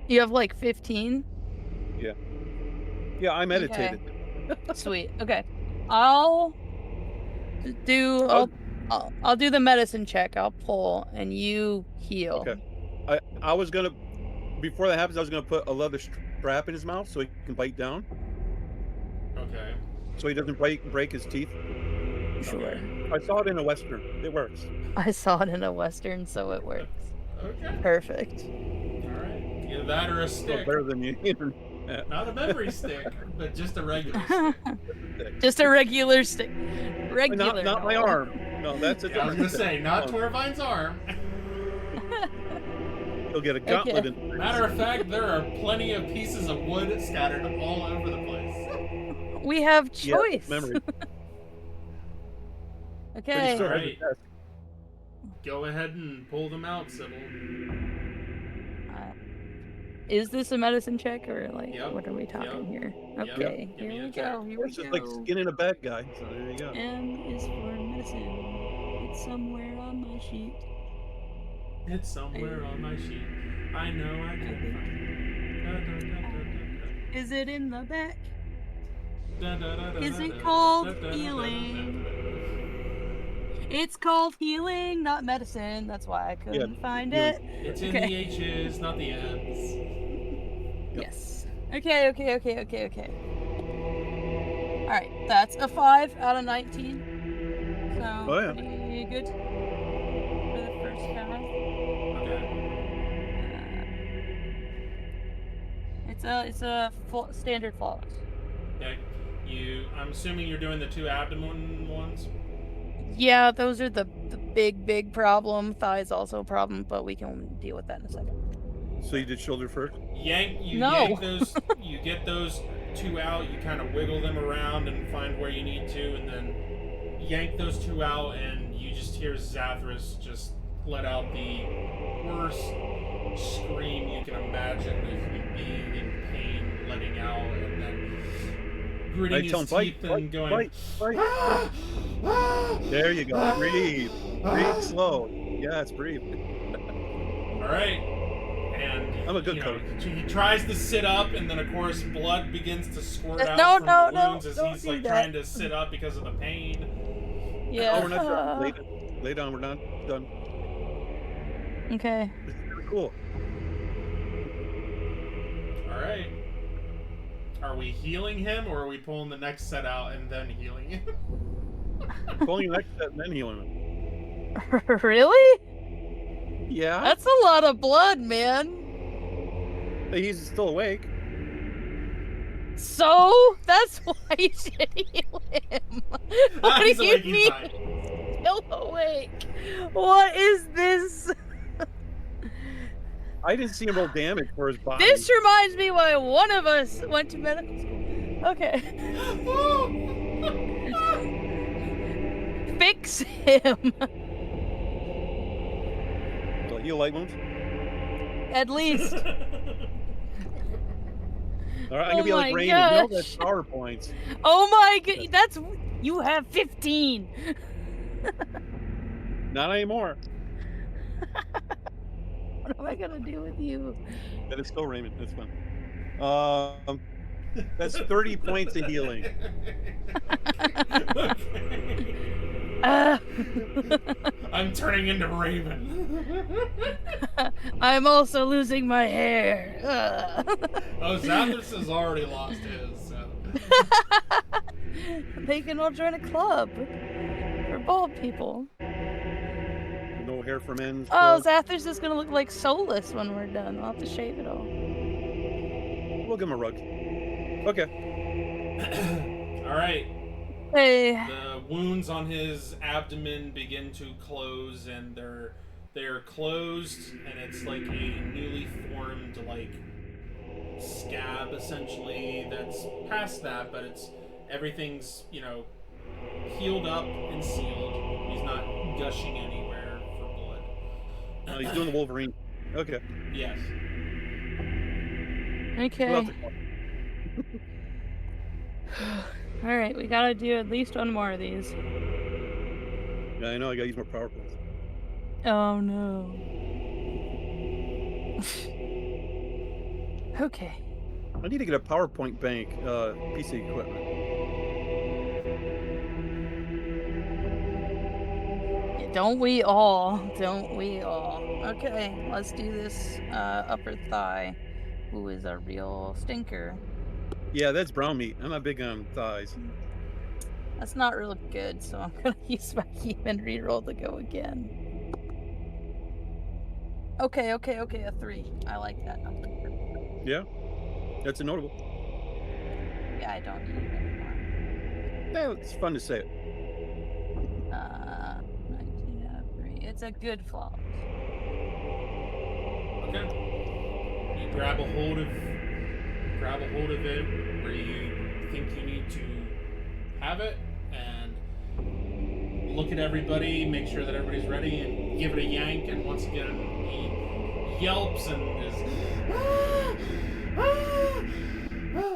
You have like 15? Yeah, I meditated. Sweet. Okay. I'll do the medicine check. I'll pull and you heal. Okay. I was gonna, before that happens, I was gonna put a leather strap in his mouth so he can bite down, Okay. so he doesn't break his teeth. Sure. I saw it in a Western. It works. I saw it in a Western, so it works. Okay. Perfect. All right. Either that or a Still stick. better than the internet. Not a memory stick, but just a regular stick. Just a regular stick. Regular. Not my arm. No, that's a Yeah, I was different gonna say, stick. not Torvine's arm. He'll get a gauntlet. Okay. In Matter of fact, there are plenty of pieces of wood scattered all over the place. We have Yeah, choice. memory. Okay. Pretty sure Alright. I did that. go ahead and pull them out, Sybil. Is this a medicine check or like Yep. what are we talking here? Yep. Okay, Give me here a we check. go. Here we It's just go. like skinning a bad guy. So there you go. M is for medicine. It's somewhere on my sheet. It's somewhere on my sheet. I know I can find it. Is it in the back? Is it called called healing? It's called healing, not medicine. That's why I couldn't find it. It's in the H's, not the M's. Yes. Okay. Alright, that's a 5 out of 19. So, Oh, yeah. pretty good for the first pass. Okay. It's a standard flawless. Okay. I'm assuming you're doing the 2 abdomen ones? Yeah, those are the big problem. Thighs also a problem, but we can deal with that in a second. So you did shoulder first? Yank those, you get those 2 out, you kind of wiggle them around and find where you need to, and then yank those 2 out, and you just hear Zathras just let out the worst scream you can imagine a human being in pain letting out, and then gritting his teeth and going, fight. There you go. Breathe. Breathe slow. Yes, breathe. all right. And I'm a good coach. he tries to sit up, and then of course blood begins to squirt out No, from no, the no, wounds as don't he's do like that. trying to sit up because of the pain. Yeah. Oh, we're not done. Lay down. We're not done. Okay. This is really cool. All right. Are we healing him, or are we pulling the next set out and then healing him? Pulling your next set and then healing him. Really? Yeah. That's a lot of blood, man. He's still awake. So that's why you should heal him. What do He's you awake, he's mean? fine. Still awake. What is this? I didn't see him roll damage for his body. This reminds me why one of us went to medical school. Okay. Fix him. Will heal light wounds. At least. All right, I'm gonna be like my Rain. You know gosh. that's PowerPoints. Oh my god, that's you have 15. Not anymore. What am I gonna do with you? That is still Raymond. That's fun. That's 30 points of healing. I'm turning into Raven. I'm also losing my hair. Oh, Zathras has already lost his. So. They can all join a club for bald people. No hair for men. Oh, Zathras is gonna look like Solus when we're done. I'll have to shave it all. We'll give him a rug. Okay. All right. Hey. The wounds on his abdomen begin to close, and they're closed, and it's like a newly formed like scab essentially. That's past that, but everything's healed up and sealed. He's not gushing anywhere for blood. Oh, he's doing the Wolverine. Okay. Yes. Okay. All right, we gotta do at least one more of these. Yeah, I know. I gotta use more power points. Oh no. Okay. I need to get a PowerPoint bank piece of equipment. Don't we all? Don't we all? Okay, let's do this upper thigh. Who is a real stinker? Yeah, that's brown meat. I'm not big on thighs. That's not real good, so I'm gonna use my human reroll to go again. Okay, a 3. I like that number. Yeah, that's a notable. Yeah, I don't need it anymore. Yeah, it's fun to say it. 19 out of 3. It's a good flaw. Okay. You grab a hold of it where you think you need to have it, and look at everybody, make sure that everybody's ready, and give it a yank. And once again, he yelps and is.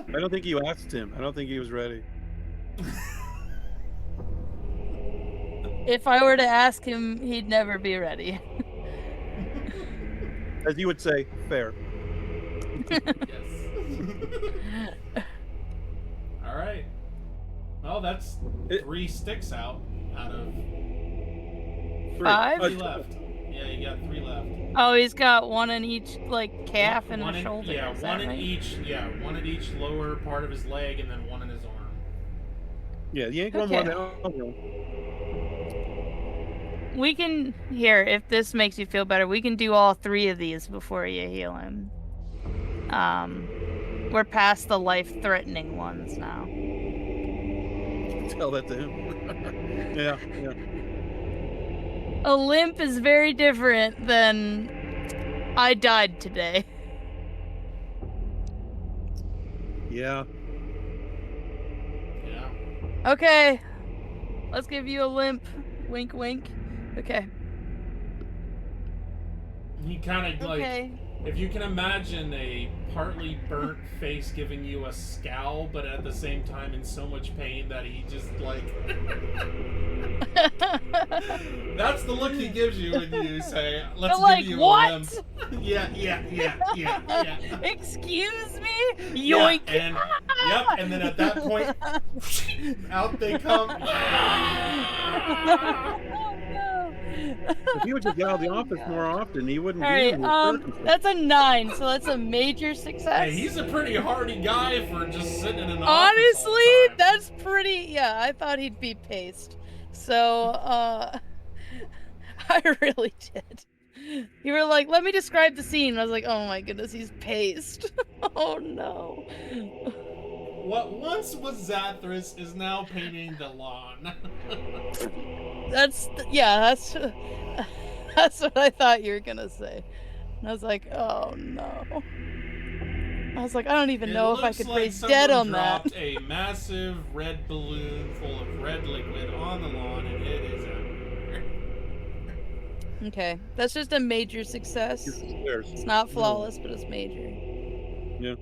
I don't think you asked him. I don't think he was ready. If I were to ask him, he'd never be ready. As you would say, fair. Yes. All right. Well, that's 3 sticks out of 5? 3 left. Yeah, you got 3 left. Oh, he's got one in each calf and One a in- shoulder. Yeah, is one that in right? each. Yeah, one at each lower part of his leg, and then one in his arm. Yeah, you ain't going more Okay. than the other one. We can if this makes you feel better, we can do all 3 of these before you heal him. We're past the life-threatening ones now. Tell that to him. Yeah. A limp is very different than I died today. Yeah. Yeah. Okay. Let's give you a limp. Wink, wink. Okay. He kind of like, Okay. if you can imagine a partly burnt face giving you a scowl, but at the same time in so much pain that he just like. That's the look he gives you when you say, "Let's You're like, give you what? a limp." Yeah. Excuse me? Yeah, Yoink. and yep, and then at that point, out they come. Oh no. If he would just get out of the office more often, he wouldn't All be right, in this circumstance. that's a 9, so that's a major success. Hey, he's a pretty hardy guy for just sitting in an office all Honestly, the time. that's pretty. Yeah, I thought he'd be paced. So, I really did. You were like, let me describe the scene. I was like, oh my goodness, he's paced. Oh no. What once was Zathras is now painting the lawn. That's what I thought you were gonna say. And I was like, oh no. I was like, I don't even know if I could raise dead on that. Dropped a massive red balloon full of red liquid on the lawn, and it is everywhere. Okay, that's just a major success. There's- It's not flawless, but it's major. Yeah.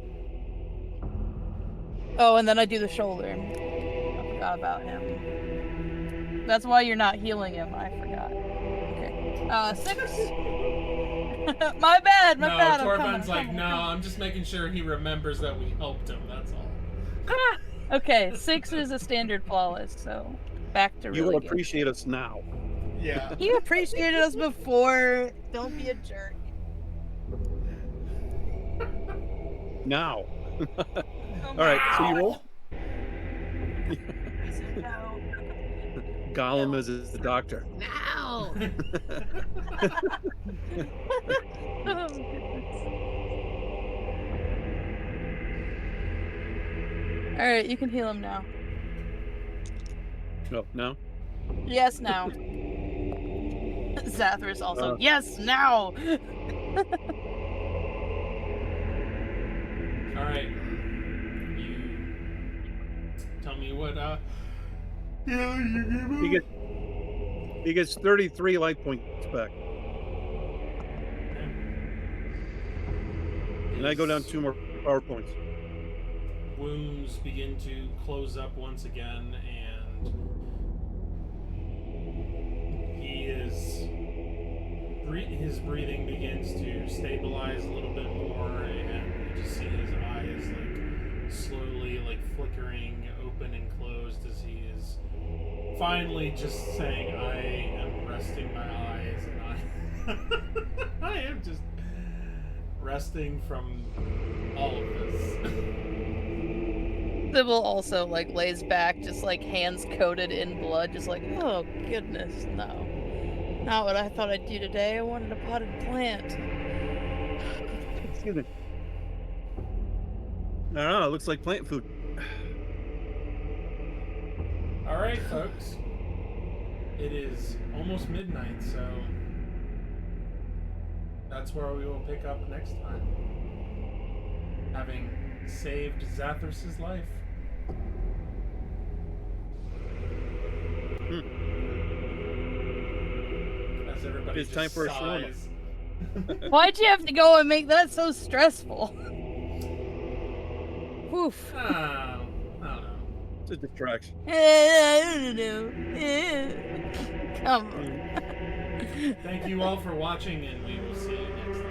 Oh, and then I do the shoulder. I forgot about him. That's why you're not healing him. I forgot. Okay. 6. My bad. My No, bad. I'm Torben's like, coming. no, I'm just making sure he remembers that we helped him. That's all. Okay, 6 is a standard flawless, so back to You really will good. appreciate us now. Yeah. He appreciated us before. Don't be a jerk. Now. Oh, All right, so you roll. No. Gollum is the doctor. Now. Oh, goodness. All right, you can heal him now. No, no. Yes, now. Zathras also. Yes, now. All right. You tell me what. He gets 33 life points back, and I go down 2 more power points. Wounds begin to close up once again, and his breathing begins to stabilize a little bit more, and you just see his eyes like slowly like flickering open and closed as he is finally just saying, "I am resting my eyes, and I am just resting from all of this." Sybil also like lays back, just like hands coated in blood, just like, oh goodness, no. Not what I thought I'd do today. I wanted a potted plant. Excuse me. I don't know. It looks like plant food. All right, folks. It is almost midnight, so that's where we will pick up next time. Having saved Zathras' life. as everybody It's just time for a shawarma. sighs. Why'd you have to go and make that so stressful? Oof. I don't know. It's a distraction. I don't know. Come on. Mm. Thank you all for watching, and we will see you next time.